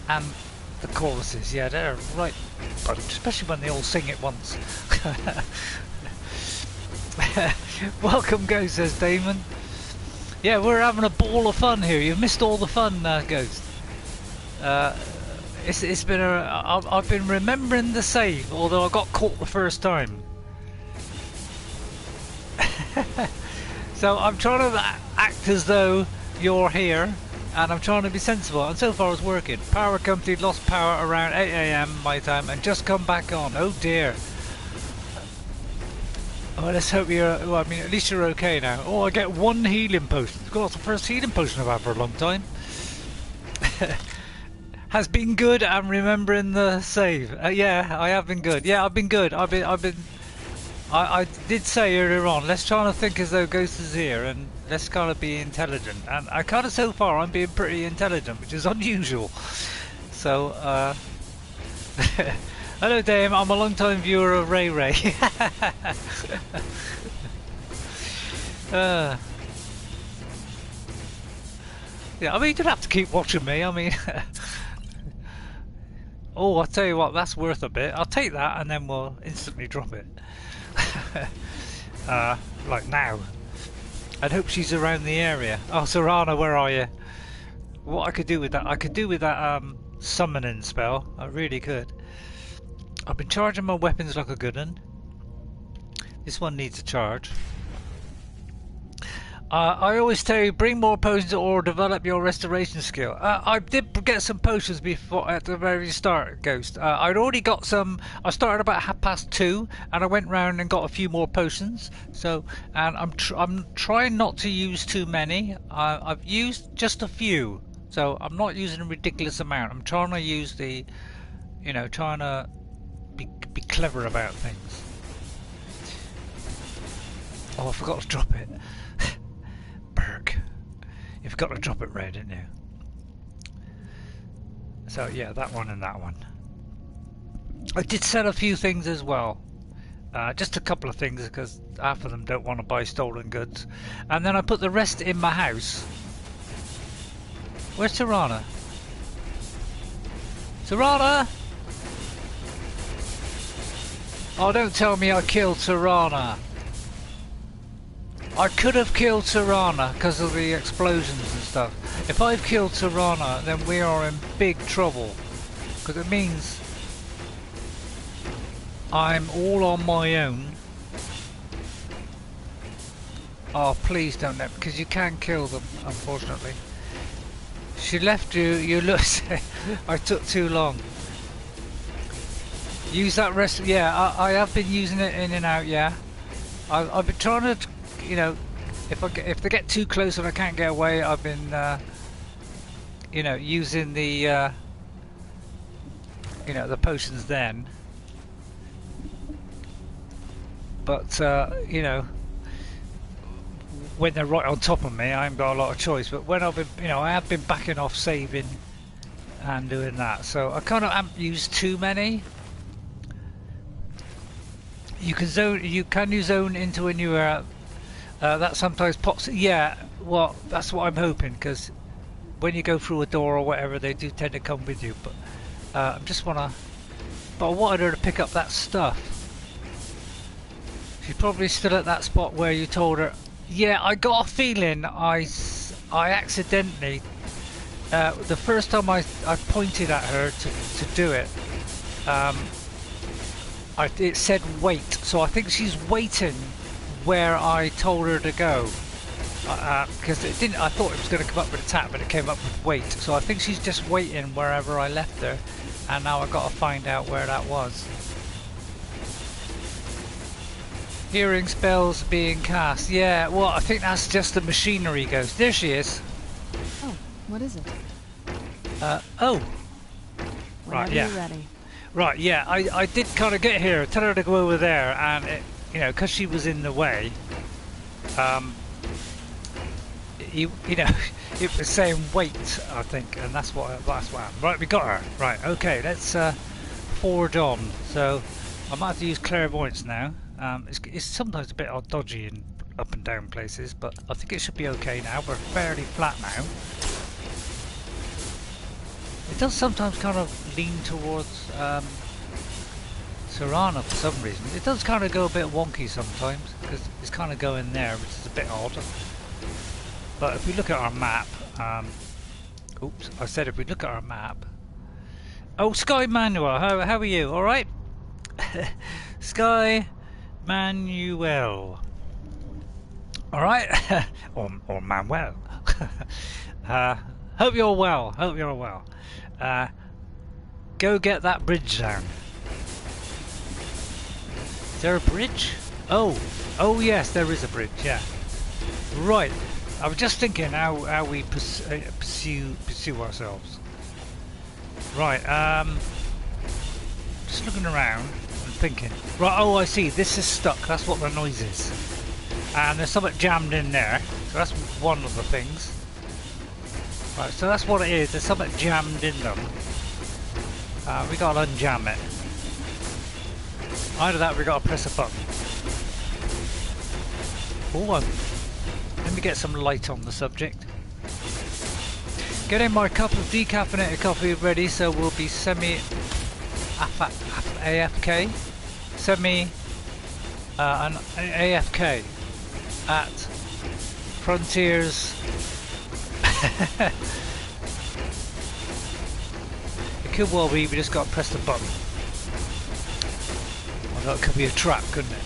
and the choruses, yeah, they're a right bunch, especially when they all sing at once. Welcome, Ghost, says Damon. Yeah, we're having a ball of fun here. You've missed all the fun, Ghost. It's been I've been remembering the save, although I got caught the first time. So I'm trying to act as though you're here, and I'm trying to be sensible, and so far it's working. Power company lost power around 8 AM my time and just come back on. Oh dear. Oh, let's hope you're... Well, I mean, at least you're okay now. Oh, I get 1 healing potion. God, that's the first healing potion I've had for a long time. Has been good. I'm remembering the save. Yeah, I have been good. Yeah, I've been good. I did say earlier on, let's try to think as though Ghost is here, and let's kind of be intelligent. And I kind of, so far, I'm being pretty intelligent, which is unusual. So, hello Dame, I'm a long time viewer of RayRay. Yeah, I mean, you don't have to keep watching me. I mean, oh, I'll tell you what, that's worth a bit. I'll take that and then we'll instantly drop it. Like now. I'd hope she's around the area. Oh, Serana, where are you? What I could do with that? I could do with that summoning spell. I really could. I've been charging my weapons like a good one. This one needs a charge. I always tell you, bring more potions or develop your restoration skill. I did get some potions before at the very start, Ghost. I'd already got some. I started about 2:30, and I went round and got a few more potions. So, and I'm trying not to use too many. I've used just a few, so I'm not using a ridiculous amount. I'm trying to use the, you know, trying to be clever about things. Oh, I forgot to drop it. Berg. You forgot to drop it red, didn't you? So yeah, that one and that one. I did sell a few things as well. Just a couple of things because half of them don't want to buy stolen goods. And then I put the rest in my house. Where's Serana? Serana! Oh, don't tell me I killed Serana. I could have killed Serana because of the explosions and stuff. If I've killed Serana, then we are in big trouble. Because it means I'm all on my own. Oh, please don't let me, because you can kill them, unfortunately. She left you, you look, I took too long. Use that rest, yeah, I have been using it in and out, yeah. I've been trying to, you know, if they get too close and I can't get away, I've been, you know, using the, you know, the potions then. But, you know, when they're right on top of me, I haven't got a lot of choice. But when I've been, you know, I have been backing off saving and doing that. So I kind of haven't used too many. You can zone into a new area. That sometimes pops. Yeah, well, that's what I'm hoping, because when you go through a door or whatever, they do tend to come with you. But I just wanna. But I wanted her to pick up that stuff. She's probably still at that spot where you told her. Yeah, I got a feeling I accidentally. The first time I pointed at her to do it. It said wait, so I think she's waiting where I told her to go, because it didn't. I thought it was going to come up with a tap, but it came up with wait. So I think she's just waiting wherever I left her, and now I've got to find out where that was. Hearing spells being cast. Yeah, well, I think that's just the machinery ghost. There she is. Oh, what is it? Oh. Right, yeah. You're ready. Right, yeah, I did kind of get here, tell her to go over there, and it, you know, because she was in the way, you know, it was saying wait, I think, and that's what happened. Right, we got her. Right, okay, let's forward on. So I might have to use clairvoyance now. It's sometimes a bit dodgy in up and down places, but I think it should be okay now. We're fairly flat now. It does sometimes kind of lean towards Serana for some reason. It does kind of go a bit wonky sometimes, because it's kind of going there, which is a bit odd. But if we look at our map, oops, I said if we look at our map. Oh, Sky Manuel, how are you? All right, Sky Manuel. All right, or Manuel. Hope you're well. Hope you're well. Go get that bridge down. Is there a bridge? Oh yes, there is a bridge. Yeah. Right. I was just thinking how we pursue ourselves. Right. Just looking around and thinking. Right. Oh, I see. This is stuck. That's what the noise is. And there's something jammed in there. So that's one of the things. Right, so that's what it is. There's something jammed in them. We gotta unjam it. Either that, or we gotta press a button. Oh, get some light on the subject. Getting my cup of decaffeinated coffee ready, so we'll be AFK, an AFK at Frontiers. It could well be we just got to press the button. Well, that could be a trap, couldn't it?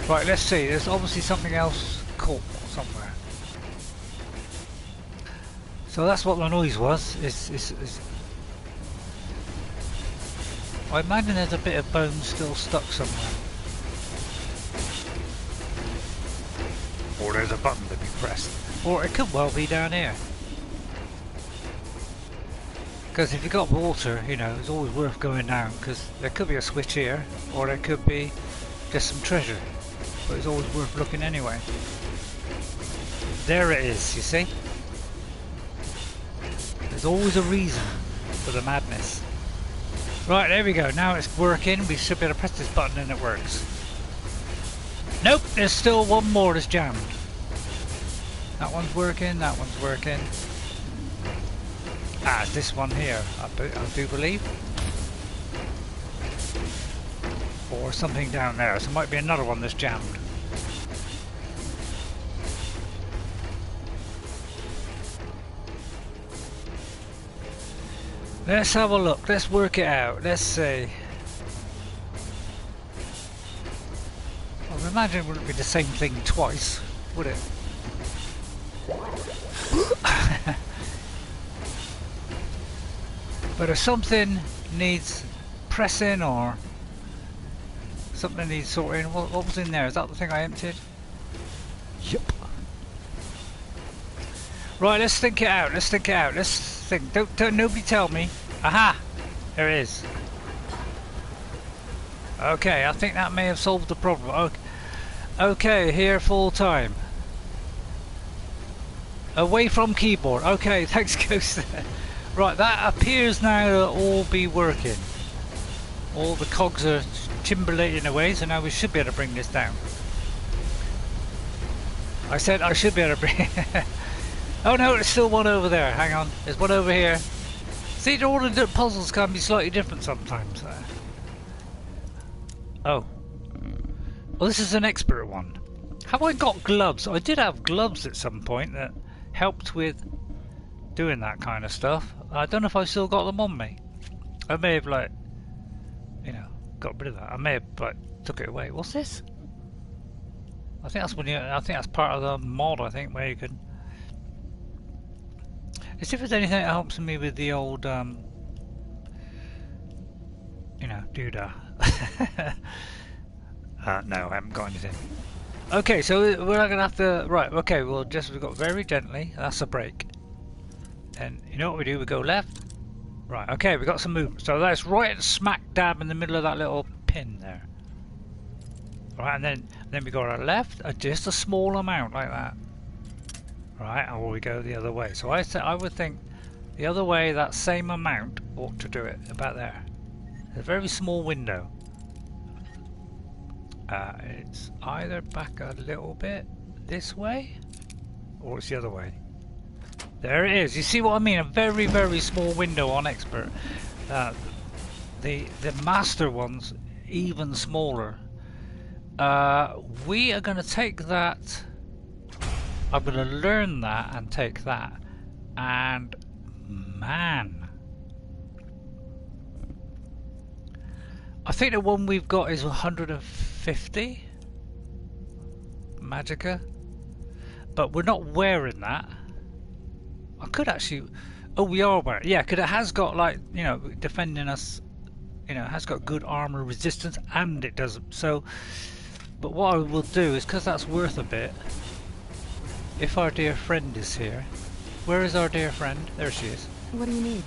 Right, let's see. There's obviously something else caught somewhere. So that's what the noise was. I imagine there's a bit of bone still stuck somewhere. Or there's a button to be pressed. Or it could well be down here. Because if you've got water, you know, it's always worth going down. Because there could be a switch here. Or there could be just some treasure. But it's always worth looking anyway. There it is, you see? There's always a reason for the madness. Right, there we go. Now it's working. We should be able to press this button and it works. Nope, there's still one more that's jammed. That one's working, that one's working. Ah, it's this one here, I do believe. Or something down there, so it might be another one that's jammed. Let's have a look, let's work it out, let's see. I would imagine it wouldn't be the same thing twice, would it? But if something needs pressing or something needs sorting, what was in there? Is that the thing I emptied? Yep. Right, let's think it out, let's think it out, let's think. Don't nobody tell me. Aha! There it is. Okay, I think that may have solved the problem. Okay, here full time. Away from keyboard. Okay, thanks Ghost. Right, that appears now to all be working. All the cogs are chimbalating away, so now we should be able to bring this down. I said I should be able to bring Oh no, there's still one over there. Hang on, there's one over here. See, all the puzzles can be slightly different sometimes. Oh. Well, this is an expert one. Have I got gloves? I did have gloves at some point that helped with doing that kind of stuff. I don't know if I still got them on me. I may have, like, you know, got rid of that. I may have, like, took it away. What's this? I think that's when you. I think that's part of the mod. I think where you can. Let's see if there's anything that helps me with the old, you know, doodah. No, I haven't got anything. Okay, so we're not gonna have to. Right. Okay, we'll just we got very gently. That's a break. And you know what we do? We go left. Right. Okay, we got some movement. So that's right smack dab in the middle of that little pin there. Right, and then we go to our left. Just a small amount like that. Right, or we go the other way. So I would think the other way, that same amount ought to do it. About there. A very small window. It's either back a little bit this way, or it's the other way. There it is. You see what I mean? A very, very small window on expert. The master one's even smaller. We are going to take that. I'm going to learn that and take that. And man, I think the one we've got is 150 Magicka, but we're not wearing that. I could actually. Oh, we are wearing. Yeah, because it has got, like, you know, defending us. You know, it has got good armor resistance, and it doesn't. So, but what I will do is, because that's worth a bit. If our dear friend is here, where is our dear friend? There she is. What do you need?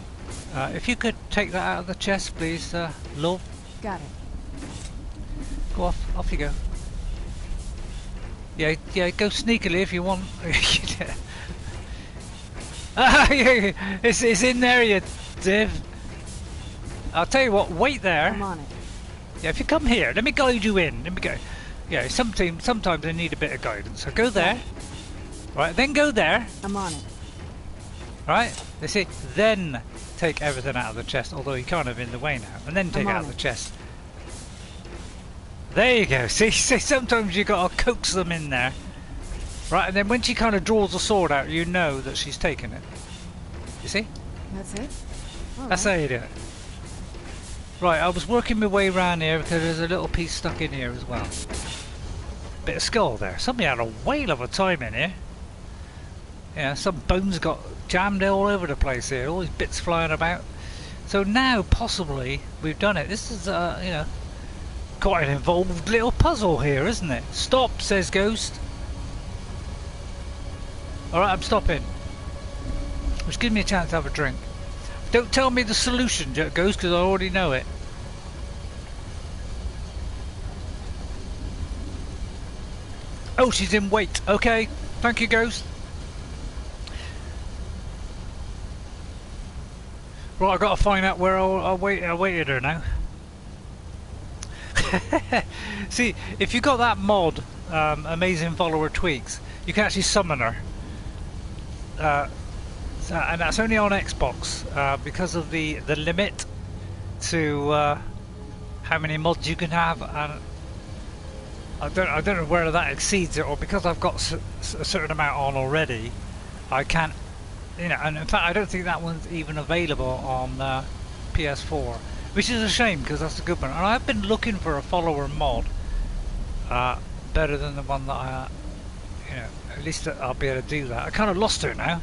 If you could take that out of the chest, please, love. Got it. Go off you go. Yeah, go sneakily if you want. It's in there, you div. I'll tell you what, wait there. I'm on it. Yeah, if you come here, let me guide you in. Let me go. Yeah, sometimes I need a bit of guidance. So go there. Right, then go there. I'm on it. Right, you see, then take everything out of the chest, although you're kind of in the way now, and then take it out of the chest. There you go, see, sometimes you got to coax them in there. Right, and then when she kind of draws the sword out, you know that she's taken it. You see? That's it? That's how you do it. Right, I was working my way around here because there's a little piece stuck in here as well. Bit of skull there. Somebody had a whale of a time in here. Yeah, some bones got jammed all over the place here. All these bits flying about. So now, possibly, we've done it. This is, you know, quite an involved little puzzle here, isn't it? Stop, says Ghost. Alright, I'm stopping. Just give me a chance to have a drink. Don't tell me the solution, Ghost, because I already know it. Oh, she's in wait. Okay. Thank you, Ghost. Right, I've got to find out where I waited her now. See, if you got that mod, Amazing Follower Tweaks, you can actually summon her. And that's only on Xbox because of the limit to how many mods you can have, and I don't know whether that exceeds it, or because I've got a certain amount on already, I can't, you know. And in fact, I don't think that one's even available on PS4, which is a shame because that's a good one. And I've been looking for a follower mod better than the one that I, you know, at least I'll be able to do that. I kind of lost her now.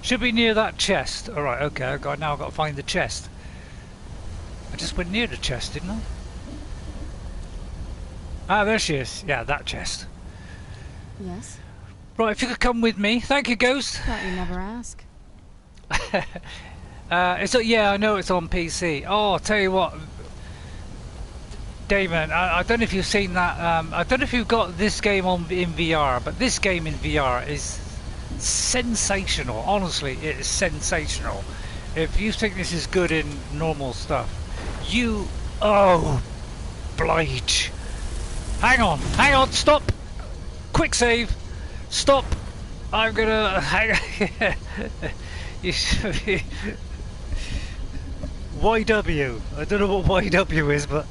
Should be near that chest. Alright, okay, now I've got to find the chest. I just went near the chest, didn't I? Ah, there she is. Yeah, that chest. Yes? Right, if you could come with me. Thank you, Ghost. Thought you never ask. Yeah, I know it's on PC. Oh, I'll tell you what, Damon, I don't know if you've seen that. I don't know if you've got this game in VR, but this game in VR is sensational. Honestly, it is sensational. If you think this is good in normal stuff, oh, Blige. Hang on, stop. Quick save. Stop. I'm gonna hang on. You should be YW. I don't know what YW is, but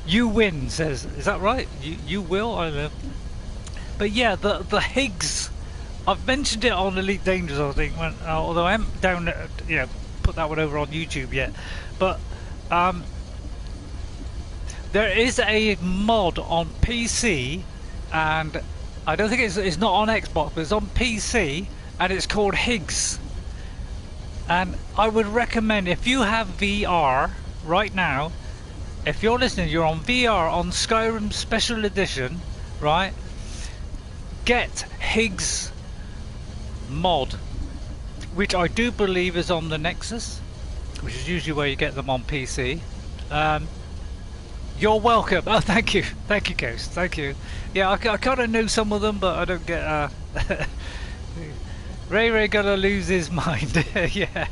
you win, says. Is that right? You will? I don't know. But yeah, the Higgs. I've mentioned it on Elite Dangerous, I think, although I haven't put that one over on YouTube yet. But there is a mod on PC, and I don't think it's not on Xbox, but it's on PC, and it's called Higgs. And I would recommend, if you have VR right now, if you're listening, you're on VR on Skyrim Special Edition, right? Get Higgs mod, which I do believe is on the Nexus, which is usually where you get them on PC. You're welcome. Oh, thank you, Ghost. Thank you. Yeah, I kind of know some of them, but I don't get. RayRay gonna lose his mind. Yeah.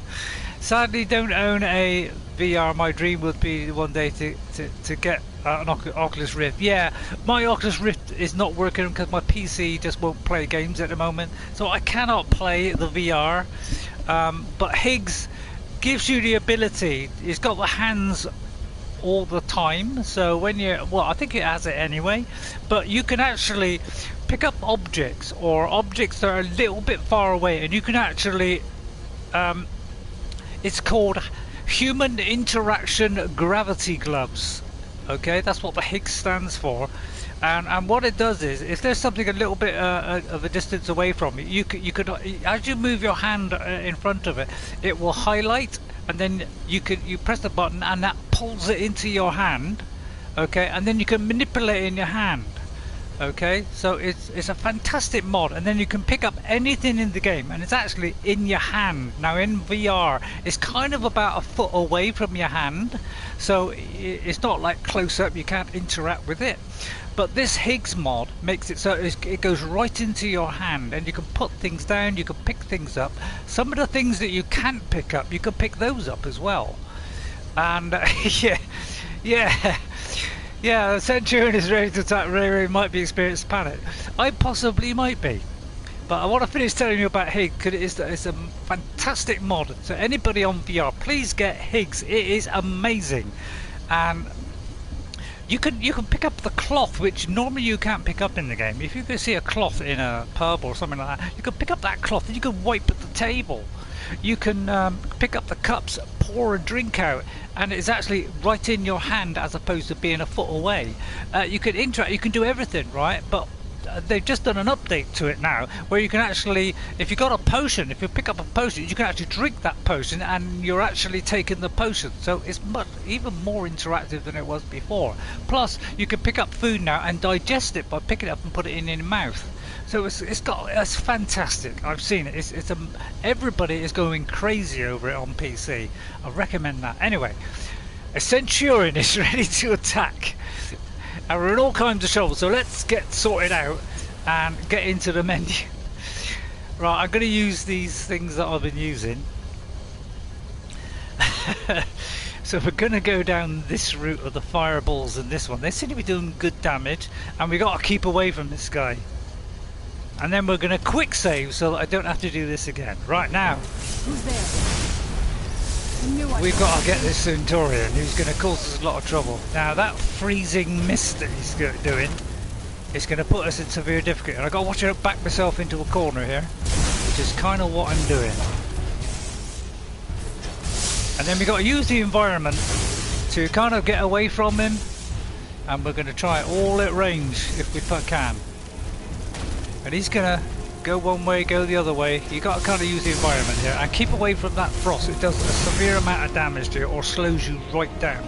Sadly, don't own a VR. My dream would be one day to get an Oculus Rift. Yeah, my Oculus Rift is not working because my PC just won't play games at the moment, so I cannot play the VR. But Higgs gives you the ability. It's got the hands all the time, so when I think it has it anyway, but you can actually pick up objects or objects that are a little bit far away, and you can actually it's called Human Interaction Gravity Gloves. Okay, that's what the Higgs stands for. And what it does is, if there's something a little bit of a distance away from you, you could as you move your hand in front of it, it will highlight, and then you press the button, and that pulls it into your hand. Okay, and then you can manipulate it in your hand. Okay, so it's a fantastic mod, and then you can pick up anything in the game, and it's actually in your hand. Now in VR, it's kind of about a foot away from your hand, so it's not like close up, you can't interact with it. But this Higgs mod makes it so it goes right into your hand, and you can put things down, you can pick things up. Some of the things that you can't pick up, you can pick those up as well. And yeah, yeah, yeah. The Centurion is ready to attack. RayRay might be experienced panic. I possibly might be. But I want to finish telling you about Higgs because it's a fantastic mod. So anybody on VR, please get Higgs. It is amazing, and you can pick up the cloth, which normally you can't pick up in the game. If you can see a cloth in a pub or something like that, you can pick up that cloth and you can wipe at the table. You can pick up the cups, pour a drink out, and it's actually right in your hand as opposed to being a foot away. You can interact. You can do everything, right? But they've just done an update to it now where you can actually, if you got a potion, if you pick up a potion, you can actually drink that potion and you're actually taking the potion. So it's even more interactive than it was before. Plus you can pick up food now and digest it by picking it up and put it in your mouth. So it's fantastic. I've seen it. Everybody is going crazy over it on PC. I recommend that. Anyway, a Centurion is ready to attack. And we're in all kinds of trouble, so let's get sorted out and get into the menu. Right, I'm going to use these things that I've been using. So we're going to go down this route of the fireballs and this one. They seem to be doing good damage, and we got to keep away from this guy. And then we're going to quick save so that I don't have to do this again. Right now, Who's there? we've got to get this Centurion who's going to cause us a lot of trouble. Now that freezing mist that he's doing is going to put us in severe difficulty, and I've got to watch out, back myself into a corner here, which is kind of what I'm doing. And then we've got to use the environment to kind of get away from him, and we're going to try it all at range if we can. And he's going to go one way, go the other way. You got to kind of use the environment here and keep away from that frost. It does a severe amount of damage to you or slows you right down.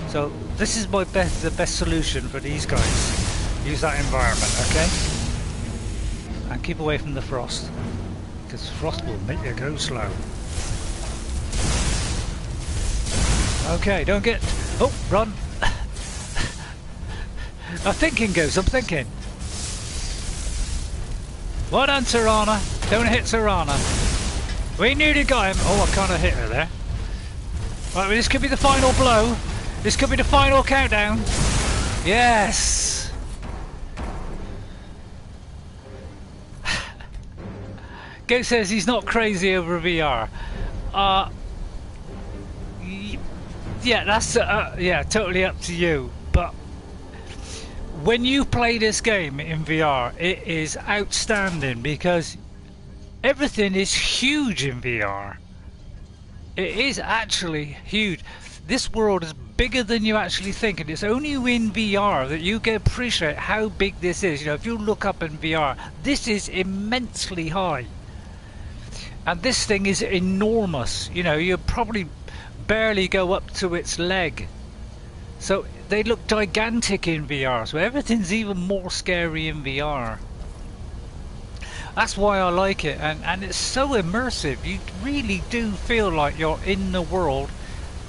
So this is the best solution for these guys. Use that environment, okay? And keep away from the frost, because frost will make you go slow. Okay, don't get... Oh, run! I'm thinking, Goose, I'm thinking. Well done, Serana. Don't hit Serana. We nearly got him. Oh, I kind of hit her there. Right, well, this could be the final blow. This could be the final countdown. Yes! Goat says he's not crazy over VR. Yeah, that's yeah, totally up to you. But when you play this game in VR, it is outstanding because everything is huge in VR. It is actually huge. This world is bigger than you actually think, and it's only in VR that you can appreciate how big this is. You know, if you look up in VR, this is immensely high. And this thing is enormous. You know, you probably barely go up to its leg. So they look gigantic in VR, so everything's even more scary in VR. That's why I like it, and it's so immersive. You really do feel like you're in the world,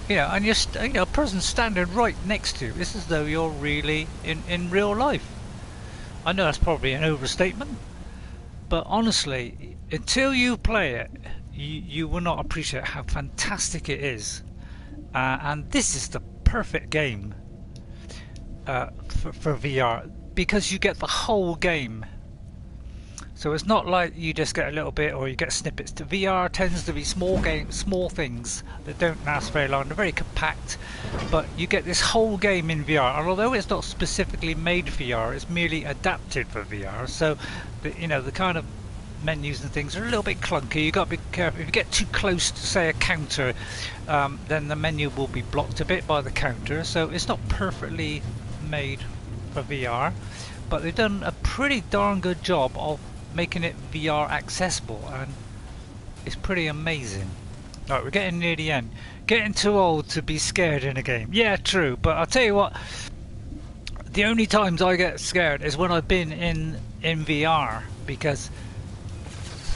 you know, and you're a person standing right next to you. It's as though you're really in real life. I know that's probably an overstatement, but honestly, until you play it, you will not appreciate how fantastic it is. And this is the perfect game for VR, because you get the whole game. So it's not like you just get a little bit or you get snippets. The VR tends to be small things that don't last very long. They're very compact, but you get this whole game in VR. And although it's not specifically made for VR, it's merely adapted for VR. So you know, the kind of menus and things are a little bit clunky. You got to be careful. If you get too close to, say, a counter, then the menu will be blocked a bit by the counter. So it's not perfectly made for VR, but they've done a pretty darn good job of making it VR accessible, and it's pretty amazing. Right, we're getting near the end. Getting too old to be scared in a game. Yeah, true, but I'll tell you what, the only times I get scared is when I've been in VR, because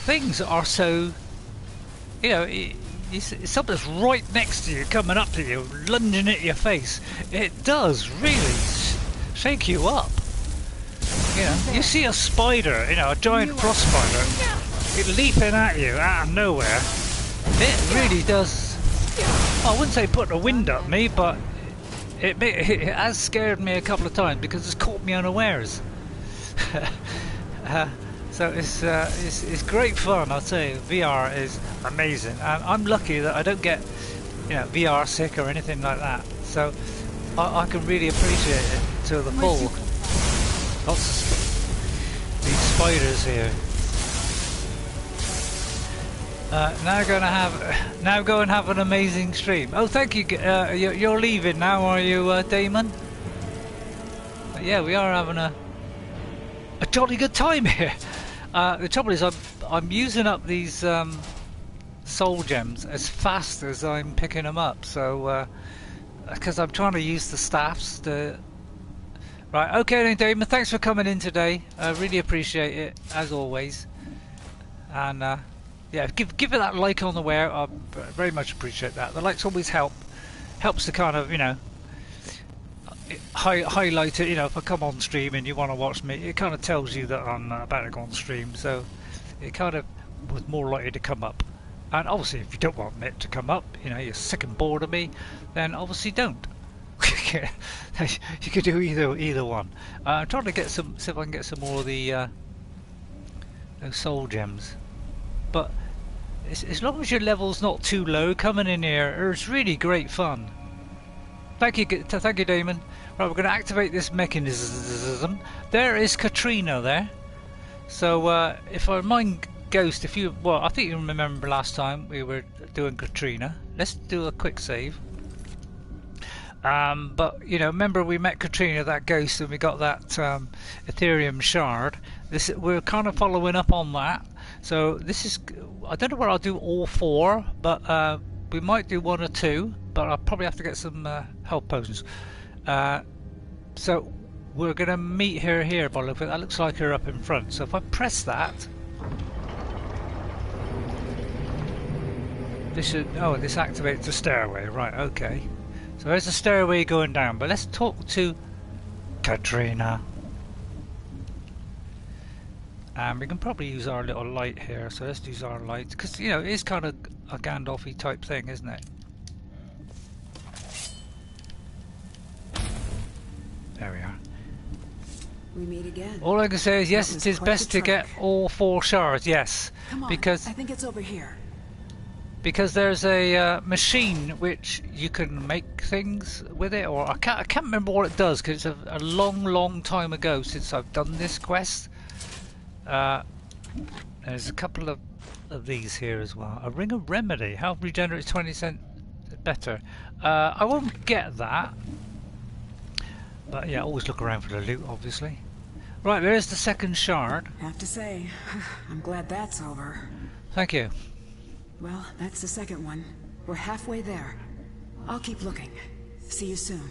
things are so, you know, something's right next to you, coming up to you, lunging at your face. It does really shake you up. You know, you see a spider, you know, a giant frost spider, it leaping at you out of nowhere. It really does I wouldn't say put the wind up me, but it has scared me a couple of times because it's caught me unawares. So it's great fun. I'll say VR is amazing, and I'm lucky that I don't get VR sick or anything like that. So I can really appreciate it to the full. Lots of these spiders here. Now go and have an amazing stream. Oh, thank you. You're leaving now, are you, Damon? Yeah, we are having a jolly good time here. The trouble is, I'm using up these soul gems as fast as I'm picking them up. So, because I'm trying to use the staffs to. Right, okay then, Damon. Thanks for coming in today. I really appreciate it, as always. And yeah, give it that like on the way. I very much appreciate that. The likes always helps to kind of highlight it. If I come on stream and you want to watch me, it kind of tells you that I'm about to go on stream. So it kind of was more likely to come up. And obviously, if you don't want it to come up, you're sick and bored of me, then obviously don't. You could do either one. I'm trying to see if I can get some more of the those soul gems, but as long as your level's not too low, coming in here, it's really great fun. Thank you, Damon. Right, we're going to activate this mechanism. There is Katrina there. So if I remind Ghost, I think you remember last time we were doing Katrina. Let's do a quick save. But remember we met Katrina, that ghost, and we got that Aetherium Shard. We're kind of following up on that. So this is, I don't know whether I'll do all 4, but we might do 1 or 2. But I'll probably have to get some health potions. So we're going to meet her here. By the look of it, that looks like her up in front. So if I press that, this activates the stairway. Right, okay. So there's a stairway going down, but let's talk to Katrina. And we can probably use our little light here, so let's use our light, because it is kind of a Gandalf-y type thing, isn't it? There we are. We meet again. All I can say is yes, it is best to get all 4 shards, yes. Come on, because I think it's over here. Because there's a machine which you can make things with it, or I can't remember what it does, because it's a long time ago since I've done this quest. There's a couple of these here as well. A ring of remedy. Health regenerates 20% better. I won't get that, but yeah, always look around for the loot, obviously. Right, there's the second shard. Have to say, I'm glad that's over. Thank you. Well, that's the second one. We're halfway there. I'll keep looking. See you soon.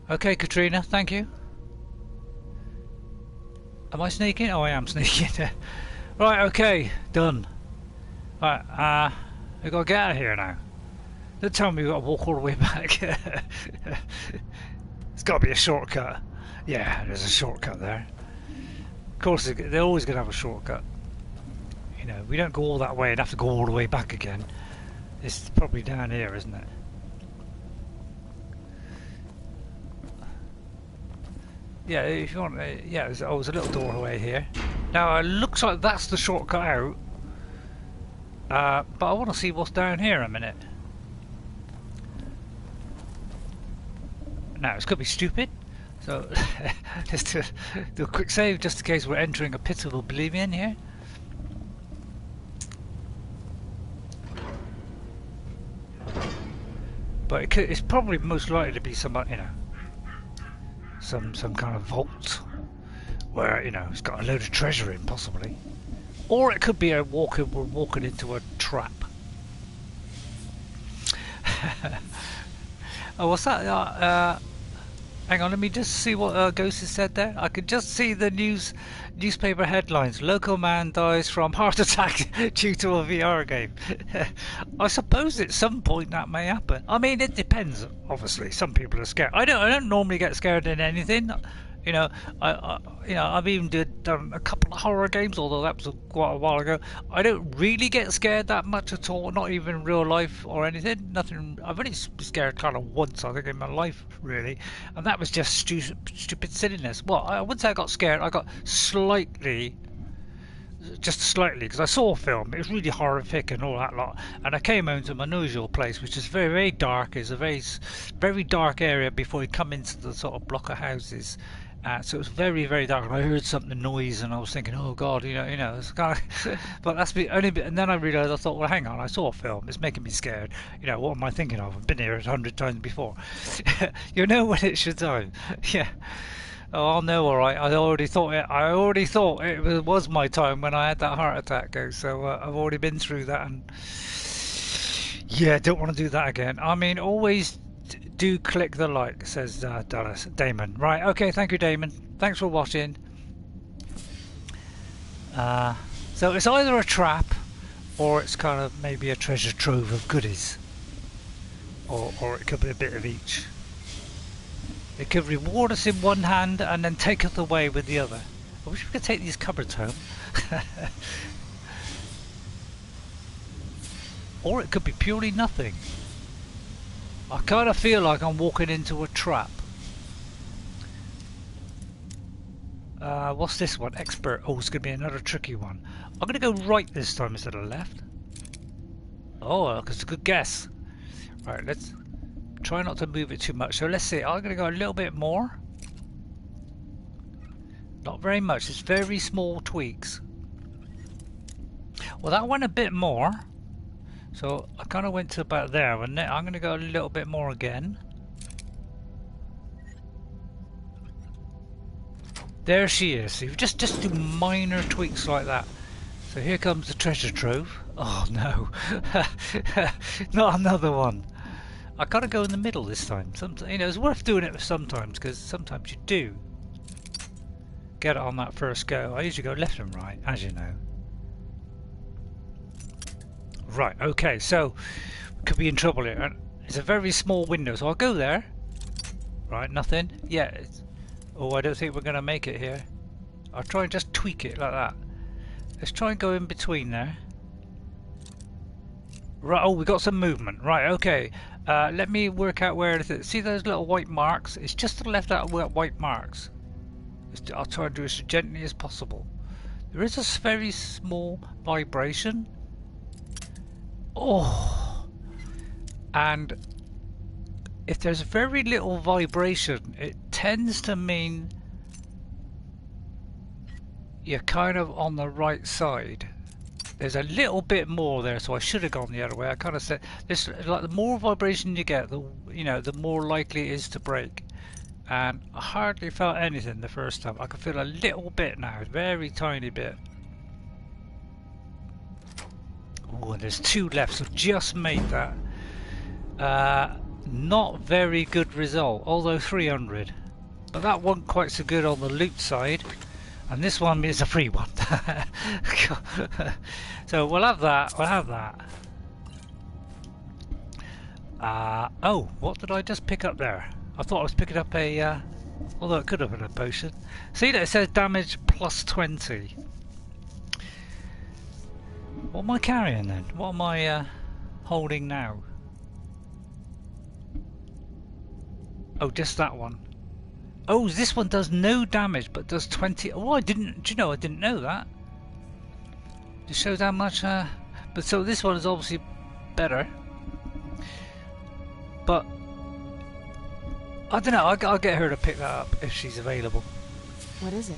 Okay, Katrina, thank you. Am I sneaking? Oh, I am sneaking. Right, okay, done. Right, we gotta get out of here now. Don't tell me we gotta walk all the way back. It's gotta be a shortcut. Yeah, there's a shortcut there. Of course, they're always gonna have a shortcut. We don't go all that way and have to go all the way back again. It's probably down here, isn't it? Yeah, if you want, yeah, there's a little doorway here. Now, it looks like that's the shortcut out. But I want to see what's down here a minute. Now, this could be stupid. So, just to do a quick save, just in case we're entering a pit of oblivion here. But it's probably most likely to be some kind of vault where it's got a load of treasure in, possibly, or it could be we're walking into a trap. Oh, what's that? Hang on, let me just see what Ghost has said there. I could just see the newspaper headlines. Local man dies from heart attack due to a VR game. I suppose at some point that may happen. I mean, it depends, obviously. Some people are scared. I don't normally get scared in anything. You know, I've even done a couple of horror games, although that was quite a while ago. I don't really get scared that much at all, not even in real life or anything. Nothing. I've only been scared kind of once, I think, in my life, really, and that was just stupid silliness. Well, I wouldn't say I got scared. I got just slightly, because I saw a film. It was really horrific and all that lot, and I came home to my usual place, which is very, very dark. It's a very dark area before you come into the sort of block of houses. So it was very, very dark, and I heard something noise, and I was thinking, "Oh God, it's kind of." But that's the only bit. And then I realised, I thought, "Well, hang on, I saw a film. It's making me scared. What am I thinking of? I've been here 100 times before." You know when it's your time. Yeah. Oh no, all right. I already thought it was my time when I had that heart attack. So I've already been through that, and yeah, don't want to do that again. I mean, always do click the like, says Damon. Right, okay, thank you, Damon. Thanks for watching. So it's either a trap, or it's kind of maybe a treasure trove of goodies, or it could be a bit of each. It could reward us in one hand and then take us away with the other. I wish we could take these cupboards home. Or it could be purely nothing. I kind of feel like I'm walking into a trap. What's this one? Expert. Oh, it's going to be another tricky one. I'm going to go right this time instead of left. Oh, that's a good guess. Right, let's try not to move it too much. So let's see. I'm going to go a little bit more. Not very much. It's very small tweaks. Well, that went a bit more. So I kind of went to about there, and I'm going to go a little bit more again. There she is. So you just do minor tweaks like that. So here comes the treasure trove. Oh no, not another one. I gotta go in the middle this time. Sometimes, it's worth doing it sometimes, because sometimes you do get it on that first go. I usually go left and right, as you know. Right, okay, so could be in trouble here. It's a very small window, so I'll go there. Right, nothing. Yeah. Oh, I don't think we're gonna make it here. I'll try and just tweak it like that. Let's try and go in between there. Right, oh, we got some movement. Right, okay. Let me work out where it is. See those little white marks? It's just to the left out of white marks. I'll try and do it as gently as possible. There is a very small vibration. Oh! And if there's very little vibration, it tends to mean you're kind of on the right side. There's a little bit more there, so I should have gone the other way. I kind of said this: like the more vibration you get, the more likely it is to break. And I hardly felt anything the first time. I can feel a little bit now, a very tiny bit. Oh, and there's two left, so just made that. Not very good result, although 300. But that wasn't quite so good on the loot side. And this one is a free one. So we'll have that, oh, what did I just pick up there? I thought I was picking up a, although it could have been a potion. See that it says damage plus 20. What am I carrying then? What am I holding now? Oh, just that one. Oh, this one does no damage, but does 20. Oh, I didn't. Do you know? I didn't know that. It shows how much. But so this one is obviously better. But I don't know. I'll get her to pick that up if she's available. What is it?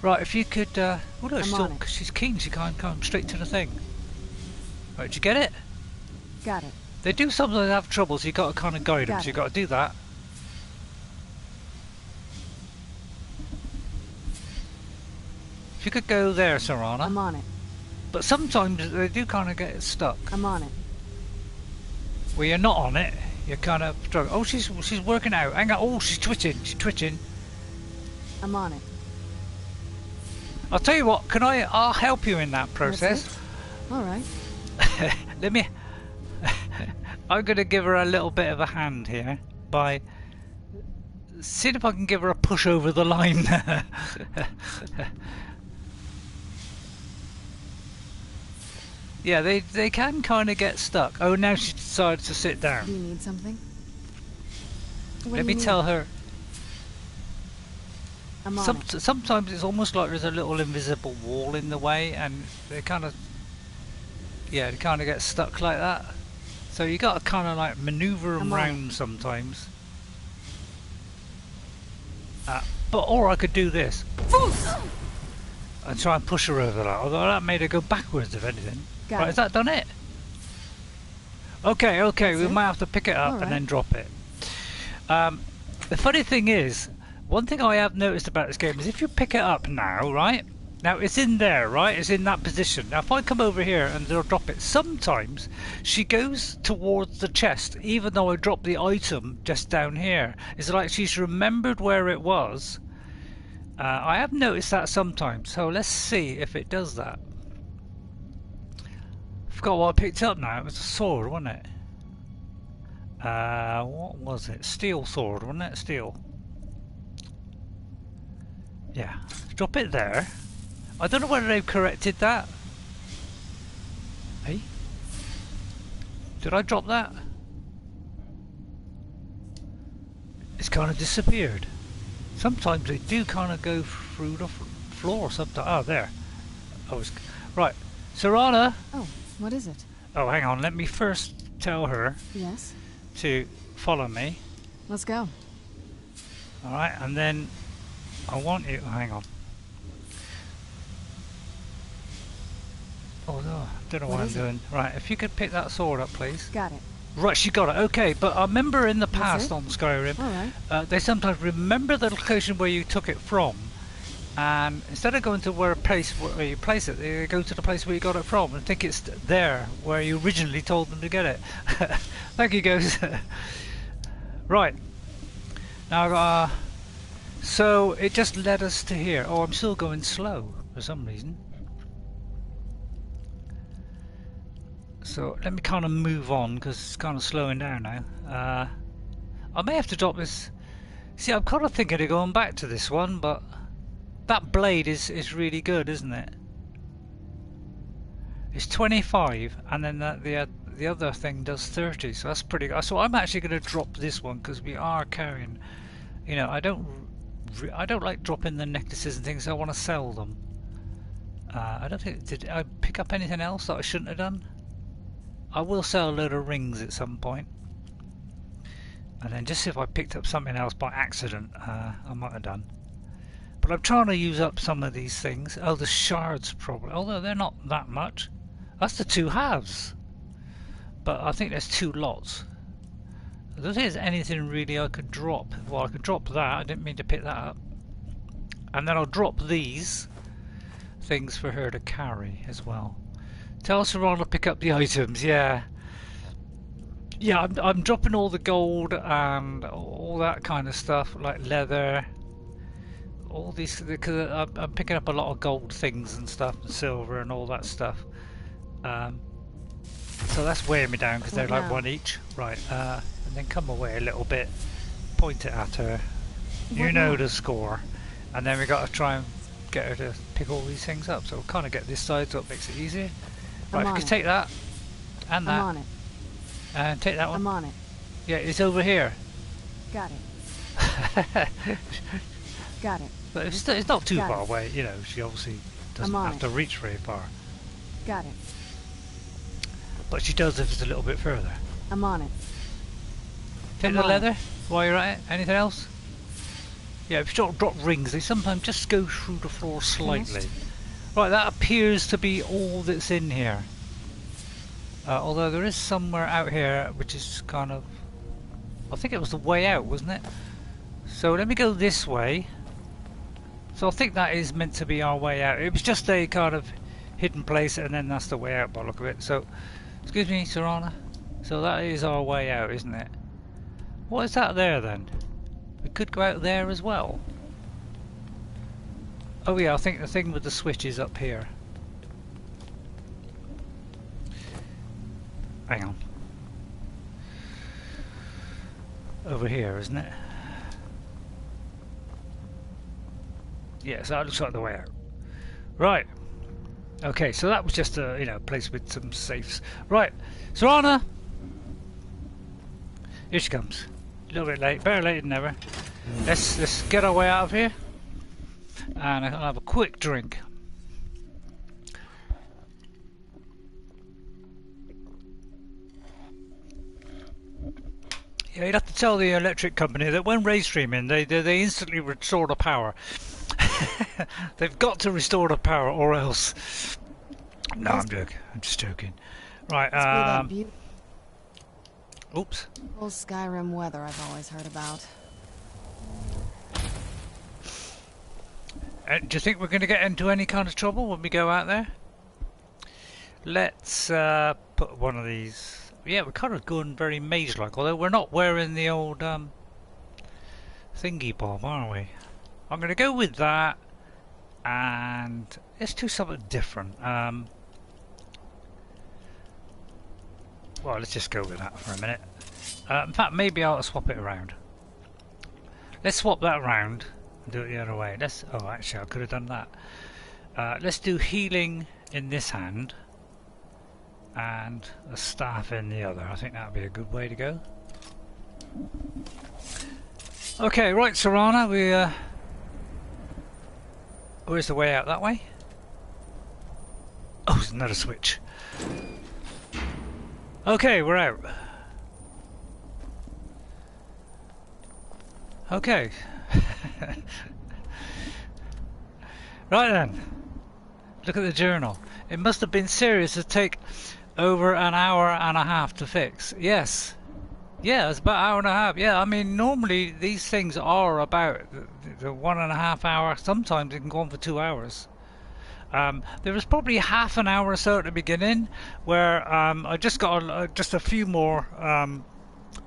Right. If you could. Oh no, I'm she's keen. She can't come straight to the thing. Right. Did you get it? Got it. They do sometimes have trouble, so you got to kind of guide them. So you got to do that. If you could go there, Serana. I'm on it. But sometimes they do kind of get stuck. I'm on it. Well, you're not on it. You're kind of struggling. Oh, she's working out. Hang on. Oh, she's twitching. She's twitching. I'm on it. I'll tell you what. I'll help you in that process. All right. Let me. I'm going to give her a little bit of a hand here by seeing if I can give her a push over the line. Yeah, they can kind of get stuck. Oh, now she decided to sit down. Do you need something? What Let do me you need? tell her. I'm on it. Sometimes it's almost like there's a little invisible wall in the way, and they kind of, yeah, they kind of get stuck like that. So you got to kind of like maneuver them around sometimes. Or I could do this and try and push her over that. Although that made her go backwards, if anything. Right, has that done it? Okay, we might have to pick it up and then drop it. The funny thing is, one thing I have noticed about this game is if you pick it up now, right? Now it's in there, right? It's in that position. Now if I come over here and drop it, sometimes she goes towards the chest, even though I dropped the item just down here. It's like she's remembered where it was. I have noticed that sometimes, so let's see if it does that. Forgot what I picked up now. It was a sword, wasn't it? What was it? Steel sword, wasn't it? Steel. Yeah. Drop it there. I don't know whether they've corrected that. Hey? Did I drop that? It's kind of disappeared. Sometimes they do kind of go through the floor sometimes. Oh, there. Right. Serana! Oh, what is it? Oh, hang on. Let me first tell her to follow me. Let's go. Alright, and then I want you... hang on. Oh, no. Don't know what I'm doing. Right, if you could pick that sword up, please. Got it. Right, she got it. Okay, but I remember in the past on Skyrim, they sometimes remember the location where you took it from, and instead of going to where you place it, they go to the place where you got it from and think it's there where you originally told them to get it. Thank you, guys. Right. Now, so it just led us to here. Oh, I'm still going slow for some reason. So let me kind of move on because it's kind of slowing down now. I may have to drop this. See, I'm kind of thinking of going back to this one, but that blade is really good, isn't it? It's 25, and then the other thing does 30, so that's pretty good. So I'm actually going to drop this one because we are carrying. You know, I don't like dropping the necklaces and things. So I want to sell them. I don't think did I pick up anything else that I shouldn't have done. I will sell a load of rings at some point. And then just if I picked up something else by accident, I might have done. But I'm trying to use up some of these things. Oh, the shards probably, although they're not that much. That's the 2 halves. But I think there's 2 lots. I don't think there's anything really I could drop. Well, I could drop that. I didn't mean to pick that up. And then I'll drop these things for her to carry as well. Tell Serana to pick up the items, yeah. Yeah, I'm dropping all the gold and all that kind of stuff, like leather. All these, because I'm picking up a lot of gold things and stuff, and silver and all that stuff. So that's weighing me down because they're like 1 each. Right, and then come away a little bit, point it at her. You know the score. And then we got to try and get her to pick all these things up. So we'll kind of get this side so it makes it easier. Right, if you could take that and that. I'm on it. And take that one. I'm on it. Yeah, it's over here. Got it. Got it. But it's not too far away, you know, she obviously doesn't have to reach very far. Got it. But she does if it's a little bit further. I'm on it. Take the leather while you're at it. Anything else? Yeah, if you don't drop rings, they sometimes just go through the floor slightly. Right, that appears to be all that's in here. Although there is somewhere out here which is kind of... I think it was the way out, wasn't it? So let me go this way. So I think that is meant to be our way out. It was just a kind of hidden place and then that's the way out by the look of it. So, excuse me, Serana. So that is our way out, isn't it? What is that there then? We could go out there as well. Oh yeah, I think the thing with the switch is up here. Hang on. Over here, isn't it? Yeah, so that looks like the way out. Right. Okay, so that was just a place with some safes. Right, Serana. Here she comes. A little bit late, better late than never. Let's get our way out of here, and I'll have a quick drink. Yeah, you'd have to tell the electric company that when Ray streaming, they instantly restore the power. They've got to restore the power, or else. No, I'm joking. I'm just joking. Right. Oops. Full Skyrim weather I've always heard about. Do you think we're going to get into any kind of trouble when we go out there? Let's put one of these. Yeah, we're kind of going very mage-like, although we're not wearing the old thingy bomb, are we? I'm going to go with that, and let's do something different. Well, let's just go with that for a minute. In fact, maybe I'll swap it around. Let's swap that around and do it the other way. Oh, actually, I could have done that. Let's do healing in this hand and the staff in the other. I think that would be a good way to go. Okay, right, Serana, where's the way out? That way? Oh, there's another switch. Okay, we're out. Okay. Right then. Look at the journal. It must have been serious to take over an hour and a half to fix. Yes. Yeah, it's about an hour and a half. Yeah, I mean, normally these things are about the 1.5 hour. Sometimes it can go on for 2 hours. There was probably half an hour or so at the beginning where I just got just a few more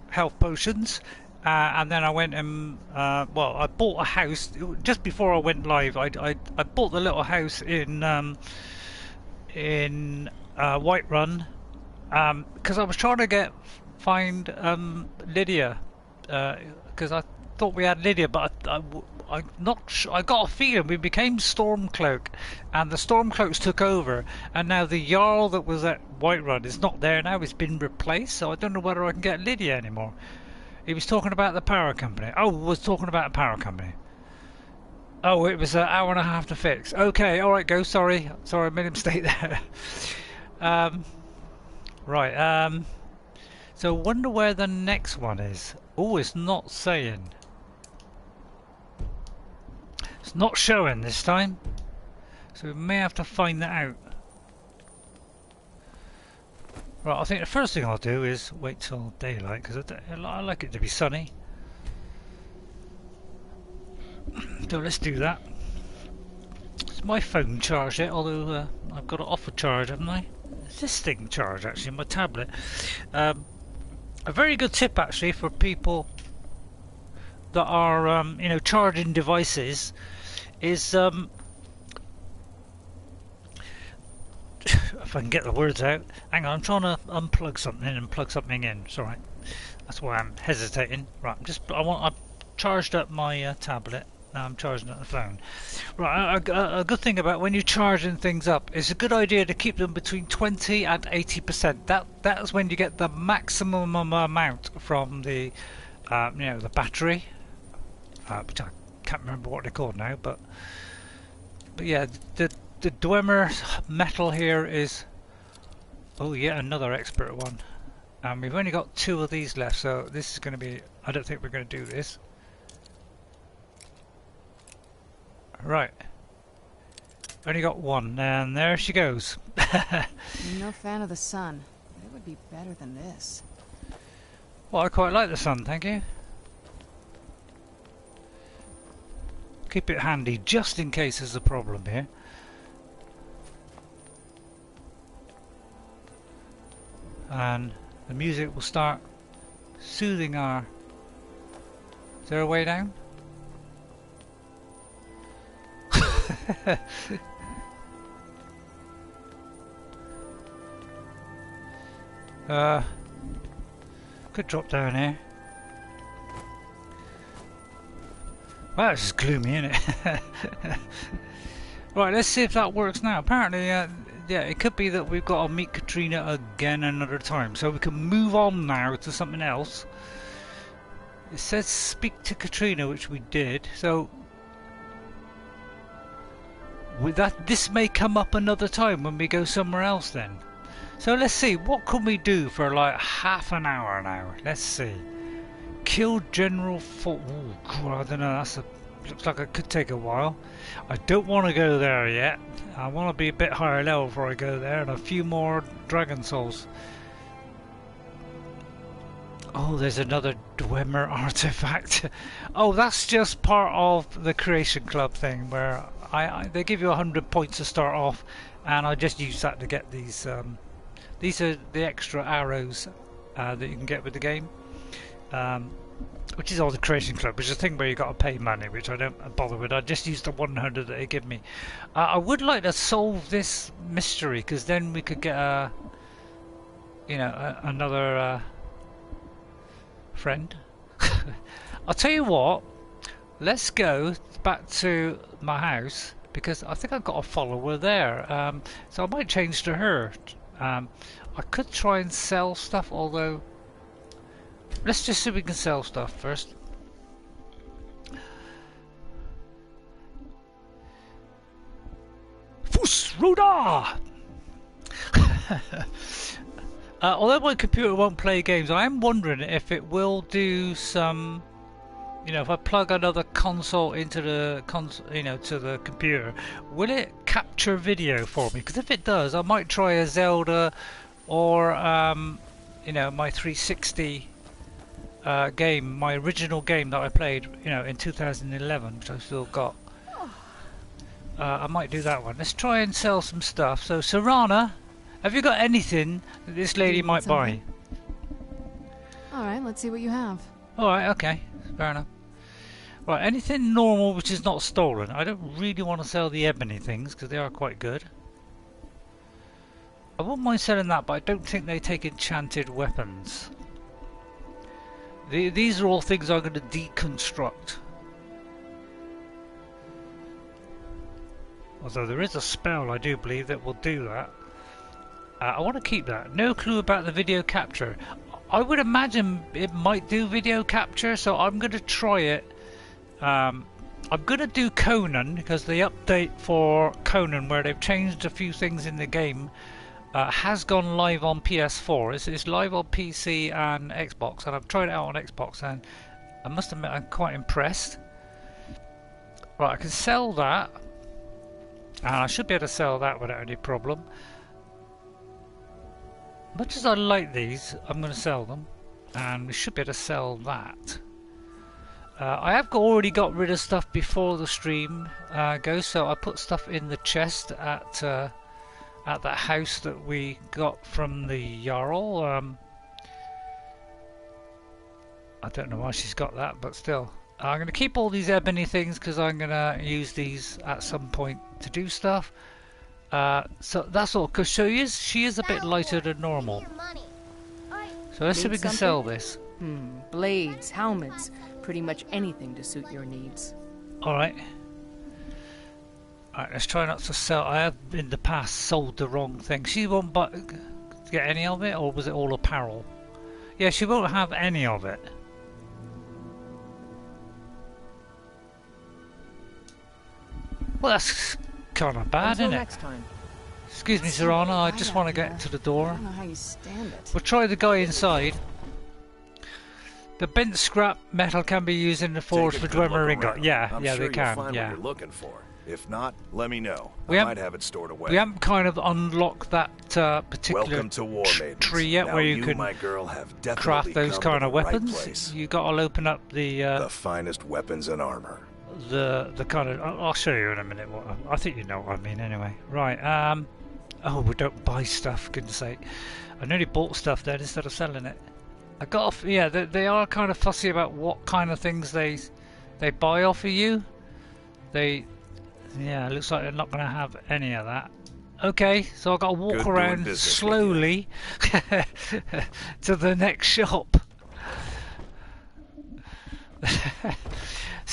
health potions, and then I went and well, I bought a house just before I went live. I bought the little house in Whiterun because I was trying to find Lydia because I thought we had Lydia, but I'm not sure. I got a feeling we became Stormcloak, and the Stormcloaks took over, and now the Jarl that was at Whiterun is not there now. It's been replaced, so I don't know whether I can get Lydia anymore. He was talking about the power company. Oh, was talking about a power company. Oh, it was an hour and a half to fix. Okay, all right, go. Sorry, I made a mistake there. Right. So wonder where the next one is. Oh, it's not saying. It's not showing this time, so we may have to find that out. Right, I think the first thing I'll do is wait till daylight, because I like it to be sunny. So let's do that. Is my phone charged yet? Although I've got it off a charge, haven't I? Is this thing charged actually? My tablet. A very good tip actually for people that are charging devices is if I can get the words out. Hang on, I'm trying to unplug something and plug something in. It's alright. That's why I'm hesitating. Right, I've charged up my tablet. Now I'm charging up the phone. Right, a good thing about when you're charging things up, it's a good idea to keep them between 20 and 80%. That is when you get the maximum amount from the the battery, which I can't remember what they're called now, but yeah, the Dwemer metal here is, oh yeah, another expert one. We've only got 2 of these left, so this is going to be, I don't think we're going to do this. Right, only got 1, and there she goes. I'm no fan of the sun. It would be better than this. Well, I quite like the sun, thank you. Keep it handy just in case there's a problem here. And the music will start soothing our... Is there a way down? Could drop down here. Well, it's just gloomy, isn't it? Right, let's see if that works now. Apparently, yeah, it could be that we've got to meet Katrina again another time. So we can move on now to something else. It says speak to Katrina, which we did. So with that, this may come up another time when we go somewhere else then. So let's see, what can we do for like half an hour now? Let's see. Kill General Fort. Oh, I don't know, looks like it could take a while. I don't want to go there yet. I want to be a bit higher level before I go there, and a few more Dragon Souls. Oh, there's another Dwemer artifact. Oh, that's just part of the Creation Club thing, where they give you 100 points to start off, and I just use that to get these. These are the extra arrows that you can get with the game, which is all the Creation Club, which is a thing where you got to pay money, which I don't bother with. I just use the 100 that they give me. I would like to solve this mystery, because then we could get a, another. Friend. I'll tell you what, let's go back to my house, because I think I've got a follower there, so I might change to her. I could try and sell stuff, although let's just see if we can sell stuff first. Fusroda! Although my computer won't play games, I am wondering if it will do some, if I plug another console into the to the computer, will it capture video for me? Because if it does, I might try a Zelda or my 360 game, my original game that I played, in 2011, which I still got. I might do that one. Let's try and sell some stuff. So Serana, have you got anything that this lady might buy? Alright, let's see what you have. Alright, okay. Fair enough. Right, anything normal which is not stolen. I don't really want to sell the ebony things because they are quite good. I wouldn't mind selling that, but I don't think they take enchanted weapons. These are all things I'm going to deconstruct. Although there is a spell, I do believe, that will do that. I want to keep that. No clue about the video capture. I would imagine it might do video capture, so I'm going to try it. I'm going to do Conan, because the update for Conan, where they've changed a few things in the game, has gone live on PS4. It's live on PC and Xbox, and I've tried it out on Xbox, and I must admit I'm quite impressed. Right, I can sell that, and I should be able to sell that without any problem. Much as I like these, I'm going to sell them, and we should be able to sell that. I have already got rid of stuff before the stream goes, so I put stuff in the chest at that house that we got from the Jarl. I don't know why she's got that, but still. I'm going to keep all these ebony things because I'm going to use these at some point to do stuff. So that's all, because she is a bit lighter than normal. So let's see if we can sell this. Blades, helmets, pretty much anything to suit your needs. Alright. Alright, let's try not to sell. I have in the past sold the wrong thing. She won't get any of it, or was it all apparel? Yeah, she won't have any of it. Well, that's kind of bad, isn't it? Next time. Excuse me, Serana, I just want to get to the door. I don't know how you stand it. We'll try the guy inside. The bent scrap metal can be used in the forge for Dwemer ingot. Yeah, yeah, they can. Find yeah. what you're looking for. If not, let me know. I might have it stored away. We haven't kind of unlocked that particular tree yet, now where you can my girl, have craft those kind of weapons. Right, you got to open up the finest weapons and armor. The kind of. I'll show you in a minute. I think you know what I mean anyway. Right. Oh, we don't buy stuff. Goodness sake! I nearly bought stuff then instead of selling it. I got off. Yeah, they are kind of fussy about what kind of things they buy off of you. Yeah, it looks like they're not going to have any of that. Okay, so I've got to walk around slowly to the next shop.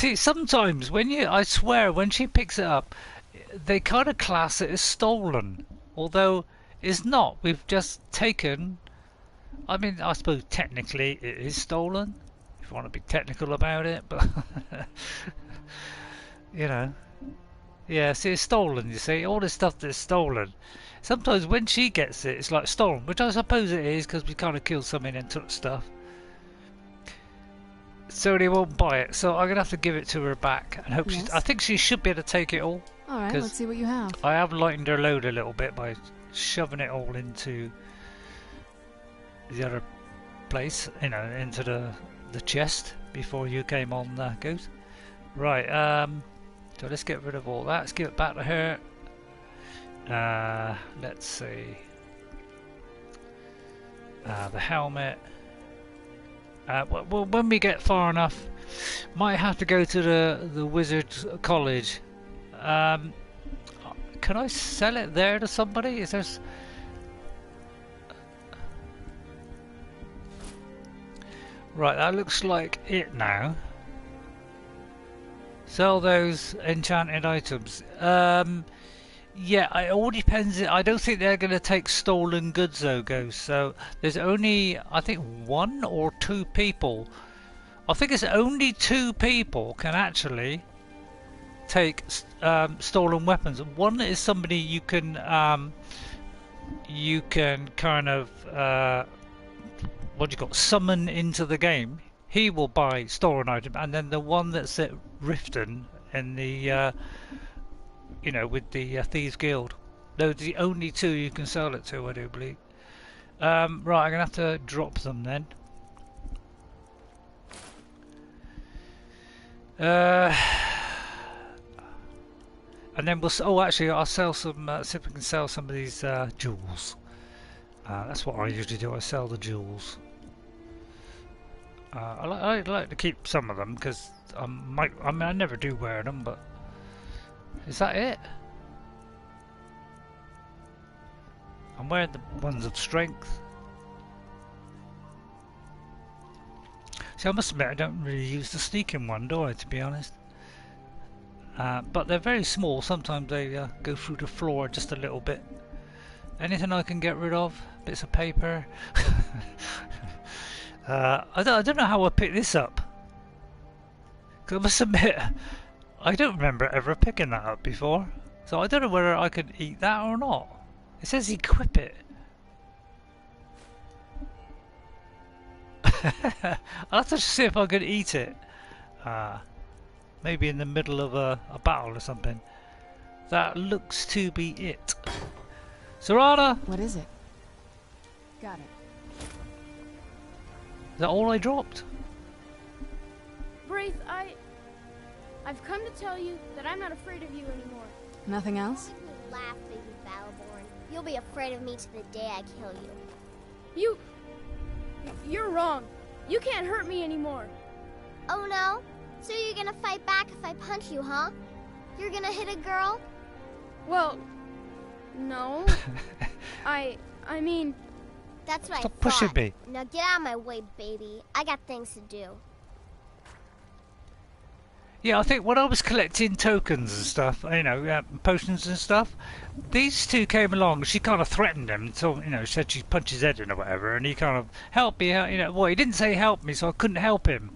See, sometimes when I swear, when she picks it up, they kind of class it as stolen. Although it's not. We've just taken... I mean, I suppose technically it is stolen. If you want to be technical about it, but... you know. Yeah, see, it's stolen, you see. All this stuff that's stolen. Sometimes when she gets it, it's like stolen. Which I suppose it is, because we kind of killed something and took stuff. So they won't buy it. So I'm going to have to give it to her back. And hope I think she should be able to take it all. Alright, let's see what you have. I have lightened her load a little bit by shoving it all into the other place. You know, into the chest before you came on, Ghost. Right, so let's get rid of all that. Let's give it back to her. Let's see. The helmet. Well, when we get far enough, might have to go to the Wizard's College. Can I sell it there to somebody? Is there? Right, that looks like it now. Sell those enchanted items. Yeah, it all depends. I don't think they're going to take stolen goods though, Ghost. So there's only, I think, 1 or 2 people. I think it's only 2 people can actually take stolen weapons. One is somebody you can kind of what do you call, summon into the game. He will buy stolen item, and then the one that's at Riften in the you know, with the Thieves Guild. Those are the only 2 you can sell it to, I do believe. Right, I'm gonna have to drop them then. And then we'll. Oh, actually, I'll sell some. See if we can sell some of these jewels. That's what I usually do. I sell the jewels. I like to keep some of them because I mean, I never do wear them, but. Is that it? I'm wearing the ones of strength. See, I must admit I don't really use the sneaking one, do I, to be honest? But they're very small. Sometimes they go through the floor just a little bit. Anything I can get rid of? Bits of paper? I don't know how I picked this up. 'Cause I must admit, I don't remember ever picking that up before, so I don't know whether I could eat that or not. It says equip it. I'll have to see if I could eat it. Maybe in the middle of a battle or something. That looks to be it. Serana! What is it? Got it. Is that all I dropped? Braith, I've come to tell you that I'm not afraid of you anymore. Nothing else? Make me laugh, baby Battleborn. You'll be afraid of me to the day I kill you. You're wrong. You can't hurt me anymore. Oh no? So you're gonna fight back if I punch you, huh? You're gonna hit a girl? Well, no. I mean... That's what Stop I thought. pushing me. Now get out of my way, baby. I got things to do. Yeah, I think when I was collecting tokens and stuff, you know, potions and stuff, these 2 came along. She kind of threatened him until, you know, said she'd punch his head in or whatever, and he kind of helped me out, you know. Well, he didn't say help me, so I couldn't help him.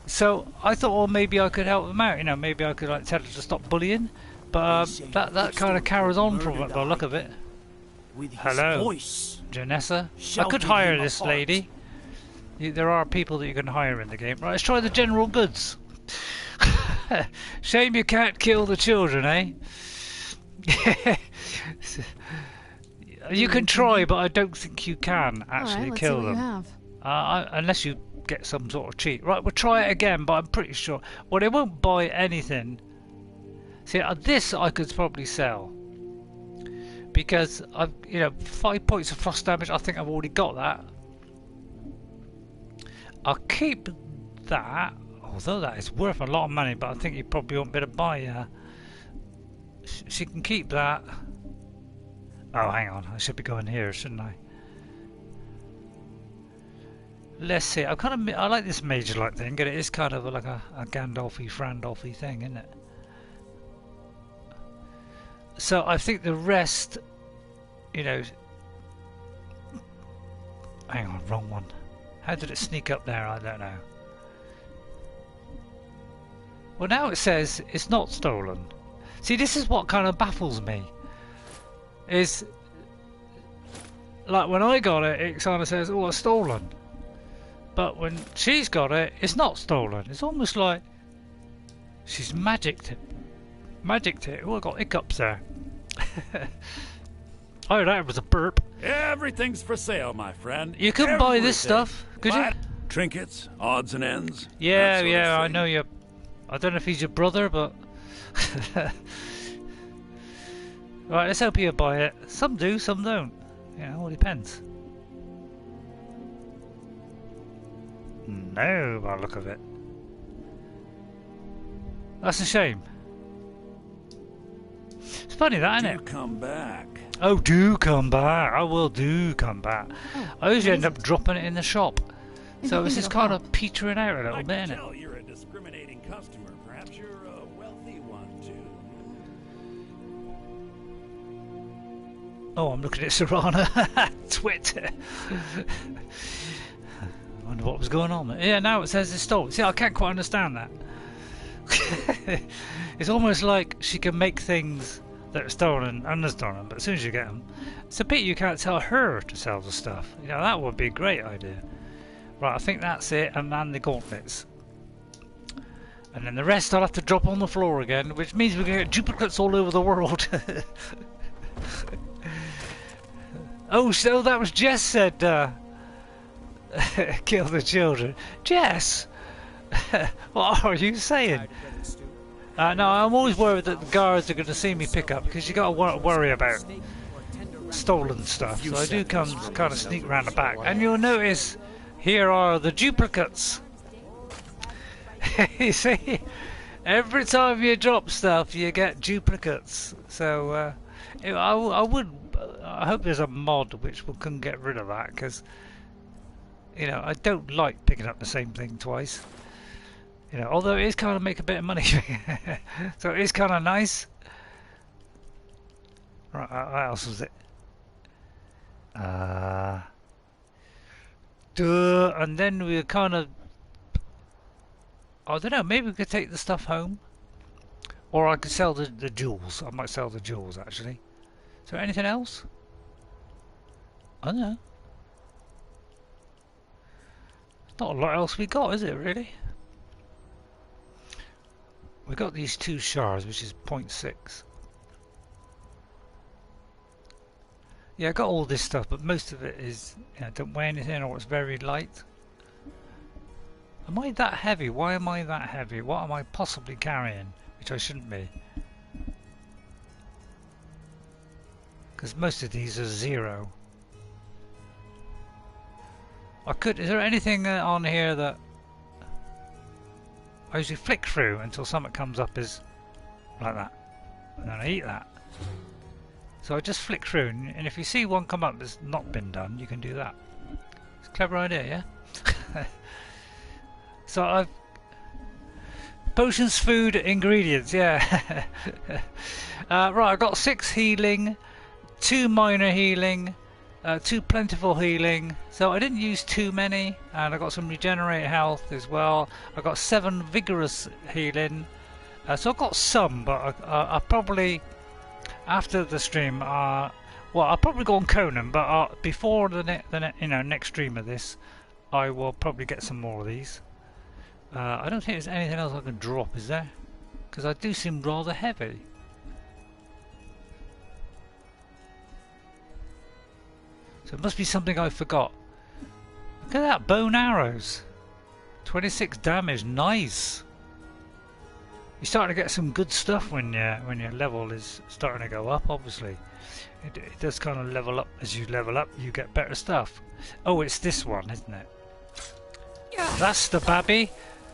So I thought, well, maybe I could help him out, you know, maybe I could like tell her to stop bullying, but that kind of carries on from it by the look of it. Hello, Janessa. I could hire this lady. There are people that you can hire in the game. Right, let's try the general goods. Shame you can't kill the children, eh? You can try, but I don't think you can actually kill them. Let's see what you have. Unless you get some sort of cheat. Right, we'll try it again, but I'm pretty sure. Well, they won't buy anything. See, this I could probably sell. Because I've, you know, 5 points of frost damage. I think I've already got that. I'll keep that, although that is worth a lot of money, but I think you probably won't be able to buy she can keep that. Oh, hang on, I should be going here, shouldn't Let's see. I like this mage-like thing, and it is kind of like a Gandalfy, Frandalfy thing, isn't it? So I think the rest, you know. Hang on, wrong one. How did it sneak up there? I don't know. Well, now it says it's not stolen. See, this is what kind of baffles me. Is like when I got it, it kind of says, "Oh, it's stolen," but when she's got it, it's not stolen. It's almost like she's magicked it. Oh, I got hiccups there. Oh, that was a burp. Everything's for sale, my friend. You couldn't buy this stuff, could you? Trinkets, odds and ends. Yeah, yeah, I know you. I don't know if he's your brother, but right. Let's hope you buy it. Some do, some don't. Yeah, it all depends. No, by the look of it. That's a shame. It's funny that, isn't it? Do come back. Oh, do come back. I will do come back. I usually end up dropping it in the shop. So this is kind of petering out a little bit, isn't it? Tell you're a discriminating customer. Perhaps you're a wealthy one, too. Oh, I'm looking at Serana. Twitter. I wonder what was going on there. Yeah, now it says it's stolen. See, I can't quite understand that. It's almost like she can make things that are stolen and unstolen, but as soon as you get them, it's a pity you can't tell her to sell the stuff. You know, that would be a great idea. Right, I think that's it, and then the gauntlets. And then the rest I'll have to drop on the floor again, which means we're going to get duplicates all over the world. Oh, so that was Jess said, kill the children. Jess! What are you saying? No, I'm always worried that the guards are going to see me pick up, because you got to worry about stolen stuff. So I do kind of sneak around the back, and you'll notice here are the duplicates. You see, every time you drop stuff, you get duplicates. So I hope there's a mod which can get rid of that, because you know I don't like picking up the same thing twice. You know, although it is kind of make a bit of money, so it is kind of nice. Right, what else was it? And then we kind of, I don't know, maybe we could take the stuff home, or I could sell the jewels. I might sell the jewels actually. Is there anything else? I don't know. There's not a lot else we got, is it really? We got these 2 shards, which is 0.6. Yeah, I got all this stuff, but most of it is, you know, don't weigh anything, or it's very light. Am I that heavy? Why am I that heavy? What am I possibly carrying, which I shouldn't be? Because most of these are 0. Is there anything on here that I usually flick through until something comes up is like that, and then I eat that. So I just flick through, and if you see one come up that's not been done, you can do that. It's a clever idea, yeah? So I've... Potions, food, ingredients, yeah. Right, I've got 6 healing, 2 minor healing, 2 plentiful healing, so I didn't use too many, and I got some regenerate health as well. I got 7 vigorous healing, so I've got some, but I probably after the stream, well, I'll probably go on Conan, but before the next stream of this, I will probably get some more of these. I don't think there's anything else I can drop, is there? Because I do seem rather heavy. So it must be something I forgot. Look at that, bone arrows. 26 damage, nice. You're starting to get some good stuff when your level is starting to go up, obviously. It does kind of level up. As you level up, you get better stuff. Oh, it's this one, isn't it? Yeah. That's the babby.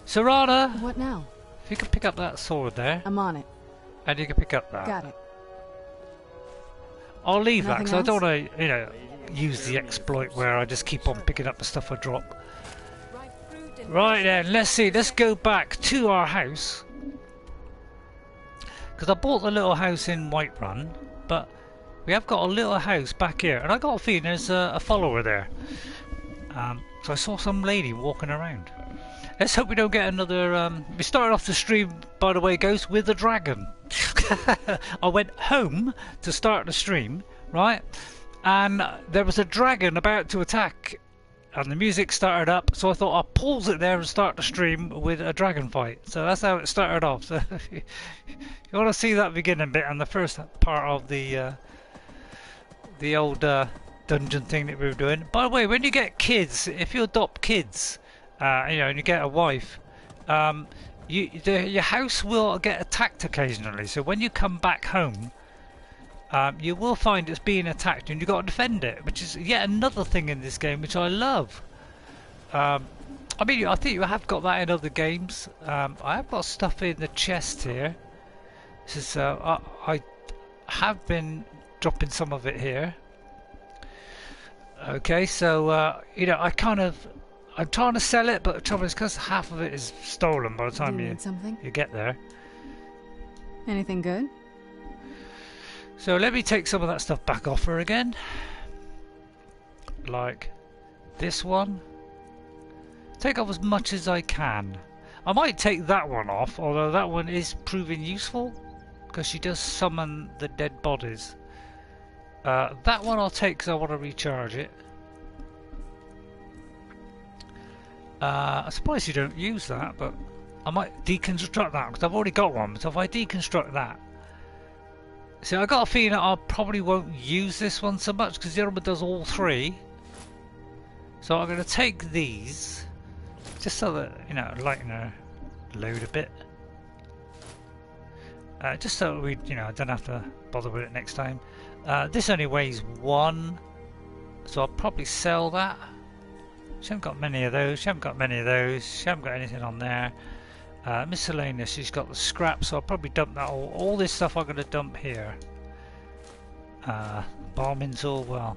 Serana! What now? If you could pick up that sword there. I'm on it. And you can pick up that. Got it. I'll leave that Nothing because I don't else? want to, use the exploit where I just keep on picking up the stuff I drop. Right then, let's see. Let's go back to our house because I bought the little house in Whiterun, but we have got a little house back here, and I got a feeling there's a follower there. So I saw some lady walking around. Let's hope we don't get another. We started off the stream, by the way, Ghost, with a dragon. I went home to start the stream, right? And there was a dragon about to attack, and the music started up. So I thought I'll pause it there and start the stream with a dragon fight. So that's how it started off. So you want to see that beginning bit and the first part of the old dungeon thing that we were doing. By the way, when you get kids, if you adopt kids, and you get a wife, your house will get attacked occasionally. So when you come back home, you will find it's being attacked, and you've got to defend it, which is yet another thing in this game which I love. I mean, I think you have got that in other games. I have got stuff in the chest here. This is I have been dropping some of it here. Okay, so I'm trying to sell it, but the trouble is because half of it is stolen by the time Do you need something? you get there. Anything good? So let me take some of that stuff back off her again. Like this one. Take off as much as I can. I might take that one off, although that one is proving useful because she does summon the dead bodies. That one I'll take because I want to recharge it. I'm surprised you don't use that, but I might deconstruct that because I've already got one. So if I deconstruct that, see, I got a feeling that I probably won't use this one so much because the other one does all three. So I'm going to take these just so that lighten her load a bit, just so we I don't have to bother with it next time. This only weighs 1, so I'll probably sell that. She hasn't got many of those. She hasn't got many of those. She hasn't got anything on there. Miscellaneous. She's got the scrap, so I'll probably dump that all this stuff. I'm going to dump here. Bombing tool. Well,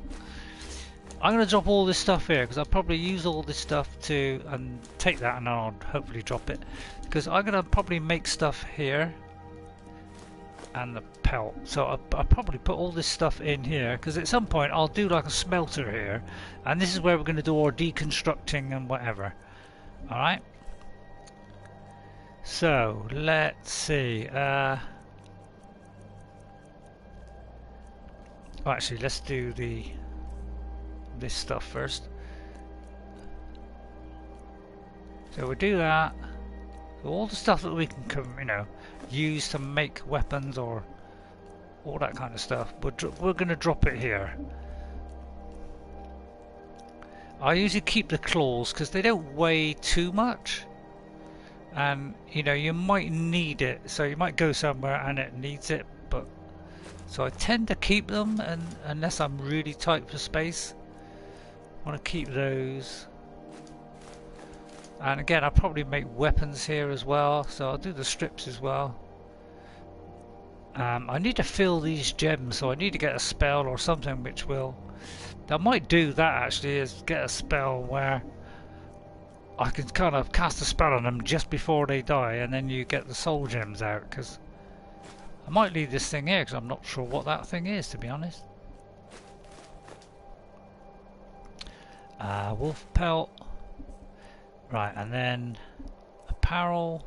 I'm going to drop all this stuff here because I'll probably use all this stuff and take that, and then I'll hopefully drop it because I'm going to probably make stuff here. And the pelt, so I'll probably put all this stuff in here because at some point I'll do like a smelter here, and this is where we're going to do our deconstructing and whatever. Alright, so let's see. Actually, let's do this stuff first. So we'll do that. So all the stuff that we can use to make weapons or all that kind of stuff, we're going to drop it here. I usually keep the claws because they don't weigh too much, and you might need it, so you might go somewhere and it needs it, but so I tend to keep them, and unless I'm really tight for space, I want to keep those. And again, I'll probably make weapons here as well, so I'll do the strips as well. I need to fill these gems, so I need to get a spell or something which will... I might do that actually, is get a spell where I can kind of cast a spell on them just before they die, and then you get the soul gems out, because I might leave this thing here because I'm not sure what that thing is, to be honest. Wolf pelt. Right, and then apparel.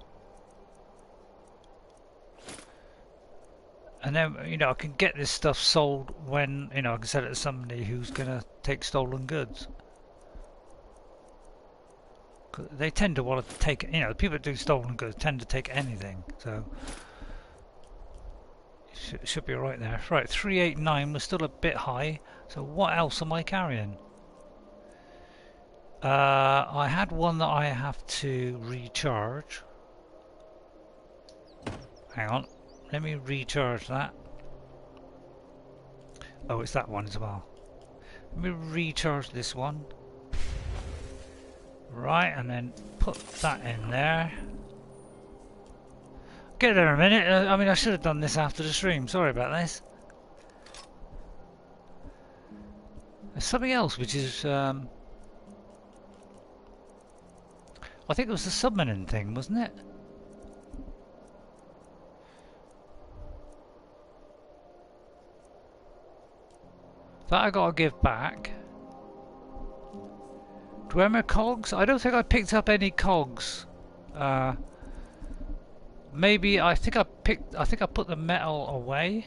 And then, I can get this stuff sold when, I can sell it to somebody who's going to take stolen goods. They tend to want to take, the people that do stolen goods tend to take anything, so it should be right there. Right, 389 was still a bit high, so what else am I carrying? I had one that I have to recharge. Hang on. Let me recharge that. Oh, it's that one as well. Let me recharge this one. Right, and then put that in there. Get there a minute. I mean, I should have done this after the stream. Sorry about this. There's something else which is I think it was the summoning thing, wasn't it? That I gotta give back. Dwemer cogs? I don't think I picked up any cogs. Maybe I think I put the metal away.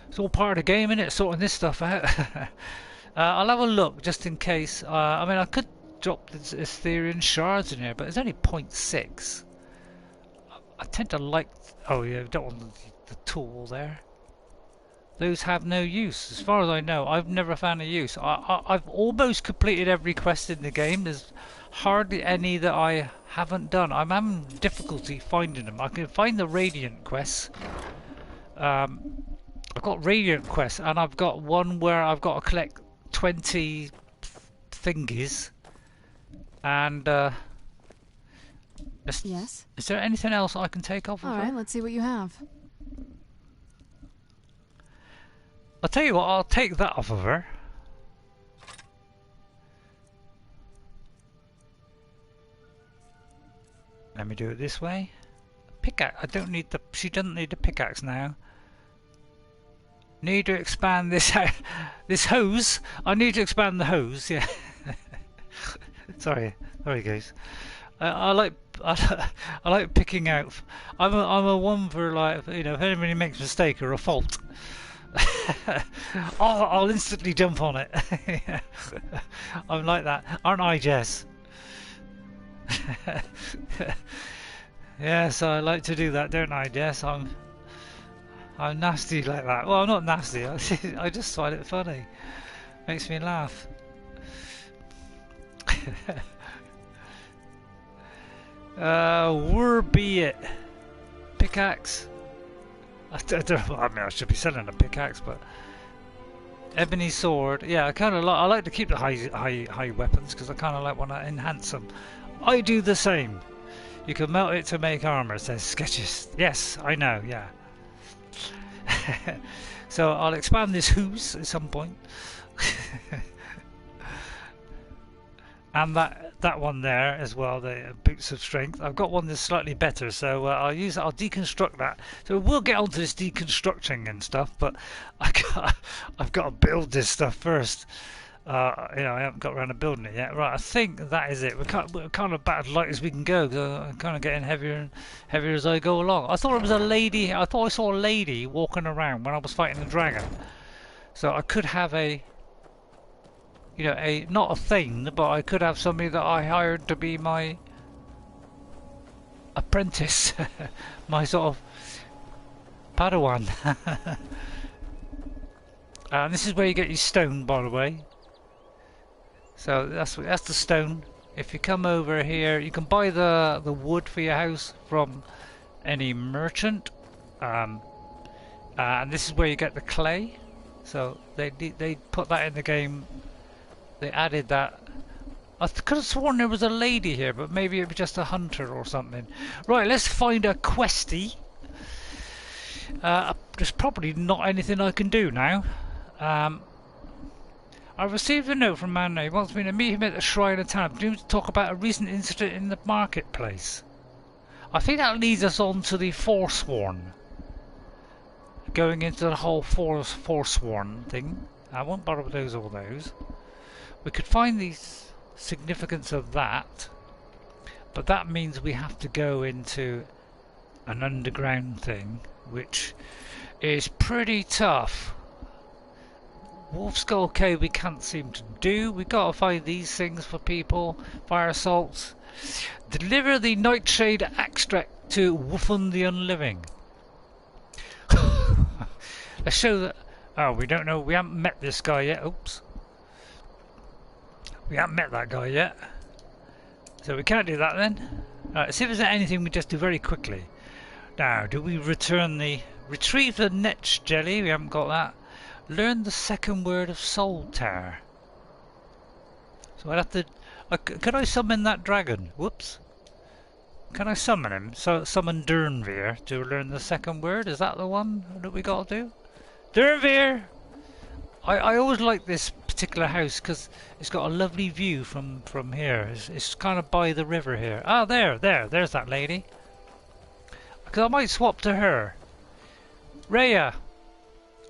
It's all part of the game, innit? Sorting this stuff out. I'll have a look just in case. I mean, I could drop this Aetherium Shards in here, but it's only 0.6. I tend to like. Oh yeah, don't want the tool there. Those have no use, as far as I know. I've never found a use. I've almost completed every quest in the game. There's hardly any that I haven't done. I'm having difficulty finding them. I can find the Radiant quests. I've got Radiant quests, and I've got one where I've got to collect 20 thingies. And yes? Is there anything else I can take off of Alright, let's see what you have. I'll tell you what, I'll take that off of her. Let me do it this way. Pickaxe. I don't need the. She doesn't need the pickaxe now. Need to expand this this hose. I need to expand the hose. Yeah. sorry guys. I like picking out. I'm a one for, like, you know, if anybody makes a mistake or a fault. I'll instantly jump on it. I'm like that, aren't I, Jess? Yes, I like to do that, don't I, Jess? I'm nasty like that. Well, I'm not nasty. I just find it funny. Makes me laugh. Where be it? Pickaxe. I mean, I should be selling a pickaxe, but ebony sword. Yeah, I kind of like. I like to keep the high weapons because I kind of like want to enhance them. I do the same. You can melt it to make armor. Says Sketches. Yes, I know. Yeah. So I'll expand this hose at some point. And that one there as well, the boots of strength. I've got one that's slightly better, so I'll deconstruct that. So we'll get onto this deconstructing and stuff, but I've got to build this stuff first. You know, I haven't got around to building it yet. Right, I think that is it. We're kind of about as light as we can go. I'm kind of getting heavier and heavier as I go along. I thought it was a lady. I thought I saw a lady walking around when I was fighting the dragon. So I could have a. You know, not a thing, but I could have somebody that I hired to be my apprentice, my sort of Padawan. And this is where you get your stone, by the way. So that's the stone. If you come over here, you can buy the wood for your house from any merchant, and this is where you get the clay. So they put that in the game. They added that. I could have sworn there was a lady here, but maybe it was just a hunter or something. Right, let's find a questie. There's probably not anything I can do now. I received a note from Manor. He wants me to meet him at the Shrine of Town to talk about a recent incident in the marketplace. I think that leads us on to the Forsworn. Going into the whole Forsworn thing. I won't bother with all those. We could find the significance of that, but that means we have to go into an underground thing, which is pretty tough. Wolf Skull Cave we can't seem to do. We gotta find these things for people. Fire assaults. Deliver the nightshade extract to Woofun the Unliving. Let's show that. Oh, we don't know. We haven't met this guy yet. Oops. We haven't met that guy yet. So we can't do that then. Alright, see if there's anything we just do very quickly. Now, do we return the... Retrieve the Netch Jelly. We haven't got that. Learn the second word of Soltar. So I'd have to... Could I summon that dragon? Whoops. Can I summon him? So summon Durnveer to learn the second word? Is that the one that we got to do? Dervir! I always like this particular house because it's got a lovely view from here. It's kind of by the river here. Ah, there's that lady. Because I might swap to her. Rayya,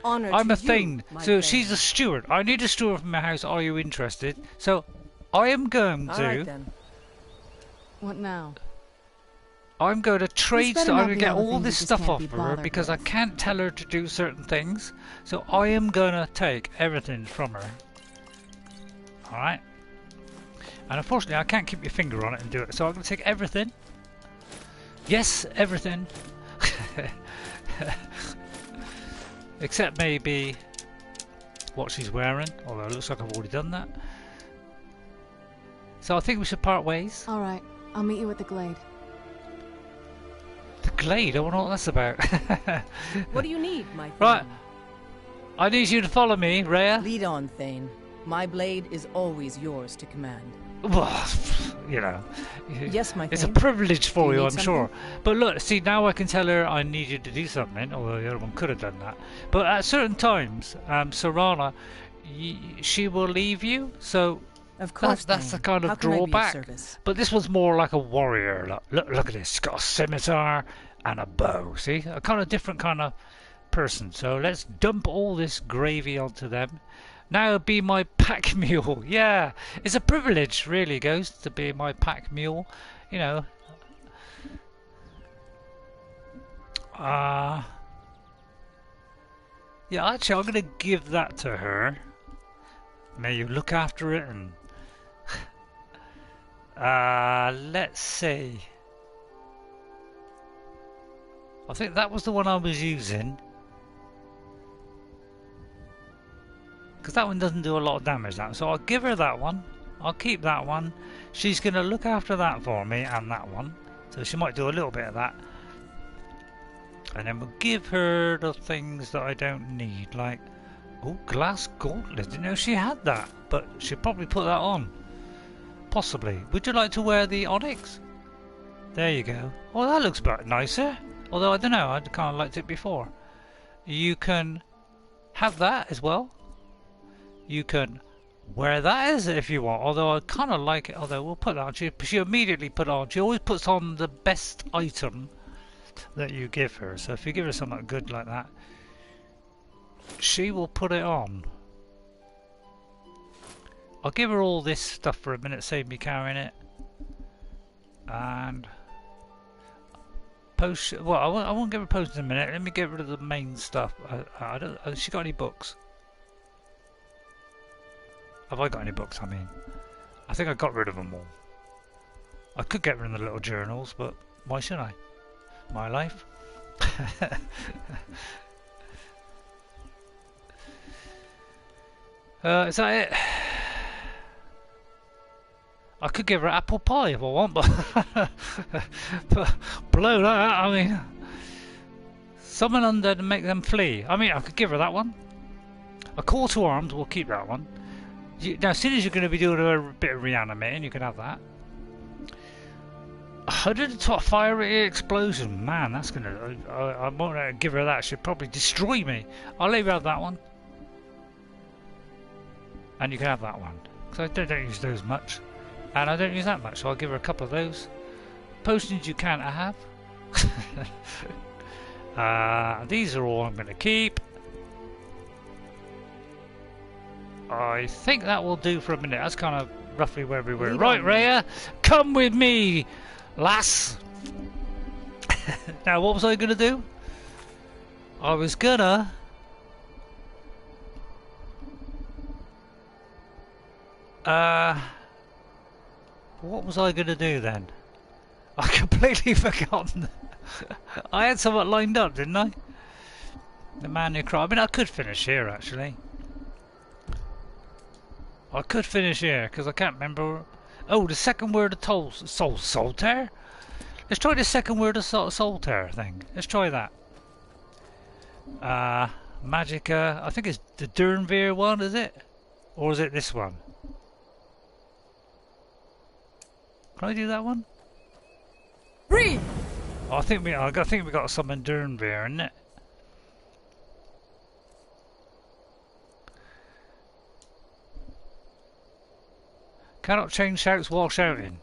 Honor I'm to a you, thing. my So friend. she's a steward. I need a steward for my house. Are you interested? So I am going All to. right, then. What now? I'm going to trade better stuff. not I'm going to be get all the all things this you just stuff can't off be of her bothered because I with. can't tell her to do certain things. So I am going to take everything from her. Alright? And unfortunately I can't keep your finger on it and do it. So I'm going to take everything. Yes, everything. Except maybe what she's wearing. Although it looks like I've already done that. So I think we should part ways. Alright, I'll meet you at the glade. The glade, I wonder what that's about. What do you need, my friend? Right. I need you to follow me, Rayya. Lead on, Thane. My blade is always yours to command. Well, you know. Yes, my It's a Thane. privilege Do for you you, need I'm sure. But look, see, now I can tell her I need you to do something, although the other one could have done that. But at certain times, Serana, she will leave you, so Of course, that's the Thane. kind How of can I be of drawback. service? But this one's more like a warrior. Look at this. It's got a scimitar and a bow. See? A kind of different kind of person. So let's dump all this gravy onto them. Now be my pack mule. Yeah. It's a privilege, really, Ghost, to be my pack mule. You know. Yeah, actually, I'm going to give that to her. May you look after it and... let's see. I think that was the one I was using. Because that one doesn't do a lot of damage now. So I'll give her that one. I'll keep that one. She's going to look after that for me and that one. So she might do a little bit of that. And then we'll give her the things that I don't need. Like, oh, glass gauntlet. Didn't know she had that. But she'll probably put that on. Possibly. Would you like to wear the onyx? There you go. Oh, that looks a bit nicer. Although, I don't know. I kind of liked it before. You can have that as well. You can wear that as if you want. Although, I kind of like it. Although, we'll put that on. She immediately put it on. She always puts on the best item that you give her. So, if you give her something good like that, she will put it on. I'll give her all this stuff for a minute, save me carrying it. And potion. Well, I won't give her potions in a minute. Let me get rid of the main stuff. I don't. Has she got any books? Have I got any books? I mean, I think I got rid of them all. I could get rid of the little journals, but why should I? My life. Is that it? I could give her apple pie if I want, but below that, I mean, summon undead and make them flee. I mean, I could give her that one. A call to arms, we'll keep that one. Now, as soon as you're going to be doing a bit of reanimating, you can have that. 112 fire rate explosion, man, that's going to. I won't give her that. She'll probably destroy me. I'll leave her have that one, and you can have that one because I don't use those much. And I don't use that much, so I'll give her a couple of those. Potions you can't have. These are all I'm going to keep. I think that will do for a minute. That's kind of roughly where we were. Right, Rayya, come with me, lass. Now, what was I going to do? I was gonna... what was I going to do then? I completely forgotten. I had something lined up, didn't I? The man who cried. I mean, I could finish here, actually. I could finish here, because I can't remember. Oh, the second word of Solitaire? Let's try the second word of Solitaire thing. Let's try that. Magica. I think it's the Durnveer one, is it? Or is it this one? Can I do that one? Breathe! Oh, I think we got some in Durnveer, isn't it? Cannot change shouts while shouting.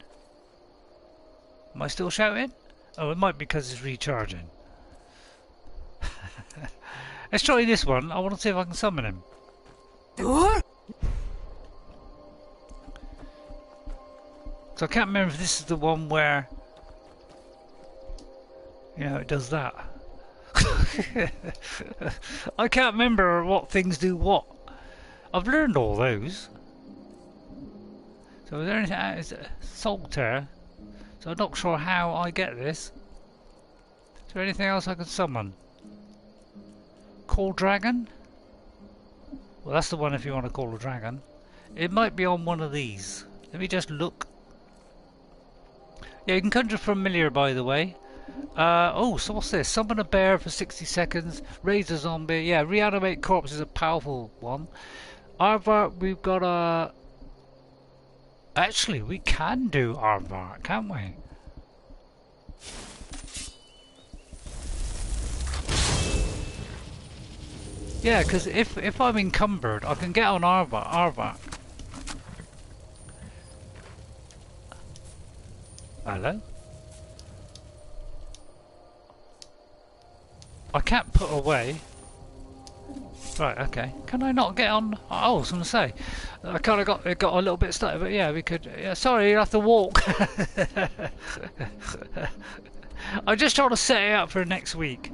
Am I still shouting? Oh, it might be because it's recharging. Let's try this one. I want to see if I can summon him. So I can't remember if this is the one where, you know, it does that. I can't remember what things do what. I've learned all those. So is there anything? Is it Solitaire? So I'm not sure how I get this. Is there anything else I can summon? Call Dragon? Well, that's the one if you want to call a dragon. It might be on one of these. Let me just look. Yeah, you can conjure familiar, by the way. Oh, so what's this? Summon a bear for 60 seconds. Raise a zombie. Yeah, reanimate corpse is a powerful one. Arvak, we've got a... Actually, we can do Arvak, can't we? Yeah, because if I'm encumbered, I can get on Arvak. Hello? I can't put away. Right, okay. Can I not get on? Oh, I was going to say. I kind of got a little bit stuck, but yeah, we could. Yeah, sorry, you have to walk. I'm just trying to set it up for next week.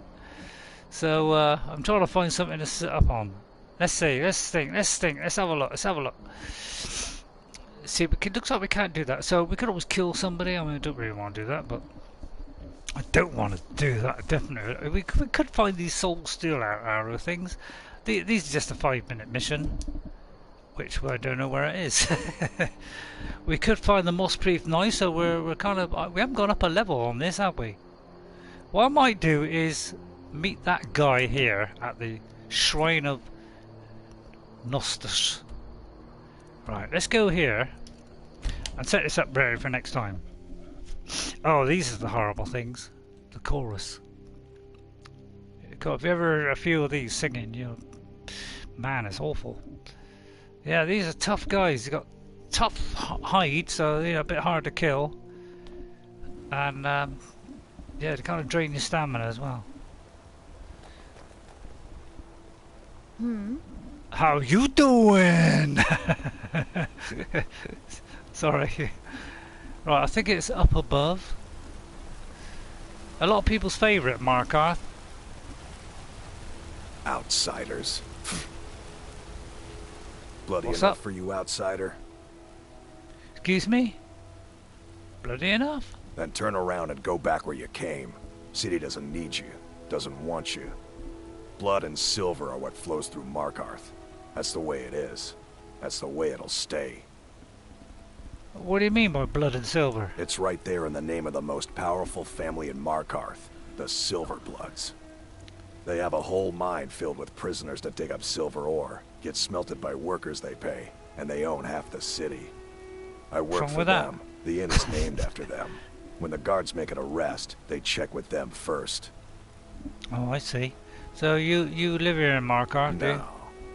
So I'm trying to find something to sit up on. Let's see. Let's think. Let's have a look. See, it looks like we can't do that. So we could always kill somebody. I mean, I don't really want to do that, but I don't want to do that. Definitely, we could find these soul steel arrow things. These are just a 5-minute mission, which I don't know where it is. We could find the moss proof knife. So we're kind of we haven't gone up a level on this, have we? What I might do is meet that guy here at the Shrine of Nostos. Right, let's go here and set this up ready for next time. Oh, these are the horrible things. The chorus. God, if you ever heard a few of these singing, you know, man, it's awful. Yeah, these are tough guys. They've got tough hide, so you know, a bit hard to kill. And yeah, they kind of drain your stamina as well. How you doing? Sorry. Right, I think it's up above. A lot of people's favourite, Markarth. Outsiders. Bloody What's enough up? for you, outsider? Excuse me? Bloody enough? Then turn around and go back where you came. City doesn't need you, doesn't want you. Blood and silver are what flows through Markarth. That's the way it is. That's the way it'll stay. What do you mean by blood and silver? It's right there in the name of the most powerful family in Markarth, the Silverbloods. They have a whole mine filled with prisoners that dig up silver ore, get smelted by workers they pay, and they own half the city. I work for them. The inn is named after them. When the guards make an arrest, they check with them first. Oh, I see. So you live here in Markarth, do you? No,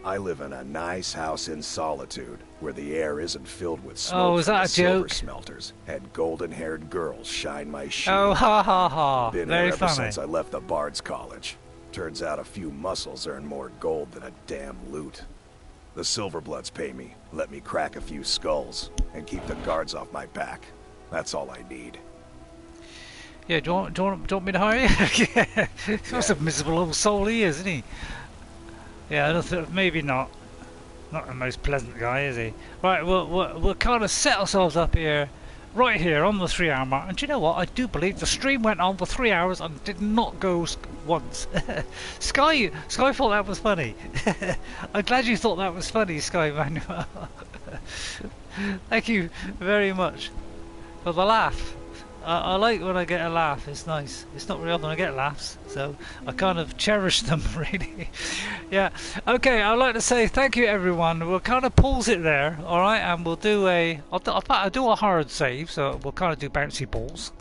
I live in a nice house in solitude, where the air isn't filled with smoke. Oh, is from that the a silver joke? smelters, and golden-haired girls shine my shield. Oh, ha ha ha! Been Very here ever funny. since I left the Bard's College. Turns out a few muscles earn more gold than a damn loot. The Silverbloods pay me, let me crack a few skulls, and keep the guards off my back. That's all I need. Yeah, do you want me to hire you? Yeah, he's a miserable old soul he is, isn't he? Yeah, maybe not. Not the most pleasant guy, is he? Right, we'll kind of set ourselves up here, right here on the 3-hour mark. And do you know what? I do believe the stream went on for 3 hours and did not go once. Sky thought that was funny. I'm glad you thought that was funny, Sky Manuel. Thank you very much for the laugh. I like when I get a laugh. It's nice. It's not real when I get laughs, so I kind of cherish them, really. Yeah. Okay, I'd like to say thank you, everyone. We'll kind of pause it there, all right, and we'll do I'll do a hard save, so we'll kind of do bouncy balls.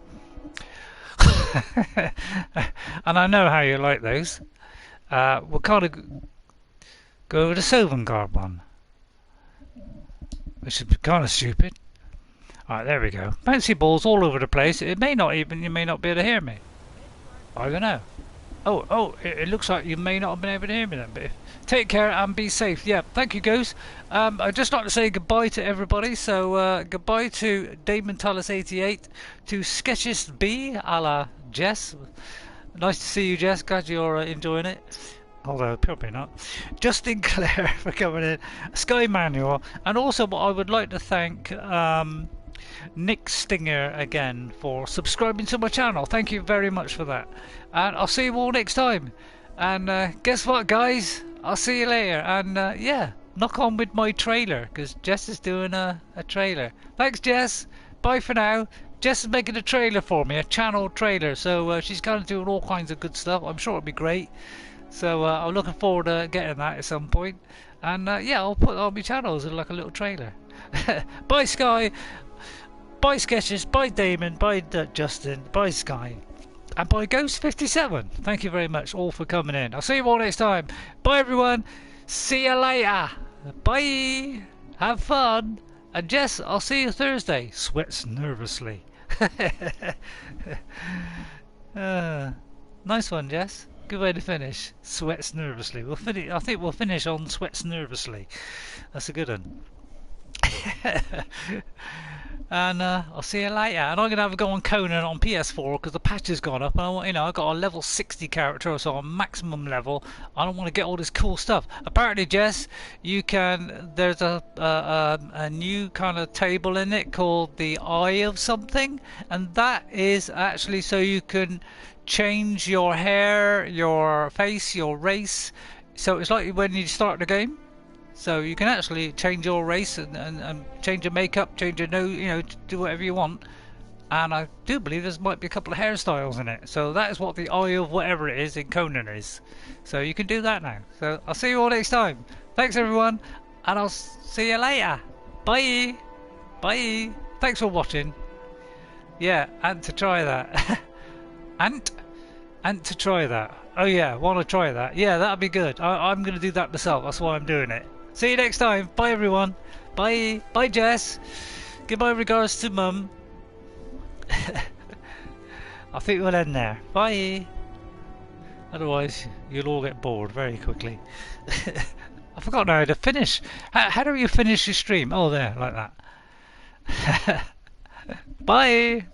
And I know how you like those. We'll kind of go over the Sovngarde one, which is kind of stupid. Alright, there we go. Bouncy balls all over the place. It may not even, you may not be able to hear me. I don't know. Oh, it looks like you may not have been able to hear me then, but take care and be safe. Yeah, thank you, Goose. I'd just like to say goodbye to everybody. So, goodbye to Damon Tallis88, to Sketchist B, a la Jess. Nice to see you, Jess. Glad you're enjoying it. Although, probably not. Justin Clare for coming in. Sky Manual. And also, I would like to thank Nick Stinger again for subscribing to my channel. Thank you very much for that. And I'll see you all next time. And guess what, guys? I'll see you later. And yeah, knock on with my trailer, because Jess is doing a trailer. Thanks, Jess. Bye for now. Jess is making a trailer for me, a channel trailer. So she's kind of doing all kinds of good stuff. I'm sure it'll be great. So I'm looking forward to getting that at some point. And yeah, I'll put it on my channel as like a little trailer. Bye, Sky. Bye, Sketches. Bye, Damon. Bye, Justin. Bye, Sky. And bye, Ghost57. Thank you very much all for coming in. I'll see you all next time. Bye, everyone. See you later. Bye. Have fun. And Jess, I'll see you Thursday. Sweats nervously. Nice one, Jess. Good way to finish. Sweats nervously. We'll finish. I think we'll finish on sweats nervously. That's a good one. And I'll see you later. And I'm gonna have a go on Conan on PS4 because the patch has gone up, and I want, I got a level 60 character, so on maximum level. I don't want to get all this cool stuff. Apparently, Jess, you can. There's a new kind of table in it called the Eye of something, and that is actually so you can change your hair, your face, your race. So it's like when you start the game. So you can actually change your race and change your makeup, change your nose, do whatever you want. And I do believe there might be a couple of hairstyles in it. So that is what the Eye of whatever it is in Conan is. So you can do that now. So I'll see you all next time. Thanks everyone, and I'll see you later. Bye. Bye. Thanks for watching. Yeah, and to try that. and to try that. Oh yeah, want to try that? Yeah, that'd be good. I'm going to do that myself. That's why I'm doing it. See you next time. Bye everyone. Bye. Bye Jess. Give my regards to Mum. I think we'll end there. Bye. Otherwise you'll all get bored very quickly. I forgot now how to finish. How do you finish your stream? Oh, there, like that. Bye.